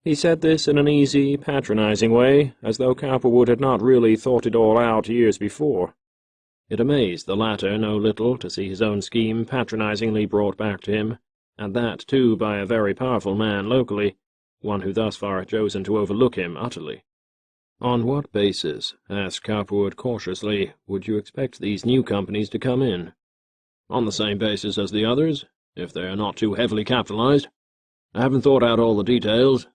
He said this in an easy, patronizing way, as though Cowperwood had not really thought it all out years before. It amazed the latter no little to see his own scheme patronizingly brought back to him, and that, too, by a very powerful man locally, one who thus far had chosen to overlook him utterly. "On what basis," asked Cowperwood cautiously, "would you expect these new companies to come in?" "On the same basis as the others, if they are not too heavily capitalized. I haven't thought out all the details.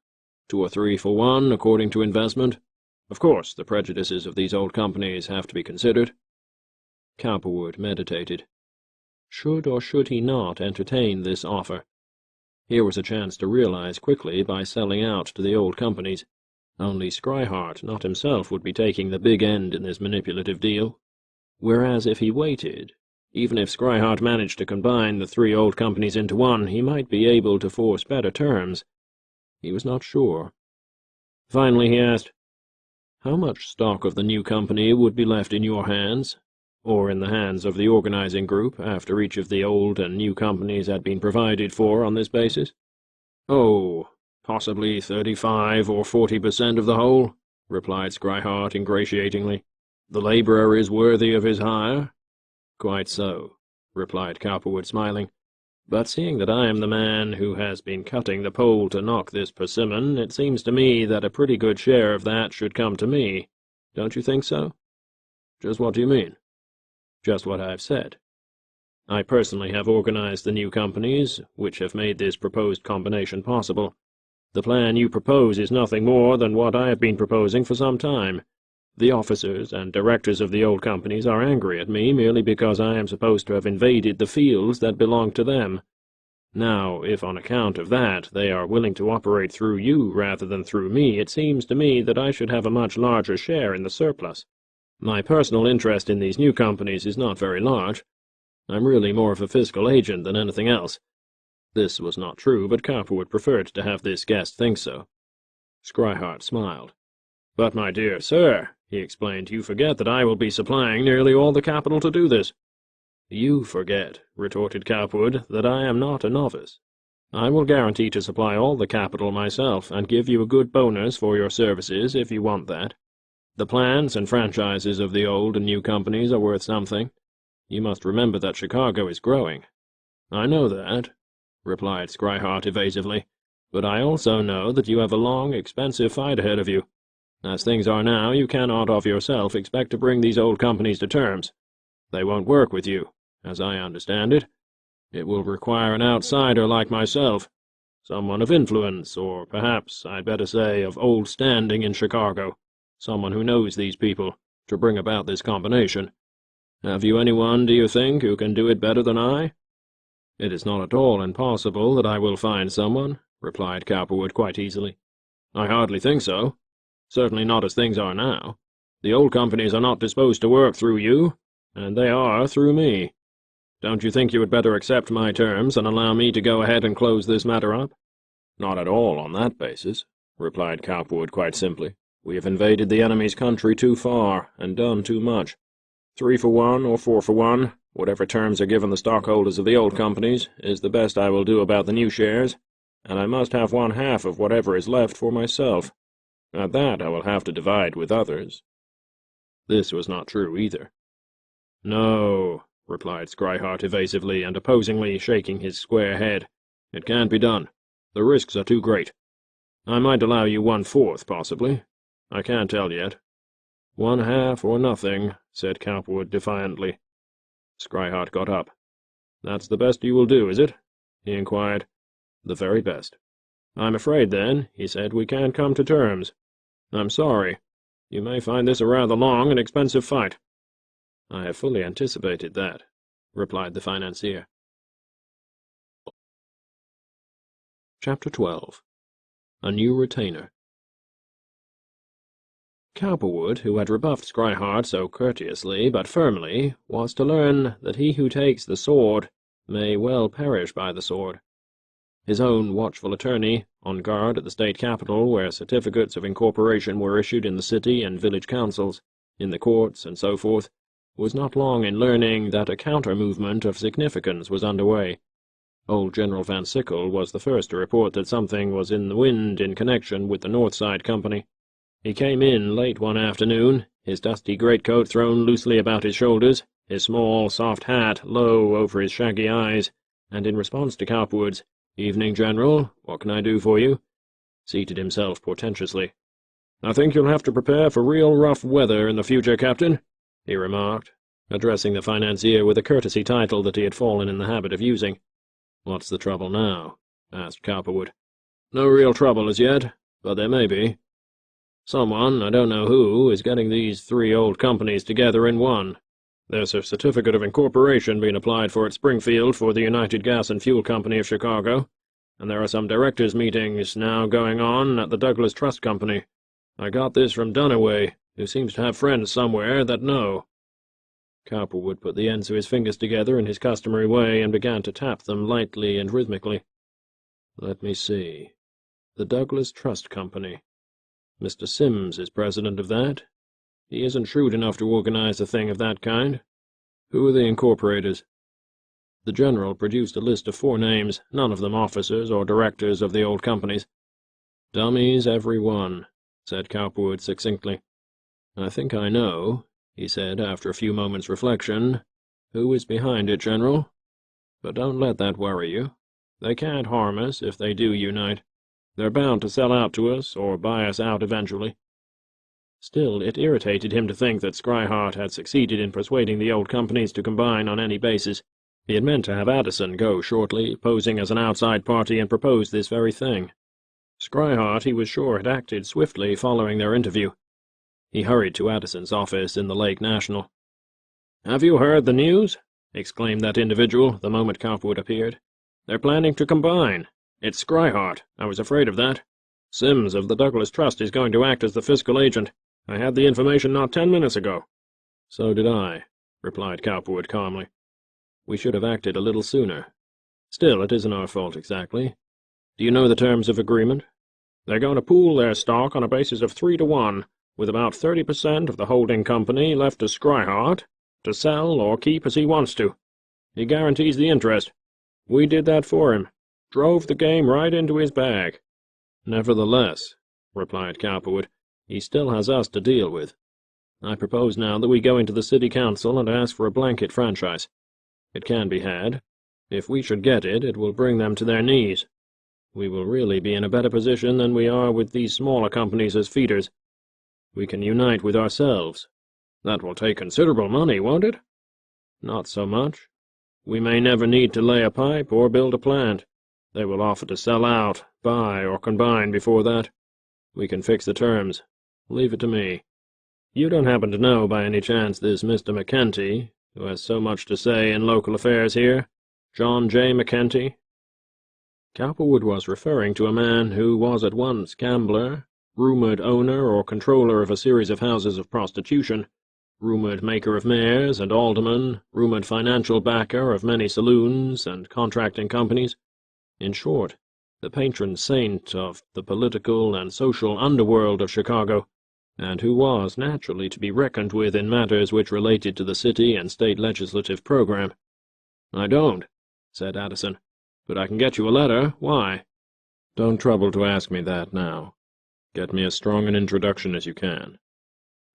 2 or 3 for 1, according to investment. Of course, the prejudices of these old companies have to be considered." Cowperwood meditated. Should or should he not entertain this offer? Here was a chance to realize quickly by selling out to the old companies. Only Scryhart, not himself, would be taking the big end in this manipulative deal. Whereas if he waited, even if Scryhart managed to combine the 3 old companies into one, he might be able to force better terms. He was not sure. Finally he asked, "How much stock of the new company would be left in your hands, or in the hands of the organizing group, after each of the old and new companies had been provided for on this basis?" "Oh, possibly 35 or 40% of the whole," replied Scryhart ingratiatingly. "The laborer is worthy of his hire." "Quite so," replied Cowperwood, smiling. "But seeing that I am the man who has been cutting the pole to knock this persimmon, it seems to me that a pretty good share of that should come to me. Don't you think so?" "Just what do you mean?" "Just what I have said. I personally have organized the new companies, which have made this proposed combination possible. The plan you propose is nothing more than what I have been proposing for some time. The officers and directors of the old companies are angry at me merely because I am supposed to have invaded the fields that belong to them. Now, if on account of that they are willing to operate through you rather than through me, it seems to me that I should have a much larger share in the surplus. My personal interest in these new companies is not very large. I'm really more of a fiscal agent than anything else." This was not true, but Cowperwood preferred to have this guest think so. Scryhart smiled. "But, my dear sir," he explained, "you forget that I will be supplying nearly all the capital to do this." "You forget," retorted Cowperwood, "that I am not a novice. I will guarantee to supply all the capital myself, and give you a good bonus for your services if you want that. The plans and franchises of the old and new companies are worth something. You must remember that Chicago is growing." "I know that," replied Scryhart evasively, "but I also know that you have a long, expensive fight ahead of you. As things are now, you cannot of yourself expect to bring these old companies to terms. They won't work with you, as I understand it. It will require an outsider like myself, someone of influence, or perhaps I'd better say of old standing in Chicago, someone who knows these people, to bring about this combination. Have you anyone, do you think, who can do it better than I?" "It is not at all impossible that I will find someone," replied Cowperwood quite easily. "I hardly think so. Certainly not as things are now. The old companies are not disposed to work through you, and they are through me. Don't you think you had better accept my terms and allow me to go ahead and close this matter up?" "Not at all on that basis," replied Cowperwood quite simply. "We have invaded the enemy's country too far, and done too much. 3 for 1 or 4 for 1, whatever terms are given the stockholders of the old companies, is the best I will do about the new shares, and I must have 1/2 of whatever is left for myself. At that I will have to divide with others." This was not true either. "No," replied Scryhart evasively and opposingly, shaking his square head. "It can't be done. The risks are too great. I might allow you 1/4, possibly. I can't tell yet. 1/2 or nothing, said Cowperwood defiantly. Scrihart got up. That's the best you will do, is it? He inquired. The very best. I'm afraid, then, he said, we can't come to terms. I'm sorry. You may find this a rather long and expensive fight. I have fully anticipated that, replied the financier. Chapter 12. A New Retainer. Cowperwood, who had rebuffed Scrihart so courteously but firmly, was to learn that he who takes the sword may well perish by the sword. His own watchful attorney, on guard at the state capitol, where certificates of incorporation were issued in the city and village councils, in the courts, and so forth, was not long in learning that a counter-movement of significance was under way. Old General Van Sickle was the first to report that something was in the wind in connection with the North Side Company. He came in late one afternoon, his dusty greatcoat thrown loosely about his shoulders, his small, soft hat low over his shaggy eyes, and in response to Cowperwood's "Evening, General, what can I do for you?" seated himself portentously. "I think you'll have to prepare for real rough weather in the future, Captain," he remarked, addressing the financier with a courtesy title that he had fallen in the habit of using. "What's the trouble now?" asked Cowperwood. "No real trouble as yet, but there may be. Someone, I don't know who, is getting these 3 old companies together in one. There's a certificate of incorporation being applied for at Springfield for the United Gas and Fuel Company of Chicago, and there are some directors' meetings now going on at the Douglas Trust Company. I got this from Dunaway, who seems to have friends somewhere that know." Cowperwood put the ends of his fingers together in his customary way and began to tap them lightly and rhythmically. "Let me see. The Douglas Trust Company. Mr. Sims is president of that. He isn't shrewd enough to organize a thing of that kind. Who are the incorporators?" The general produced a list of 4 names, none of them officers or directors of the old companies. "Dummies, every one," said Cowperwood succinctly. "I think I know," he said after a few moments' reflection, "who is behind it, General. But don't let that worry you. They can't harm us if they do unite. They're bound to sell out to us or buy us out eventually." Still, it irritated him to think that Scrihart had succeeded in persuading the old companies to combine on any basis. He had meant to have Addison go shortly, posing as an outside party, and propose this very thing. Scrihart, he was sure, had acted swiftly following their interview. He hurried to Addison's office in the Lake National. "Have you heard the news?" exclaimed that individual the moment Cowperwood appeared. "They're planning to combine. It's Scrihart. I was afraid of that. Sims of the Douglas Trust is going to act as the fiscal agent. I had the information not 10 minutes ago." "So did I," replied Cowperwood calmly. "We should have acted a little sooner. Still, it isn't our fault exactly. Do you know the terms of agreement?" "They're going to pool their stock on a basis of 3 to 1, with about 30% of the holding company left to Scrihart, to sell or keep as he wants to. He guarantees the interest. We did that for him. Drove the game right into his bag." "Nevertheless," replied Cowperwood, "he still has us to deal with. I propose now that we go into the city council and ask for a blanket franchise. It can be had. If we should get it, it will bring them to their knees. We will really be in a better position than we are with these smaller companies as feeders. We can unite with ourselves. That will take considerable money, won't it?" "Not so much. We may never need to lay a pipe or build a plant. They will offer to sell out, buy, or combine before that. We can fix the terms. Leave it to me. You don't happen to know by any chance this Mr. McKenty, who has so much to say in local affairs here? John J. McKenty?" Cowperwood was referring to a man who was at once gambler, rumored owner or controller of a series of houses of prostitution, rumored maker of mayors and aldermen, rumored financial backer of many saloons and contracting companies. In short, the patron saint of the political and social underworld of Chicago, and who was naturally to be reckoned with in matters which related to the city and state legislative program. "I don't," said Addison, "but I can get you a letter. Why?" "Don't trouble to ask me that now. Get me as strong an introduction as you can."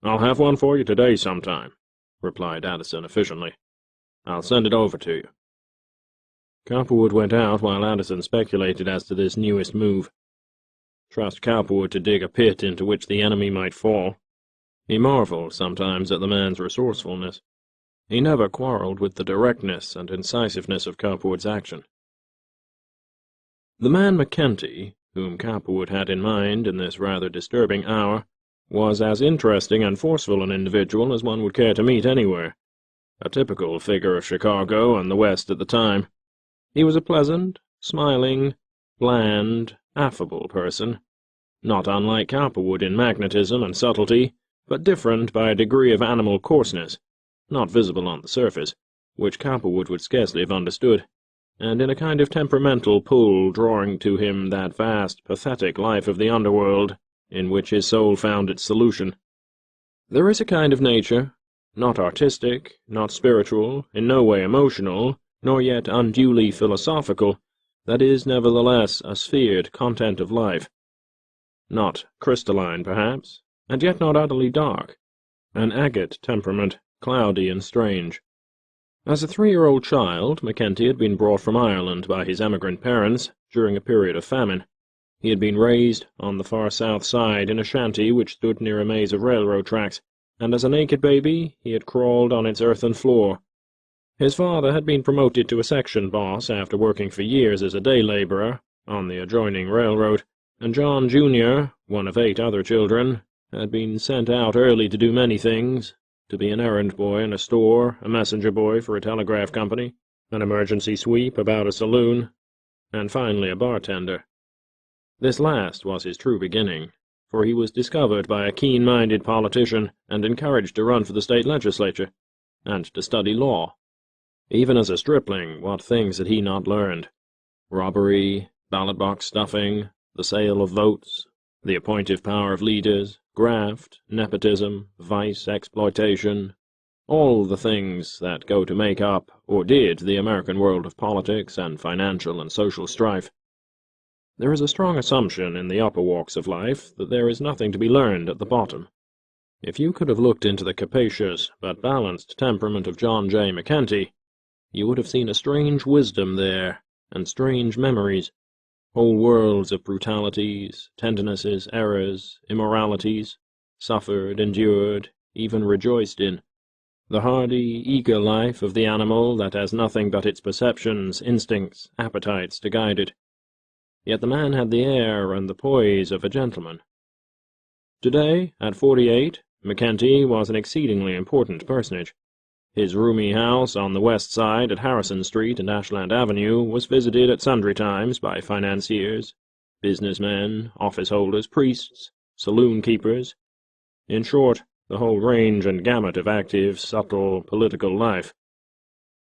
"I'll have one for you today sometime," replied Addison efficiently. "I'll send it over to you." Cowperwood went out while Addison speculated as to this newest move. Trust Cowperwood to dig a pit into which the enemy might fall. He marveled sometimes at the man's resourcefulness. He never quarreled with the directness and incisiveness of Cowperwood's action. The man McKenty, whom Cowperwood had in mind in this rather disturbing hour, was as interesting and forceful an individual as one would care to meet anywhere, a typical figure of Chicago and the West at the time. He was a pleasant, smiling, bland, affable person, not unlike Cowperwood in magnetism and subtlety, but different by a degree of animal coarseness, not visible on the surface, which Cowperwood would scarcely have understood, and in a kind of temperamental pull drawing to him that vast, pathetic life of the underworld, in which his soul found its solution. There is a kind of nature, not artistic, not spiritual, in no way emotional, nor yet unduly philosophical, that is nevertheless a sphered content of life. Not crystalline, perhaps, and yet not utterly dark. An agate temperament, cloudy and strange. As a 3-year-old child, McKenty had been brought from Ireland by his emigrant parents during a period of famine. He had been raised on the far south side in a shanty which stood near a maze of railroad tracks, and as a naked baby he had crawled on its earthen floor. His father had been promoted to a section boss after working for years as a day laborer on the adjoining railroad, and John Jr., one of 8 other children, had been sent out early to do many things, to be an errand boy in a store, a messenger boy for a telegraph company, an emergency sweep about a saloon, and finally a bartender. This last was his true beginning, for he was discovered by a keen-minded politician and encouraged to run for the state legislature, and to study law. Even as a stripling, what things had he not learned? Robbery, ballot-box stuffing, the sale of votes, the appointive power of leaders, graft, nepotism, vice, exploitation, all the things that go to make up, or did, the American world of politics and financial and social strife. There is a strong assumption in the upper walks of life that there is nothing to be learned at the bottom. If you could have looked into the capacious but balanced temperament of John J. McKenty, you would have seen a strange wisdom there, and strange memories, whole worlds of brutalities, tendernesses, errors, immoralities, suffered, endured, even rejoiced in. The hardy, eager life of the animal that has nothing but its perceptions, instincts, appetites to guide it. Yet the man had the air and the poise of a gentleman. Today, at 48, McKenty was an exceedingly important personage. His roomy house on the west side at Harrison Street and Ashland Avenue was visited at sundry times by financiers, businessmen, office-holders, priests, saloon-keepers, in short, the whole range and gamut of active, subtle, political life.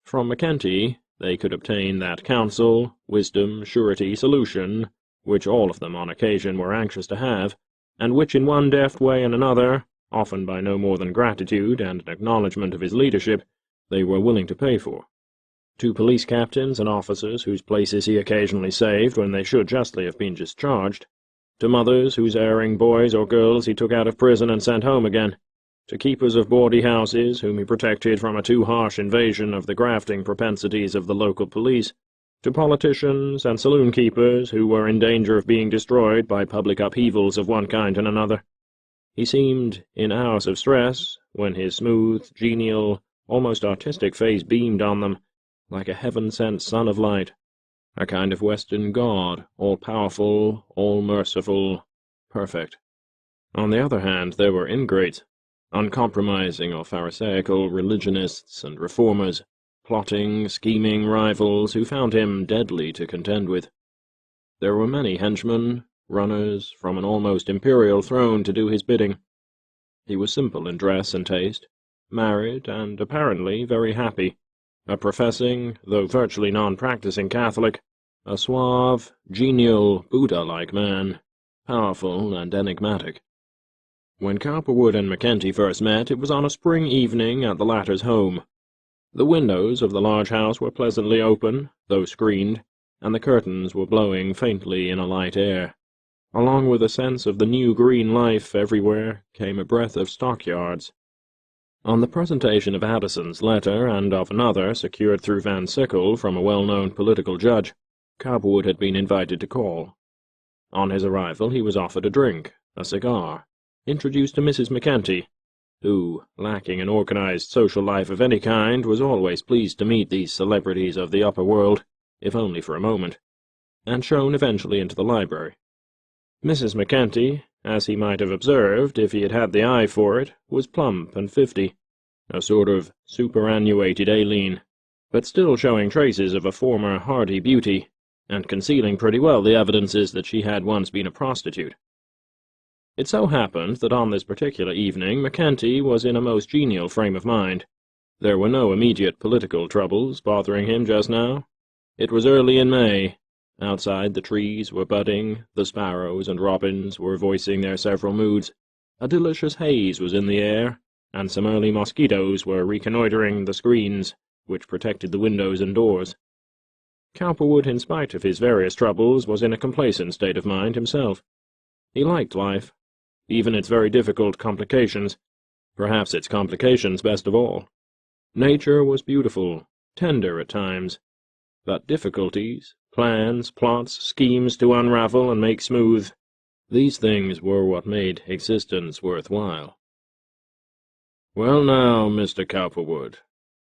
From McKenty they could obtain that counsel, wisdom, surety, solution, which all of them on occasion were anxious to have, and which in one deft way and another, often by no more than gratitude and an acknowledgment of his leadership, they were willing to pay for. To police captains and officers whose places he occasionally saved when they should justly have been discharged, to mothers whose erring boys or girls he took out of prison and sent home again, to keepers of bawdy houses whom he protected from a too harsh invasion of the grafting propensities of the local police, to politicians and saloon-keepers who were in danger of being destroyed by public upheavals of one kind and another. He seemed, in hours of stress, when his smooth, genial, almost artistic face beamed on them, like a heaven-sent sun of light, a kind of Western god, all-powerful, all-merciful, perfect. On the other hand, there were ingrates, uncompromising or pharisaical religionists and reformers, plotting, scheming rivals who found him deadly to contend with. There were many henchmen, runners from an almost imperial throne to do his bidding. He was simple in dress and taste, married, and apparently very happy, a professing, though virtually non-practicing Catholic, a suave, genial, Buddha-like man, powerful and enigmatic. When Cowperwood and McKenty first met, it was on a spring evening at the latter's home. The windows of the large house were pleasantly open, though screened, and the curtains were blowing faintly in a light air. Along with a sense of the new green life everywhere came a breath of stockyards. On the presentation of Addison's letter and of another secured through Van Sickle from a well-known political judge, Cowperwood had been invited to call. On his arrival he was offered a drink, a cigar, introduced to Mrs. McKenty, who, lacking an organized social life of any kind, was always pleased to meet these celebrities of the upper world, if only for a moment, and shown eventually into the library. Mrs. McKenty, as he might have observed if he had had the eye for it, was plump and 50, a sort of superannuated Aileen, but still showing traces of a former hardy beauty, and concealing pretty well the evidences that she had once been a prostitute. It so happened that on this particular evening McKenty was in a most genial frame of mind. There were no immediate political troubles bothering him just now. It was early in May. Outside the trees were budding, the sparrows and robins were voicing their several moods, a delicious haze was in the air, and some early mosquitoes were reconnoitering the screens which protected the windows and doors. Cowperwood, in spite of his various troubles, was in a complacent state of mind himself. He liked life, even its very difficult complications, perhaps its complications best of all. Nature was beautiful, tender at times, but difficulties, plans, plots, schemes to unravel and make smooth, these things were what made existence worthwhile. "Well now, Mr. Cowperwood,"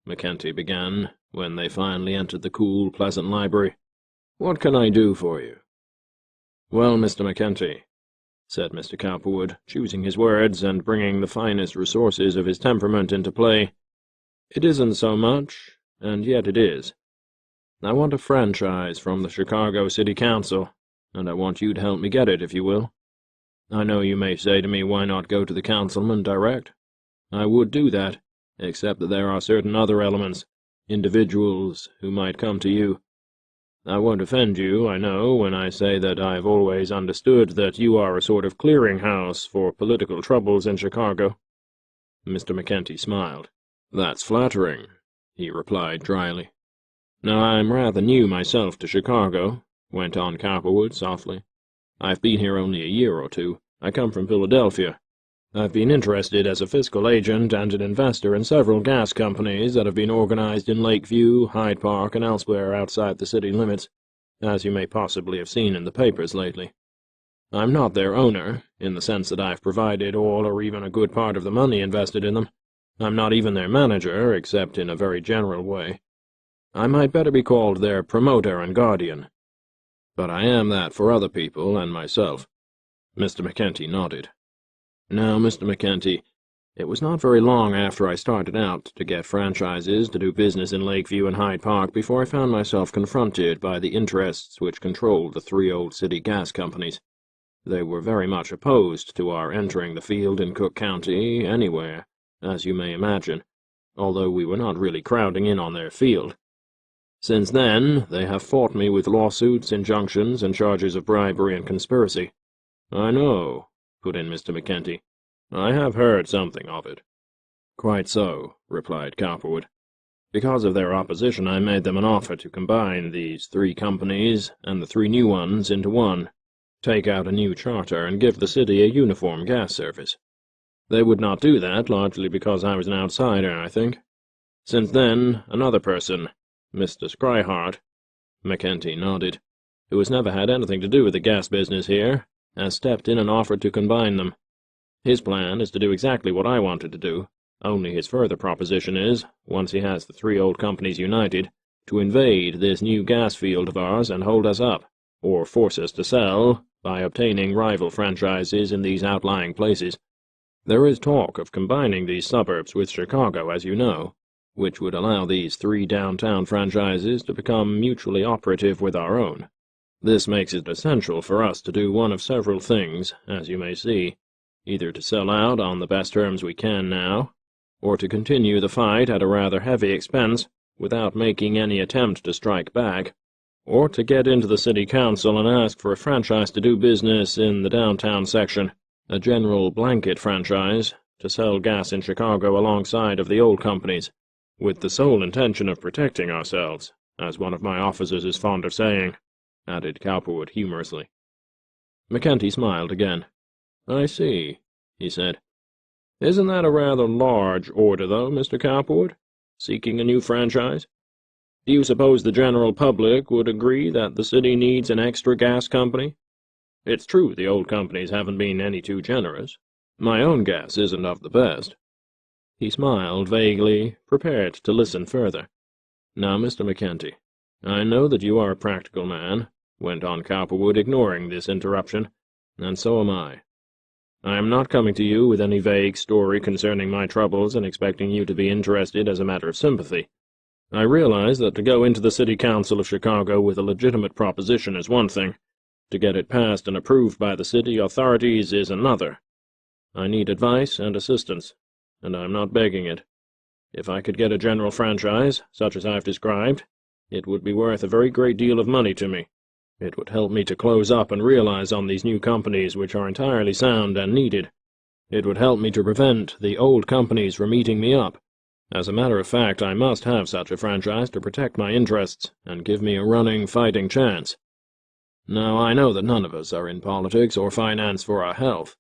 McKenty began, when they finally entered the cool, pleasant library, "what can I do for you?" "Well, Mr. McKenty," said Mr. Cowperwood, choosing his words and bringing the finest resources of his temperament into play, "it isn't so much, and yet it is. I want a franchise from the Chicago City Council, and I want you to help me get it, if you will. I know you may say to me, why not go to the councilman direct? I would do that, except that there are certain other elements, individuals, who might come to you. I won't offend you, I know, when I say that I have always understood that you are a sort of clearing-house for political troubles in Chicago." Mr. McKenty smiled. "That's flattering," he replied dryly. "Now, I'm rather new myself to Chicago," went on Cowperwood softly. "I've been here only a year or two. I come from Philadelphia. I've been interested as a fiscal agent and an investor in several gas companies that have been organized in Lakeview, Hyde Park, and elsewhere outside the city limits, as you may possibly have seen in the papers lately. I'm not their owner, in the sense that I've provided all or even a good part of the money invested in them. I'm not even their manager, except in a very general way. I might better be called their promoter and guardian. But I am that for other people and myself." Mr. McKenty nodded. "Now, Mr. McKenty, it was not very long after I started out to get franchises to do business in Lakeview and Hyde Park before I found myself confronted by the interests which controlled the three old city gas companies. They were very much opposed to our entering the field in Cook County anywhere, as you may imagine, although we were not really crowding in on their field. Since then, they have fought me with lawsuits, injunctions, and charges of bribery and conspiracy." "I know," put in Mr. McKenty. "I have heard something of it." "Quite so," replied Cowperwood. "Because of their opposition, I made them an offer to combine these three companies and the three new ones into one, take out a new charter, and give the city a uniform gas service. They would not do that, largely because I was an outsider, I think. Since then, another person, Mr. Scryhart," McKenty nodded, "who has never had anything to do with the gas business here, has stepped in and offered to combine them. His plan is to do exactly what I wanted to do, only his further proposition is, once he has the three old companies united, to invade this new gas field of ours and hold us up, or force us to sell, by obtaining rival franchises in these outlying places. There is talk of combining these suburbs with Chicago, as you know, which would allow these three downtown franchises to become mutually operative with our own. This makes it essential for us to do one of several things, as you may see, either to sell out on the best terms we can now, or to continue the fight at a rather heavy expense without making any attempt to strike back, or to get into the city council and ask for a franchise to do business in the downtown section, a general blanket franchise, to sell gas in Chicago alongside of the old companies, with the sole intention of protecting ourselves, as one of my officers is fond of saying," added Cowperwood humorously. McKenty smiled again. "I see," he said. Isn't that a rather large order, though, Mr. Cowperwood? Seeking a new franchise? Do you suppose the general public would agree that the city needs an extra gas company? It's true the old companies haven't been any too generous. My own gas isn't of the best." He smiled vaguely, prepared to listen further. "Now, Mr. McKenty, I know that you are a practical man," went on Cowperwood, ignoring this interruption, "and so am I. I am not coming to you with any vague story concerning my troubles and expecting you to be interested as a matter of sympathy. I realize that to go into the City Council of Chicago with a legitimate proposition is one thing. To get it passed and approved by the city authorities is another. I need advice and assistance, and I am not begging it. If I could get a general franchise, such as I've described, it would be worth a very great deal of money to me. It would help me to close up and realize on these new companies which are entirely sound and needed. It would help me to prevent the old companies from eating me up. As a matter of fact, I must have such a franchise to protect my interests and give me a running, fighting chance. Now, I know that none of us are in politics or finance for our health.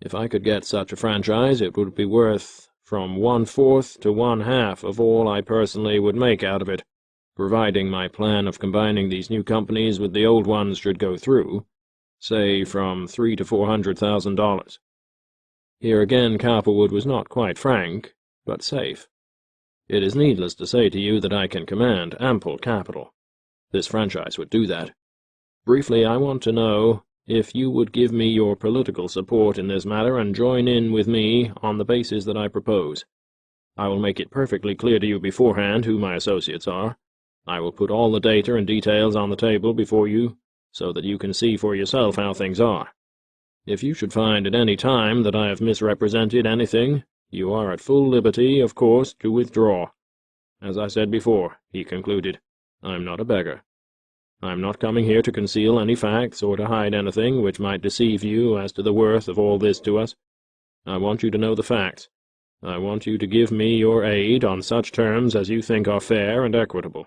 If I could get such a franchise, it would be worth from 1/4 to 1/2 of all I personally would make out of it, providing my plan of combining these new companies with the old ones should go through, say from $300,000 to $400,000. Here again Cowperwood was not quite frank, but safe. It is needless to say to you that I can command ample capital. This franchise would do that. Briefly, I want to know if you would give me your political support in this matter and join in with me on the basis that I propose. I will make it perfectly clear to you beforehand who my associates are. I will put all the data and details on the table before you, so that you can see for yourself how things are. If you should find at any time that I have misrepresented anything, you are at full liberty, of course, to withdraw. As I said before," he concluded, "I'm not a beggar. I'm not coming here to conceal any facts or to hide anything which might deceive you as to the worth of all this to us. I want you to know the facts. I want you to give me your aid on such terms as you think are fair and equitable.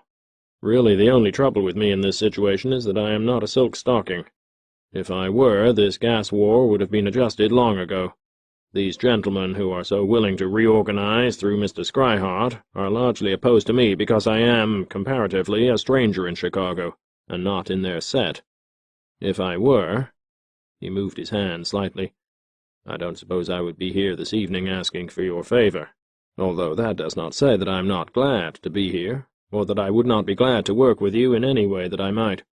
Really, the only trouble with me in this situation is that I am not a silk stocking. If I were, this gas war would have been adjusted long ago. These gentlemen who are so willing to reorganize through Mr. Scryhart are largely opposed to me because I am, comparatively, a stranger in Chicago, and not in their set. If I were—" he moved his hand slightly, "I don't suppose I would be here this evening asking for your favor, although that does not say that I am not glad to be here, or that I would not be glad to work with you in any way that I might.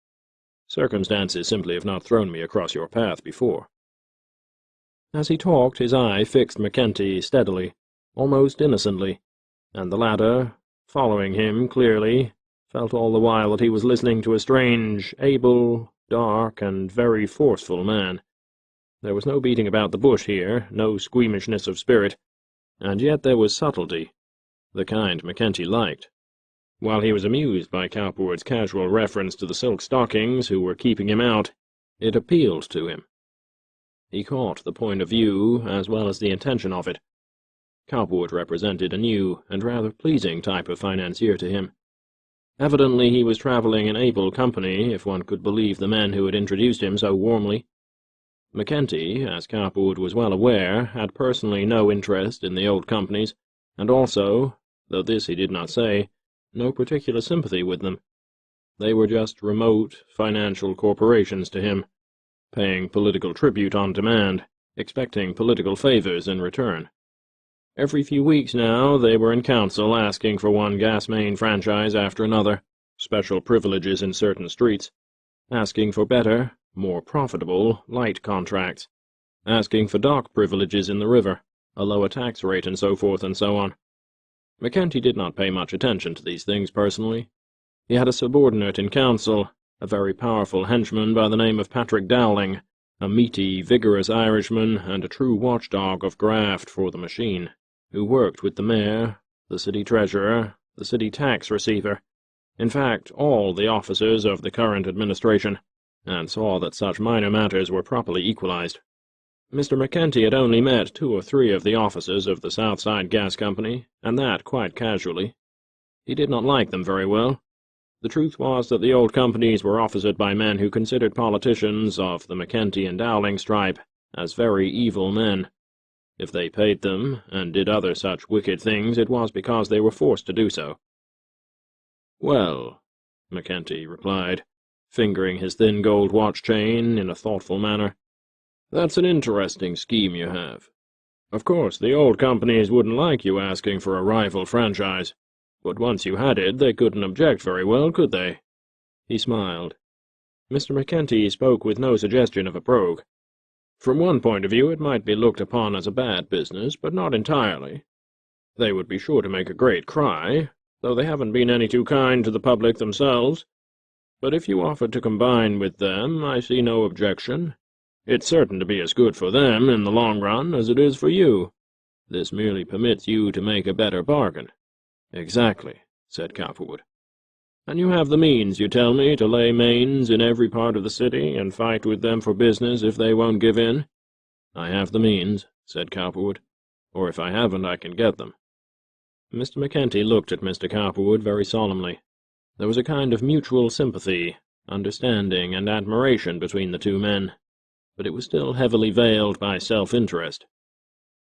Circumstances simply have not thrown me across your path before." As he talked, his eye fixed McKenty steadily, almost innocently, and the latter, following him clearly, felt all the while that he was listening to a strange, able, dark, and very forceful man. There was no beating about the bush here, no squeamishness of spirit, and yet there was subtlety, the kind McKenty liked. While he was amused by Cowperwood's casual reference to the silk stockings who were keeping him out, it appealed to him. He caught the point of view as well as the intention of it. Cowperwood represented a new and rather pleasing type of financier to him. Evidently he was traveling in able company, if one could believe the men who had introduced him so warmly. McKenty, as Cowperwood was well aware, had personally no interest in the old companies, and also, though this he did not say, no particular sympathy with them. They were just remote financial corporations to him, paying political tribute on demand, expecting political favors in return. Every few weeks now they were in council asking for one gas main franchise after another, special privileges in certain streets, asking for better, more profitable, light contracts, asking for dock privileges in the river, a lower tax rate, and so forth and so on. McKenty did not pay much attention to these things personally. He had a subordinate in council, a very powerful henchman by the name of Patrick Dowling, a meaty, vigorous Irishman and a true watchdog of graft for the machine, who worked with the mayor, the city treasurer, the city tax receiver, in fact, all the officers of the current administration, and saw that such minor matters were properly equalized. Mr. McKenty had only met 2 or 3 of the officers of the South Side Gas Company, and that quite casually. He did not like them very well. The truth was that the old companies were officered by men who considered politicians of the McKenty and Dowling stripe as very evil men. If they paid them, and did other such wicked things, it was because they were forced to do so. "Well," McKenty replied, fingering his thin gold watch-chain in a thoughtful manner, "that's an interesting scheme you have. Of course, the old companies wouldn't like you asking for a rival franchise, but once you had it, they couldn't object very well, could they?" He smiled. Mr. McKenty spoke with no suggestion of a brogue. "From one point of view it might be looked upon as a bad business, but not entirely. They would be sure to make a great cry, though they haven't been any too kind to the public themselves. But if you offered to combine with them, I see no objection. It's certain to be as good for them in the long run as it is for you. This merely permits you to make a better bargain." "Exactly," said Cowperwood. "And you have the means, you tell me, to lay mains in every part of the city and fight with them for business if they won't give in?" "I have the means," said Cowperwood. "Or if I haven't, I can get them." Mr. McKenty looked at Mr. Cowperwood very solemnly. There was a kind of mutual sympathy, understanding, and admiration between the two men, but it was still heavily veiled by self-interest.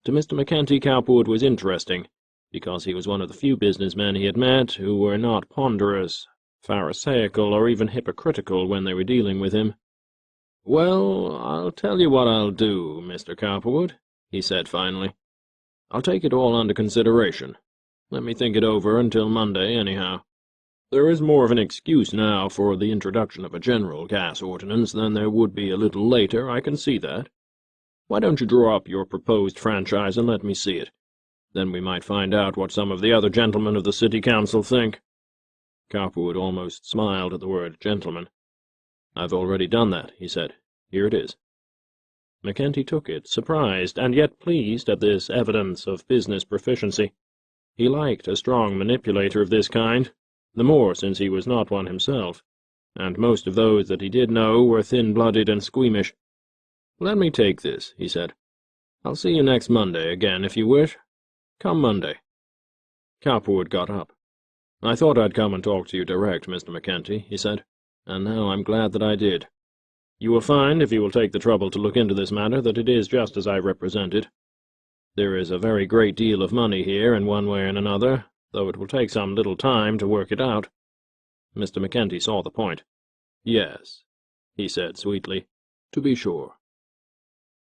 To Mr. McKenty, Cowperwood was interesting, because he was one of the few businessmen he had met who were not ponderous, pharisaical, or even hypocritical when they were dealing with him. "Well, I'll tell you what I'll do, Mr. Cowperwood," he said finally. "I'll take it all under consideration. Let me think it over until Monday, anyhow. There is more of an excuse now for the introduction of a general gas ordinance than there would be a little later, I can see that. Why don't you draw up your proposed franchise and let me see it? Then we might find out what some of the other gentlemen of the city council think." Cowperwood almost smiled at the word gentleman. "I've already done that," he said. "Here it is." McKenty took it, surprised and yet pleased at this evidence of business proficiency. He liked a strong manipulator of this kind, the more since he was not one himself, and most of those that he did know were thin-blooded and squeamish. "Let me take this," he said. "I'll see you next Monday again, if you wish. Come Monday." Cowperwood got up. "I thought I'd come and talk to you direct, Mr. McKenty," he said, "and now I'm glad that I did. You will find, if you will take the trouble to look into this matter, that it is just as I represent it. There is a very great deal of money here in one way and another, though it will take some little time to work it out." Mr. McKenty saw the point. "Yes," he said sweetly, "to be sure."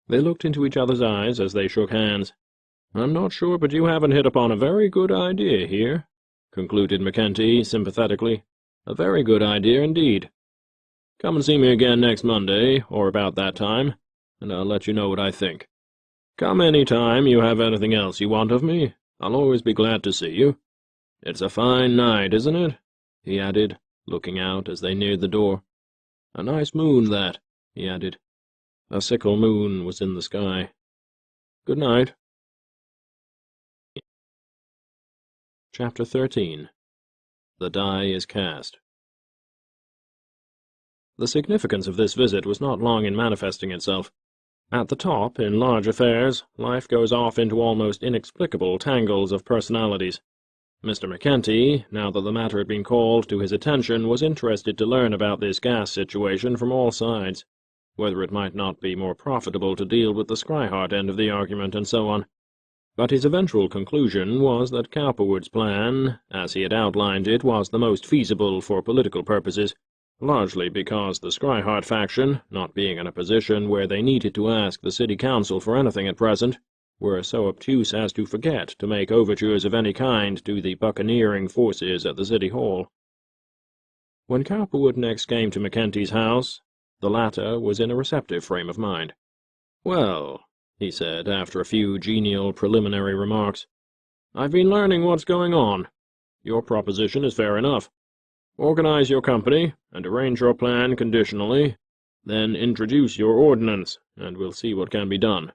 They looked into each other's eyes as they shook hands. "I'm not sure but you haven't hit upon a very good idea here," concluded McKenty sympathetically. "A very good idea indeed. Come and see me again next Monday, or about that time, and I'll let you know what I think. Come any time you have anything else you want of me. I'll always be glad to see you. It's a fine night, isn't it?" he added, looking out as they neared the door. "A nice moon, that," he added. A sickle moon was in the sky. "Good night." Chapter 13. The Die is Cast. The significance of this visit was not long in manifesting itself. At the top, in large affairs, life goes off into almost inexplicable tangles of personalities. Mr. McKenty, now that the matter had been called to his attention, was interested to learn about this gas situation from all sides, whether it might not be more profitable to deal with the Scryhart end of the argument, and so on. But his eventual conclusion was that Cowperwood's plan, as he had outlined it, was the most feasible for political purposes, largely because the Scryhart faction, not being in a position where they needed to ask the city council for anything at present, were so obtuse as to forget to make overtures of any kind to the buccaneering forces at the city hall. When Cowperwood next came to McKenty's house, the latter was in a receptive frame of mind. "Well," he said, after a few genial preliminary remarks, "I've been learning what's going on. Your proposition is fair enough. Organize your company, and arrange your plan conditionally, then introduce your ordinance, and we'll see what can be done."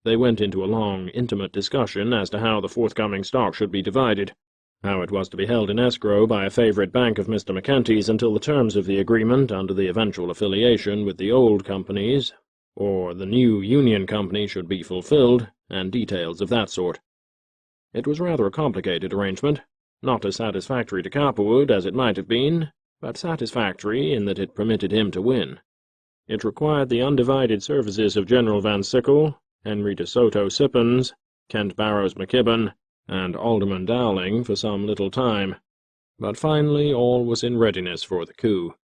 They went into a long, intimate discussion as to how the forthcoming stock should be divided, how it was to be held in escrow by a favorite bank of Mr. McKenty's until the terms of the agreement under the eventual affiliation with the old companies, or the new Union Company, should be fulfilled, and details of that sort. It was rather a complicated arrangement, not as satisfactory to Cowperwood as it might have been, but satisfactory in that it permitted him to win. It required the undivided services of General Van Sickle, Henry de Soto Sippens, Kent Barrows McKibben, and Alderman Dowling for some little time, but finally all was in readiness for the coup.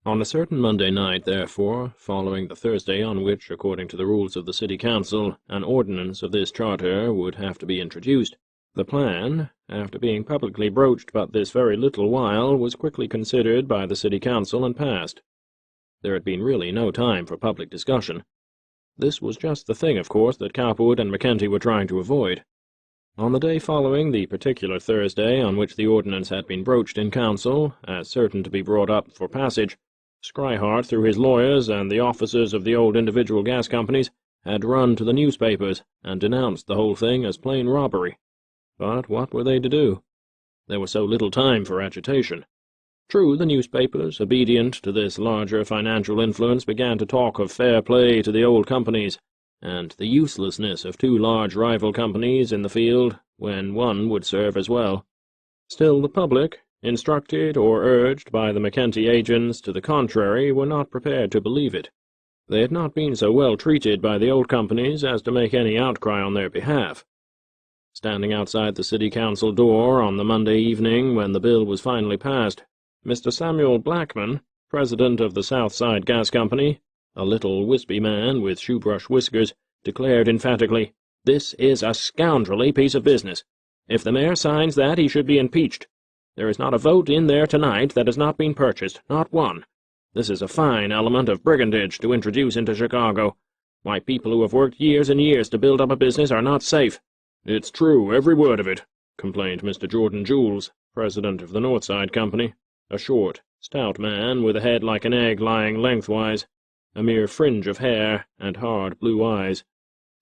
On a certain Monday night, therefore, following the Thursday on which, according to the rules of the City Council, an ordinance of this charter would have to be introduced, the plan, after being publicly broached but this very little while, was quickly considered by the City Council and passed. There had been really no time for public discussion. This was just the thing, of course, that Cowperwood and McKenty were trying to avoid. On the day following the particular Thursday on which the ordinance had been broached in Council, as certain to be brought up for passage, Schryhart, through his lawyers and the officers of the old individual gas companies, had run to the newspapers and denounced the whole thing as plain robbery. But what were they to do? There was so little time for agitation. True, the newspapers, obedient to this larger financial influence, began to talk of fair play to the old companies, and the uselessness of two large rival companies in the field when one would serve as well. Still, the public, instructed or urged by the McKenty agents to the contrary, were not prepared to believe it. They had not been so well treated by the old companies as to make any outcry on their behalf. Standing outside the City Council door on the Monday evening when the bill was finally passed, Mr. Samuel Blackman, president of the South Side Gas Company, a little wispy man with shoebrush whiskers, declared emphatically, "This is a scoundrelly piece of business. If the mayor signs that, he should be impeached. There is not a vote in there tonight that has not been purchased, not one. This is a fine element of brigandage to introduce into Chicago. Why, people who have worked years and years to build up a business are not safe." "It's true, every word of it," complained Mr. Jordan Jules, president of the North Side Company, a short, stout man with a head like an egg lying lengthwise, a mere fringe of hair, and hard blue eyes.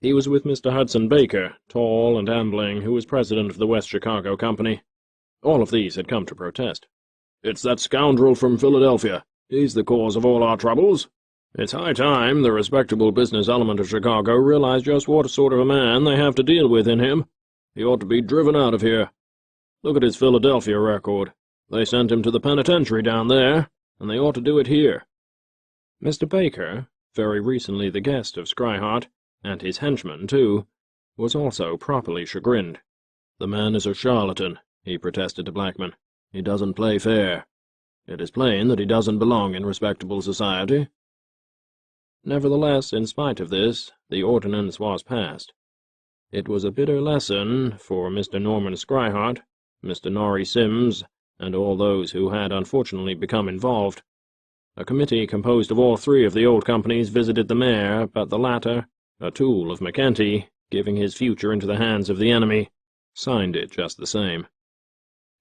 He was with Mr. Hudson Baker, tall and ambling, who was president of the West Chicago Company. All of these had come to protest. "It's that scoundrel from Philadelphia. He's the cause of all our troubles. It's high time the respectable business element of Chicago realized just what sort of a man they have to deal with in him. He ought to be driven out of here. Look at his Philadelphia record. They sent him to the penitentiary down there, and they ought to do it here." Mr. Baker, very recently the guest of Schryhart, and his henchman, too, was also properly chagrined. "The man is a charlatan," he protested to Blackman. "He doesn't play fair. It is plain that he doesn't belong in respectable society." Nevertheless, in spite of this, the ordinance was passed. It was a bitter lesson for Mr. Norman Schryhart, Mr. Norrie Sims, and all those who had unfortunately become involved. A committee composed of all three of the old companies visited the mayor, but the latter, a tool of McKenty, giving his future into the hands of the enemy, signed it just the same.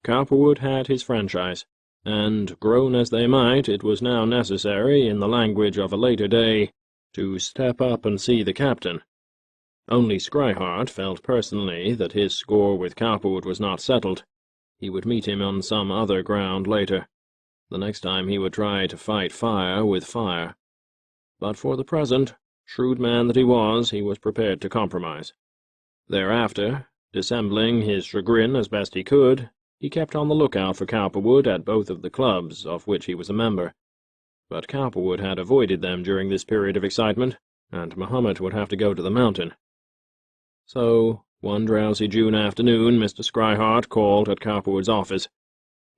Cowperwood had his franchise, and, groan as they might, it was now necessary, in the language of a later day, to step up and see the captain. Only Schryhart felt personally that his score with Cowperwood was not settled. He would meet him on some other ground later. The next time he would try to fight fire with fire. But for the present, shrewd man that he was prepared to compromise. Thereafter, dissembling his chagrin as best he could, he kept on the lookout for Cowperwood at both of the clubs of which he was a member. But Cowperwood had avoided them during this period of excitement, and Mahomet would have to go to the mountain. So, one drowsy June afternoon, Mr. Schryhart called at Cowperwood's office.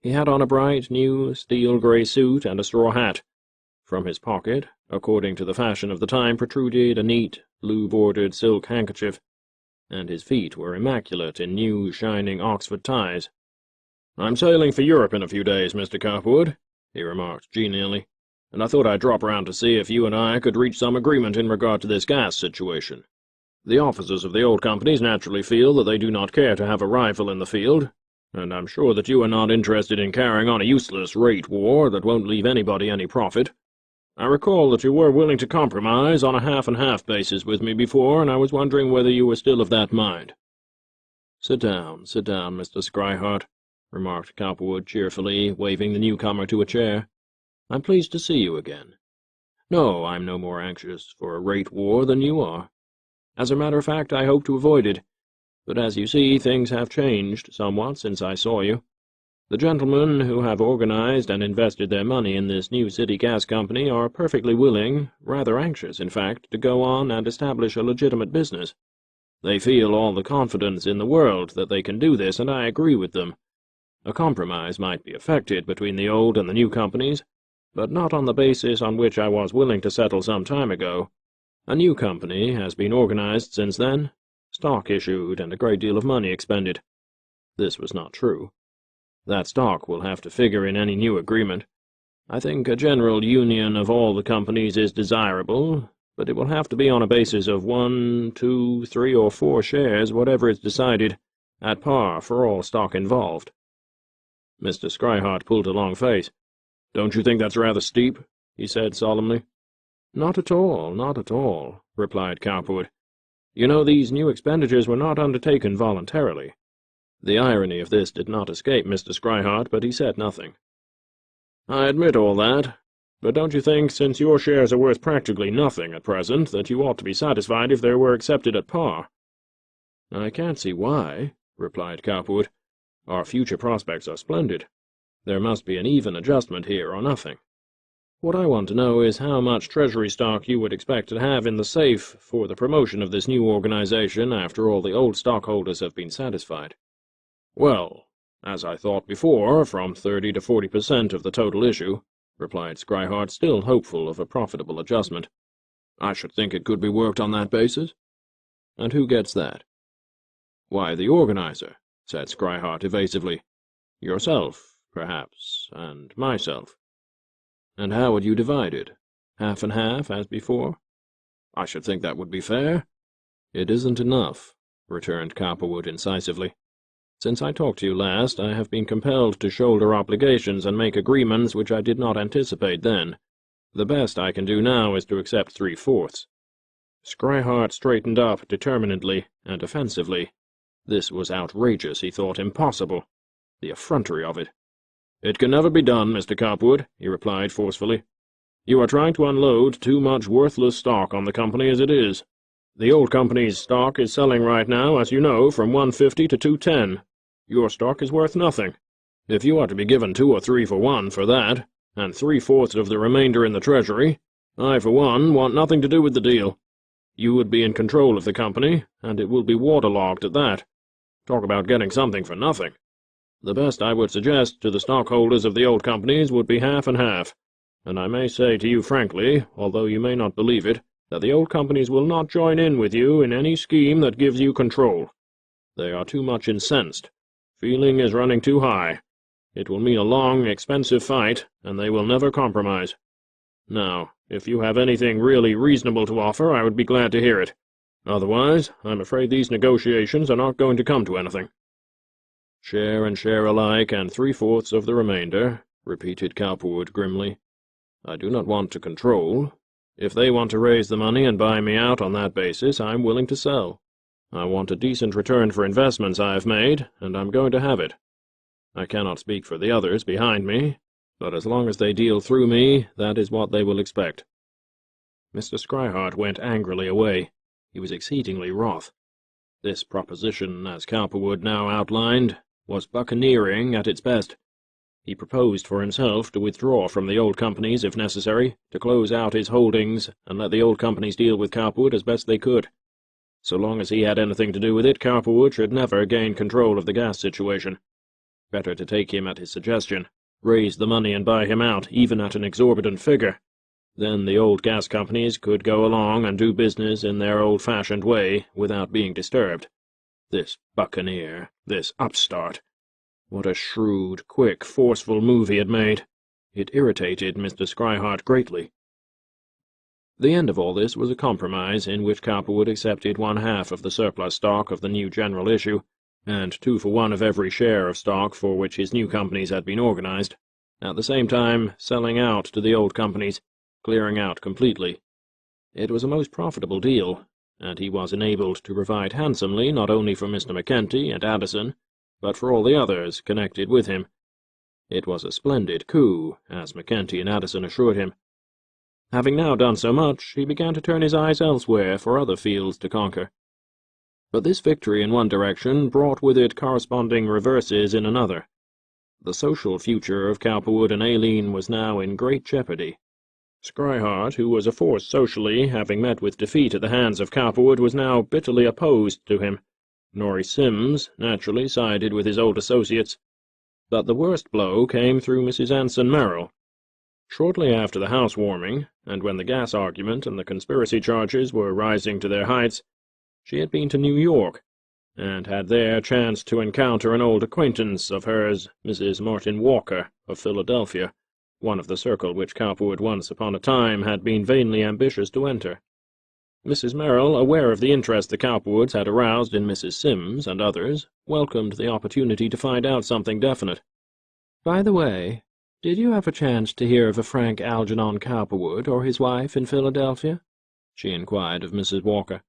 He had on a bright, new, steel-grey suit and a straw hat. From his pocket, according to the fashion of the time, protruded a neat, blue-bordered silk handkerchief, and his feet were immaculate in new, shining Oxford ties. "I'm sailing for Europe in a few days, Mr. Cowperwood," he remarked genially, "and I thought I'd drop around to see if you and I could reach some agreement in regard to this gas situation. The officers of the old companies naturally feel that they do not care to have a rival in the field, and I'm sure that you are not interested in carrying on a useless rate war that won't leave anybody any profit. I recall that you were willing to compromise on a half-and-half basis with me before, and I was wondering whether you were still of that mind." Sit down, Mr. Schryhart," remarked Cowperwood cheerfully, waving the newcomer to a chair. "I'm pleased to see you again. No, I'm no more anxious for a rate war than you are. As a matter of fact, I hope to avoid it, but as you see, things have changed somewhat since I saw you. The gentlemen who have organized and invested their money in this new city gas company are perfectly willing, rather anxious, in fact, to go on and establish a legitimate business. They feel all the confidence in the world that they can do this, and I agree with them. A compromise might be effected between the old and the new companies, but not on the basis on which I was willing to settle some time ago. A new company has been organized since then, stock issued, and a great deal of money expended. This was not true. That stock will have to figure in any new agreement. I think a general union of all the companies is desirable, but it will have to be on a basis of 1, 2, 3, or 4 shares, whatever is decided, at par for all stock involved. Mr. Scrihart pulled a long face. "Don't you think that's rather steep?" he said solemnly. "Not at all, not at all," replied Cowperwood. "You know, these new expenditures were not undertaken voluntarily." The irony of this did not escape Mr. Scrihart, but he said nothing. "I admit all that, but don't you think, since your shares are worth practically nothing at present, that you ought to be satisfied if they were accepted at par?" "I can't see why," replied Cowperwood. "Our future prospects are splendid. There must be an even adjustment here or nothing. What I want to know is how much treasury stock you would expect to have in the safe for the promotion of this new organization after all the old stockholders have been satisfied." "Well, as I thought before, from 30 to 40% of the total issue," replied Scrihart, still hopeful of a profitable adjustment. "I should think it could be worked on that basis." "And who gets that?" "Why, the organizer," said Scrihart evasively. "Yourself, perhaps, and myself." "And how would you divide it? Half and half, as before?" "I should think that would be fair." "It isn't enough," returned Cowperwood incisively. "Since I talked to you last, I have been compelled to shoulder obligations and make agreements which I did not anticipate then. The best I can do now is to accept 3/4." Scrihart straightened up determinedly and offensively. This was outrageous, he thought, impossible. The effrontery of it. "It can never be done, Mr. Cowperwood," he replied forcefully. "You are trying to unload too much worthless stock on the company as it is. The old company's stock is selling right now, as you know, from 150 to 210. Your stock is worth nothing. If you are to be given 2 or 3 for 1 for that, and 3/4 of the remainder in the treasury, I, for one, want nothing to do with the deal. You would be in control of the company, and it will be waterlogged at that. Talk about getting something for nothing. The best I would suggest to the stockholders of the old companies would be half and half, and I may say to you frankly, although you may not believe it, that the old companies will not join in with you in any scheme that gives you control. They are too much incensed. Feeling is running too high. It will mean a long, expensive fight, and they will never compromise. Now, if you have anything really reasonable to offer, I would be glad to hear it. Otherwise, I'm afraid these negotiations are not going to come to anything." "Share and share alike, and 3/4 of the remainder," repeated Cowperwood grimly. "I do not want to control. If they want to raise the money and buy me out on that basis, I'm willing to sell. I want a decent return for investments I have made, and I'm going to have it. I cannot speak for the others behind me, but as long as they deal through me, that is what they will expect." Mr. Scrihart went angrily away. He was exceedingly wroth. This proposition, as Cowperwood now outlined, was buccaneering at its best. He proposed for himself to withdraw from the old companies if necessary, to close out his holdings, and let the old companies deal with Cowperwood as best they could. So long as he had anything to do with it, Cowperwood should never gain control of the gas situation. Better to take him at his suggestion, raise the money and buy him out, even at an exorbitant figure. Then the old gas companies could go along and do business in their old-fashioned way without being disturbed. This buccaneer, this upstart. What a shrewd, quick, forceful move he had made. It irritated Mr. Scrihart greatly. The end of all this was a compromise in which Cowperwood accepted 1/2 of the surplus stock of the new general issue, and 2 for 1 of every share of stock for which his new companies had been organized, at the same time selling out to the old companies, clearing out completely. It was a most profitable deal, and he was enabled to provide handsomely not only for Mr. McKenty and Addison, but for all the others connected with him. It was a splendid coup, as McKenty and Addison assured him. Having now done so much, he began to turn his eyes elsewhere for other fields to conquer. But this victory in one direction brought with it corresponding reverses in another. The social future of Cowperwood and Aileen was now in great jeopardy. Scryhart, who was a force socially, having met with defeat at the hands of Cowperwood, was now bitterly opposed to him. Norrie Sims naturally sided with his old associates. But the worst blow came through Mrs. Anson Merrill. Shortly after the housewarming, and when the gas argument and the conspiracy charges were rising to their heights, she had been to New York, and had there chanced to encounter an old acquaintance of hers, Mrs. Martin Walker, of Philadelphia, one of the circle which Cowperwood once upon a time had been vainly ambitious to enter. Mrs. Merrill, aware of the interest the Cowperwoods had aroused in Mrs. Sims and others, welcomed the opportunity to find out something definite. "By the way, did you have a chance to hear of a Frank Algernon Cowperwood or his wife in Philadelphia?" she inquired of Mrs. Walker.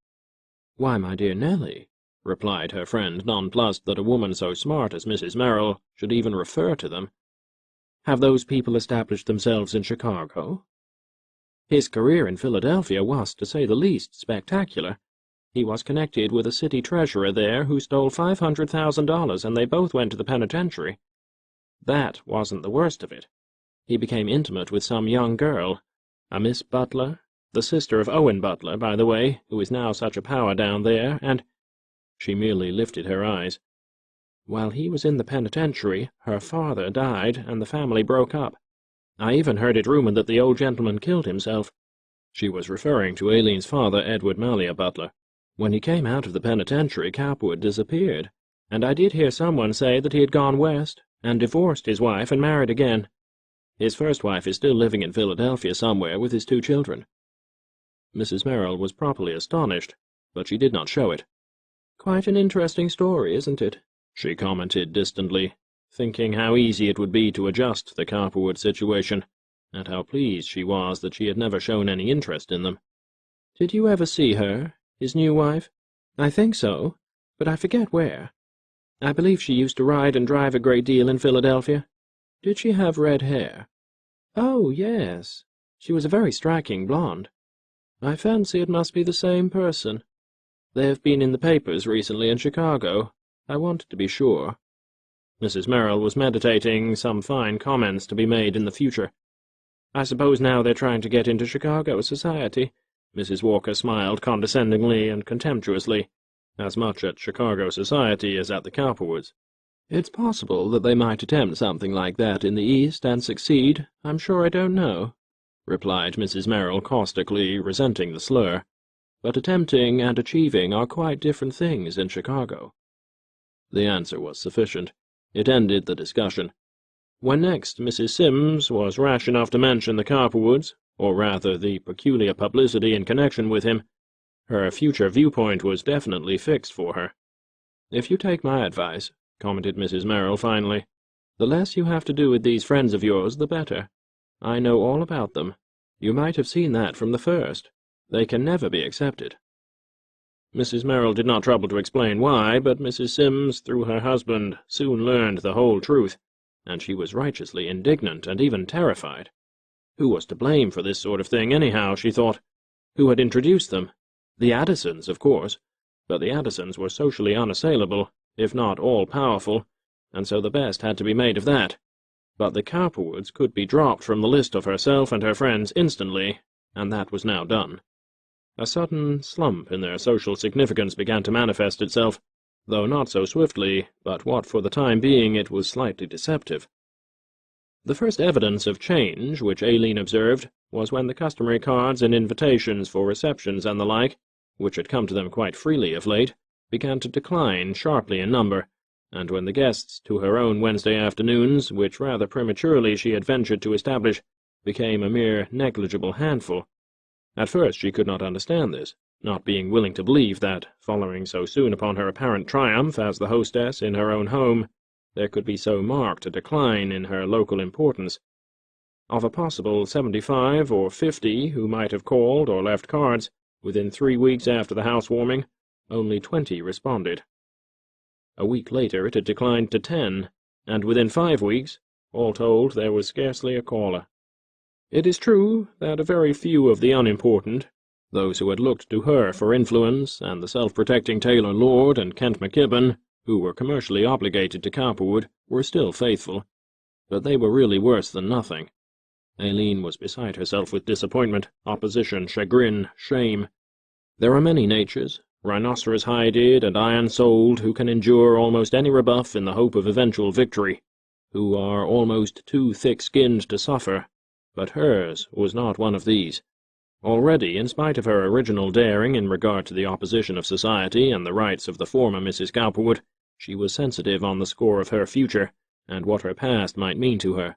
"Why, my dear Nellie," replied her friend, nonplussed that a woman so smart as Mrs. Merrill should even refer to them. "Have those people established themselves in Chicago?" "His career in Philadelphia was, to say the least, spectacular. He was connected with a city treasurer there who stole $500,000, and they both went to the penitentiary. That wasn't the worst of it. He became intimate with some young girl, a Miss Butler, the sister of Owen Butler, by the way, who is now such a power down there, and—" She merely lifted her eyes. "While he was in the penitentiary, her father died, and the family broke up. I even heard it rumored that the old gentleman killed himself." She was referring to Aileen's father, Edward Malia Butler. "When he came out of the penitentiary, Cowperwood disappeared, and I did hear someone say that he had gone west, and divorced his wife and married again. His first wife is still living in Philadelphia somewhere with his 2 children. Mrs. Merrill was properly astonished, but she did not show it. "Quite an interesting story, isn't it?" she commented distantly, thinking how easy it would be to adjust the Cowperwood situation, and how pleased she was that she had never shown any interest in them. "Did you ever see her, his new wife?" "I think so, but I forget where. I believe she used to ride and drive a great deal in Philadelphia." "Did she have red hair?" "Oh, yes. She was a very striking blonde. I fancy it must be the same person. They have been in the papers recently in Chicago. I wanted to be sure." Mrs. Merrill was meditating some fine comments to be made in the future. "I suppose now they're trying to get into Chicago society." Mrs. Walker smiled condescendingly and contemptuously, as much at Chicago society as at the Cowperwoods. "It's possible that they might attempt something like that in the East and succeed. I'm sure I don't know," replied Mrs. Merrill caustically, resenting the slur. "But attempting and achieving are quite different things in Chicago." The answer was sufficient. It ended the discussion. When next Mrs. Sims was rash enough to mention the Cowperwoods, or rather the peculiar publicity in connection with him, her future viewpoint was definitely fixed for her. "If you take my advice," commented Mrs. Merrill finally, "the less you have to do with these friends of yours, the better. I know all about them. You might have seen that from the first. They can never be accepted." Mrs. Merrill did not trouble to explain why, but Mrs. Sims, through her husband, soon learned the whole truth, and she was righteously indignant and even terrified. Who was to blame for this sort of thing, anyhow, she thought? Who had introduced them? The Addisons, of course, but the Addisons were socially unassailable, if not all-powerful, and so the best had to be made of that. But the Cowperwoods could be dropped from the list of herself and her friends instantly, and that was now done. A sudden slump in their social significance began to manifest itself, though not so swiftly, but what for the time being it was slightly deceptive. The first evidence of change which Aileen observed was when the customary cards and invitations for receptions and the like, which had come to them quite freely of late, began to decline sharply in number, and when the guests to her own Wednesday afternoons, which rather prematurely she had ventured to establish, became a mere negligible handful. At first she could not understand this, not being willing to believe that, following so soon upon her apparent triumph as the hostess in her own home, there could be so marked a decline in her local importance. Of a possible 75 or 50 who might have called or left cards, within 3 weeks after the housewarming, only 20 responded. A week later it had declined to 10, and within 5 weeks, all told, there was scarcely a caller. It is true that a very few of the unimportant, those who had looked to her for influence, and the self-protecting Taylor Lord and Kent McKibbin, who were commercially obligated to Cowperwood, were still faithful, but they were really worse than nothing. Aileen was beside herself with disappointment, opposition, chagrin, shame. There are many natures, rhinoceros-hided and iron-souled, who can endure almost any rebuff in the hope of eventual victory, who are almost too thick-skinned to suffer, but hers was not one of these. Already, in spite of her original daring in regard to the opposition of society and the rights of the former Mrs. Cowperwood, she was sensitive on the score of her future, and what her past might mean to her.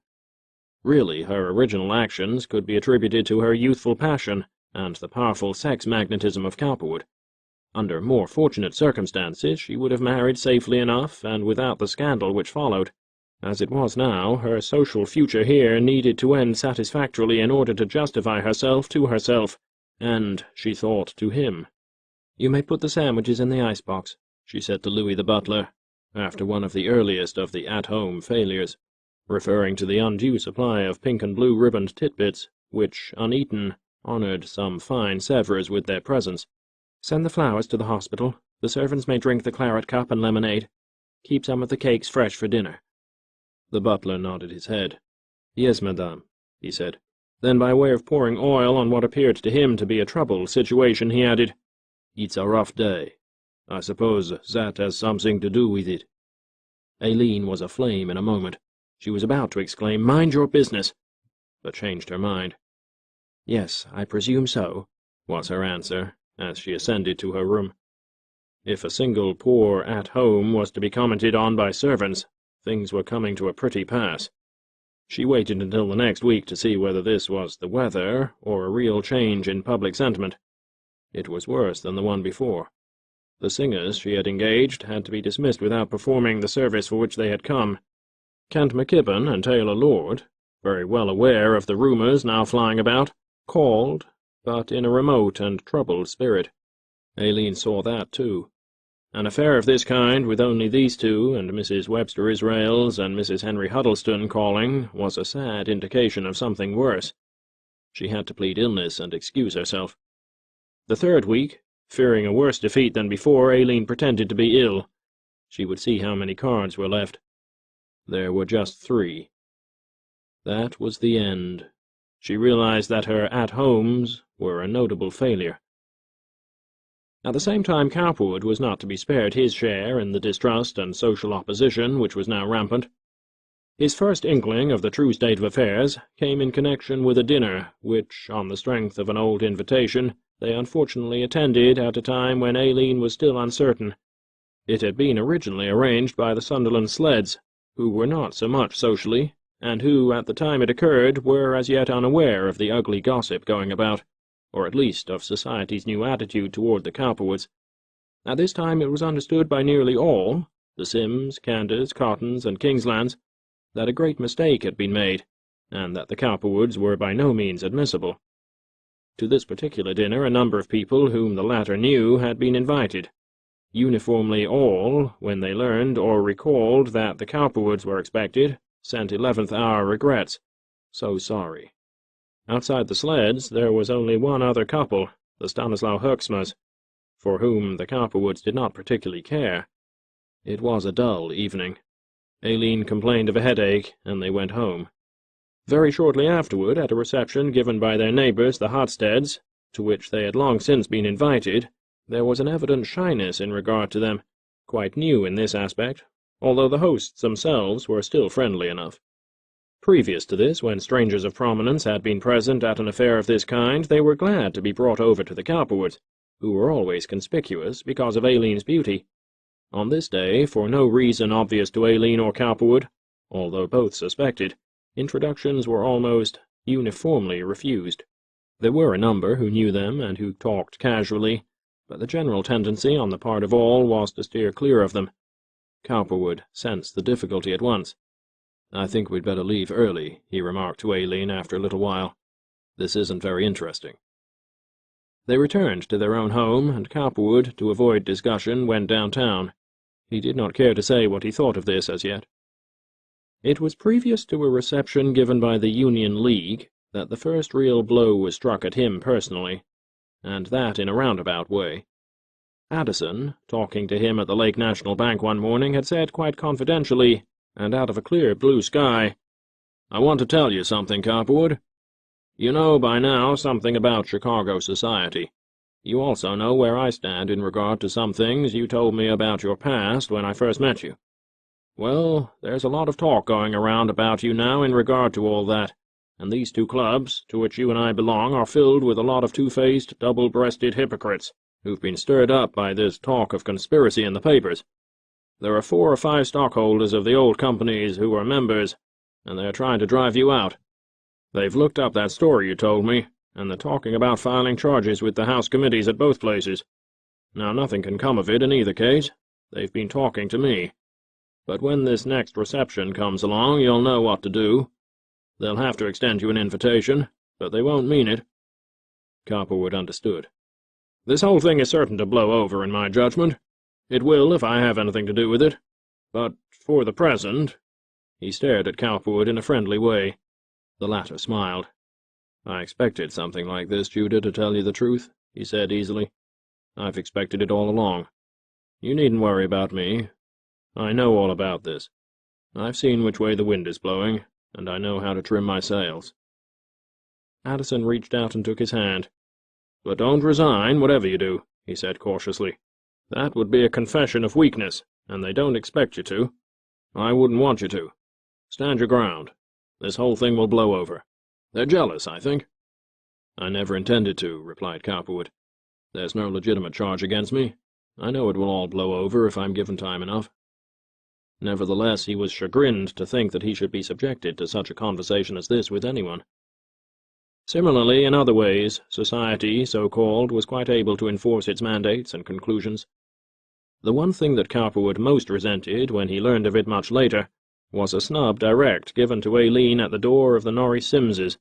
Really, her original actions could be attributed to her youthful passion and the powerful sex magnetism of Cowperwood. Under more fortunate circumstances, she would have married safely enough and without the scandal which followed. As it was now, her social future here needed to end satisfactorily in order to justify herself to herself, and, she thought, to him. "You may put the sandwiches in the icebox," she said to Louis the butler, after one of the earliest of the at-home failures, referring to the undue supply of pink and blue ribboned titbits, which, uneaten, honoured some fine Sevres with their presence. "Send the flowers to the hospital. The servants may drink the claret cup and lemonade. Keep some of the cakes fresh for dinner." The butler nodded his head. "Yes, madame," he said. Then, by way of pouring oil on what appeared to him to be a troubled situation, he added, "It's a rough day. I suppose that has something to do with it." Aileen was aflame in a moment. She was about to exclaim, "Mind your business," but changed her mind. "Yes, I presume so," was her answer, as she ascended to her room. If a single poor at-home was to be commented on by servants, things were coming to a pretty pass. She waited until the next week to see whether this was the weather or a real change in public sentiment. It was worse than the one before. The singers she had engaged had to be dismissed without performing the service for which they had come. Kent McKibbin and Taylor Lord, very well aware of the rumours now flying about, called, but in a remote and troubled spirit. Aileen saw that too. An affair of this kind, with only these two, and Mrs. Webster Israels and Mrs. Henry Huddleston calling, was a sad indication of something worse. She had to plead illness and excuse herself. The third week, fearing a worse defeat than before, Aileen pretended to be ill. She would see how many cards were left. There were just 3. That was the end. She realized that her at-homes were a notable failure. At the same time, Cowperwood was not to be spared his share in the distrust and social opposition which was now rampant. His first inkling of the true state of affairs came in connection with a dinner which, on the strength of an old invitation, they unfortunately attended at a time when Aileen was still uncertain. It had been originally arranged by the Sunderland Sleds, who were not so much socially, and who, at the time it occurred, were as yet unaware of the ugly gossip going about, or at least of society's new attitude toward the Cowperwoods. At this time it was understood by nearly all, the Sims, Canders, Cottons, and Kingslands, that a great mistake had been made, and that the Cowperwoods were by no means admissible. To this particular dinner a number of people whom the latter knew had been invited. Uniformly all, when they learned or recalled that the Cowperwoods were expected, sent 11th-hour regrets. So sorry. Outside the Sleds there was only one other couple, the Stanislaw Herxmers, for whom the Cowperwoods did not particularly care. It was a dull evening. Aileen complained of a headache, and they went home. Very shortly afterward, at a reception given by their neighbours, the Hotsteads, to which they had long since been invited, there was an evident shyness in regard to them, quite new in this aspect, although the hosts themselves were still friendly enough. Previous to this, when strangers of prominence had been present at an affair of this kind, they were glad to be brought over to the Cowperwoods, who were always conspicuous because of Aileen's beauty. On this day, for no reason obvious to Aileen or Cowperwood, although both suspected, introductions were almost uniformly refused. There were a number who knew them and who talked casually, but the general tendency on the part of all was to steer clear of them. Cowperwood sensed the difficulty at once. "I think we'd better leave early," he remarked to Aileen after a little while. "This isn't very interesting." They returned to their own home, and Cowperwood, to avoid discussion, went downtown. He did not care to say what he thought of this as yet. It was previous to a reception given by the Union League that the first real blow was struck at him personally, and that in a roundabout way. Addison, talking to him at the Lake National Bank one morning, had said quite confidentially, and out of a clear blue sky, I want to tell you something, Cowperwood. You know by now something about Chicago society. You also know where I stand in regard to some things you told me about your past when I first met you. Well, there's a lot of talk going around about you now in regard to all that, and these two clubs, to which you and I belong, are filled with a lot of two-faced, double-breasted hypocrites who've been stirred up by this talk of conspiracy in the papers. There are 4 or 5 stockholders of the old companies who are members, and they're trying to drive you out. They've looked up that story you told me, and they're talking about filing charges with the House committees at both places. Now, nothing can come of it in either case. They've been talking to me. But when this next reception comes along, you'll know what to do. They'll have to extend you an invitation, but they won't mean it. Cowperwood understood. This whole thing is certain to blow over, in my judgment. It will if I have anything to do with it. But for the present— He stared at Cowperwood in a friendly way. The latter smiled. "I expected something like this, Judah, to tell you the truth," he said easily. "I've expected it all along. You needn't worry about me. I know all about this. I've seen which way the wind is blowing, and I know how to trim my sails." Addison reached out and took his hand. "But don't resign, whatever you do," he said cautiously. "That would be a confession of weakness, and they don't expect you to. I wouldn't want you to. Stand your ground. This whole thing will blow over. They're jealous, I think." "I never intended to," replied Cowperwood. "There's no legitimate charge against me. I know it will all blow over if I'm given time enough." Nevertheless, he was chagrined to think that he should be subjected to such a conversation as this with anyone. Similarly, in other ways, society, so-called, was quite able to enforce its mandates and conclusions. The one thing that Cowperwood most resented, when he learned of it much later, was a snub direct given to Aileen at the door of the Norrie Simses.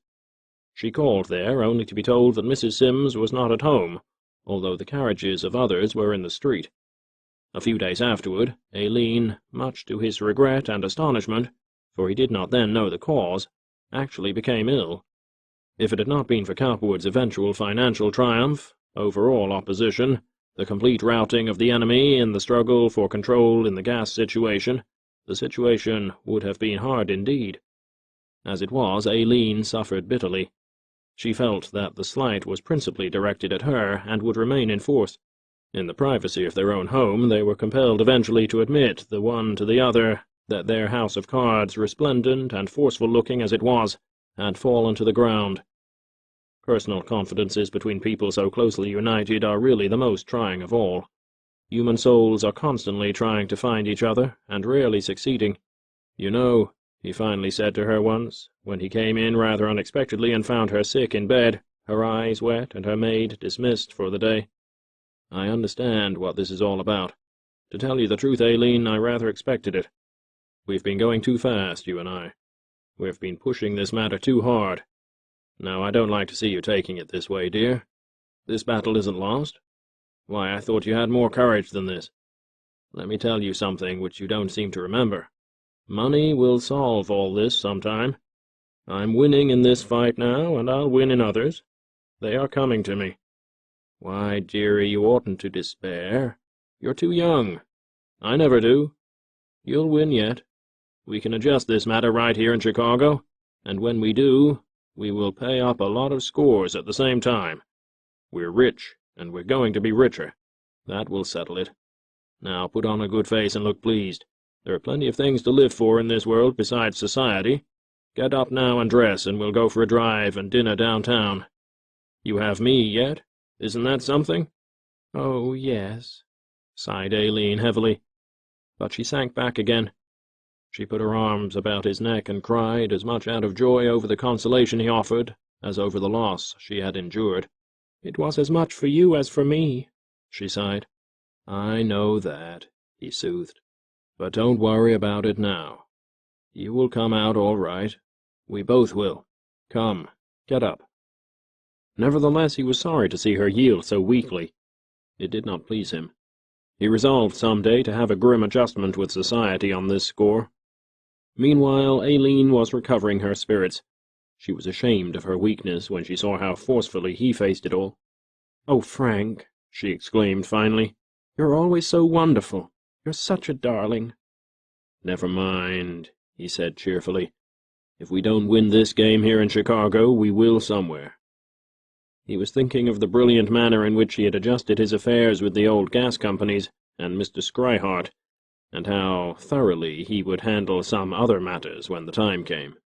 She called there only to be told that Mrs. Sims was not at home, although the carriages of others were in the street. A few days afterward, Aileen, much to his regret and astonishment, for he did not then know the cause, actually became ill. If it had not been for Cowperwood's eventual financial triumph over all opposition, the complete routing of the enemy in the struggle for control in the gas situation, the situation would have been hard indeed. As it was, Aileen suffered bitterly. She felt that the slight was principally directed at her and would remain in force. In the privacy of their own home, they were compelled eventually to admit, the one to the other, that their house of cards, resplendent and forceful-looking as it was, had fallen to the ground. Personal confidences between people so closely united are really the most trying of all. Human souls are constantly trying to find each other, and rarely succeeding. "You know," he finally said to her once, when he came in rather unexpectedly and found her sick in bed, her eyes wet and her maid dismissed for the day, "I understand what this is all about. To tell you the truth, Aileen, I rather expected it. We've been going too fast, you and I. We've been pushing this matter too hard. Now, I don't like to see you taking it this way, dear. This battle isn't lost. Why, I thought you had more courage than this. Let me tell you something which you don't seem to remember. Money will solve all this sometime. I'm winning in this fight now, and I'll win in others. They are coming to me. Why, dearie, you oughtn't to despair. You're too young. I never do. You'll win yet. We can adjust this matter right here in Chicago, and when we do, we will pay up a lot of scores at the same time. We're rich, and we're going to be richer. That will settle it. Now put on a good face and look pleased. There are plenty of things to live for in this world besides society. Get up now and dress, and we'll go for a drive and dinner downtown. You have me yet? Isn't that something?" "Oh, yes," sighed Aileen heavily. But she sank back again. She put her arms about his neck and cried, as much out of joy over the consolation he offered as over the loss she had endured. "It was as much for you as for me," she sighed. "I know that," he soothed. "But don't worry about it now. You will come out all right. We both will. Come, get up." Nevertheless, he was sorry to see her yield so weakly. It did not please him. He resolved some day to have a grim adjustment with society on this score. Meanwhile, Aileen was recovering her spirits. She was ashamed of her weakness when she saw how forcefully he faced it all. "Oh, Frank," she exclaimed finally, "you're always so wonderful. You're such a darling." "Never mind," he said cheerfully. If we don't win this game here in Chicago, we will somewhere." He was thinking of the brilliant manner in which he had adjusted his affairs with the old gas companies and Mr. Scryhart, and how thoroughly he would handle some other matters when the time came.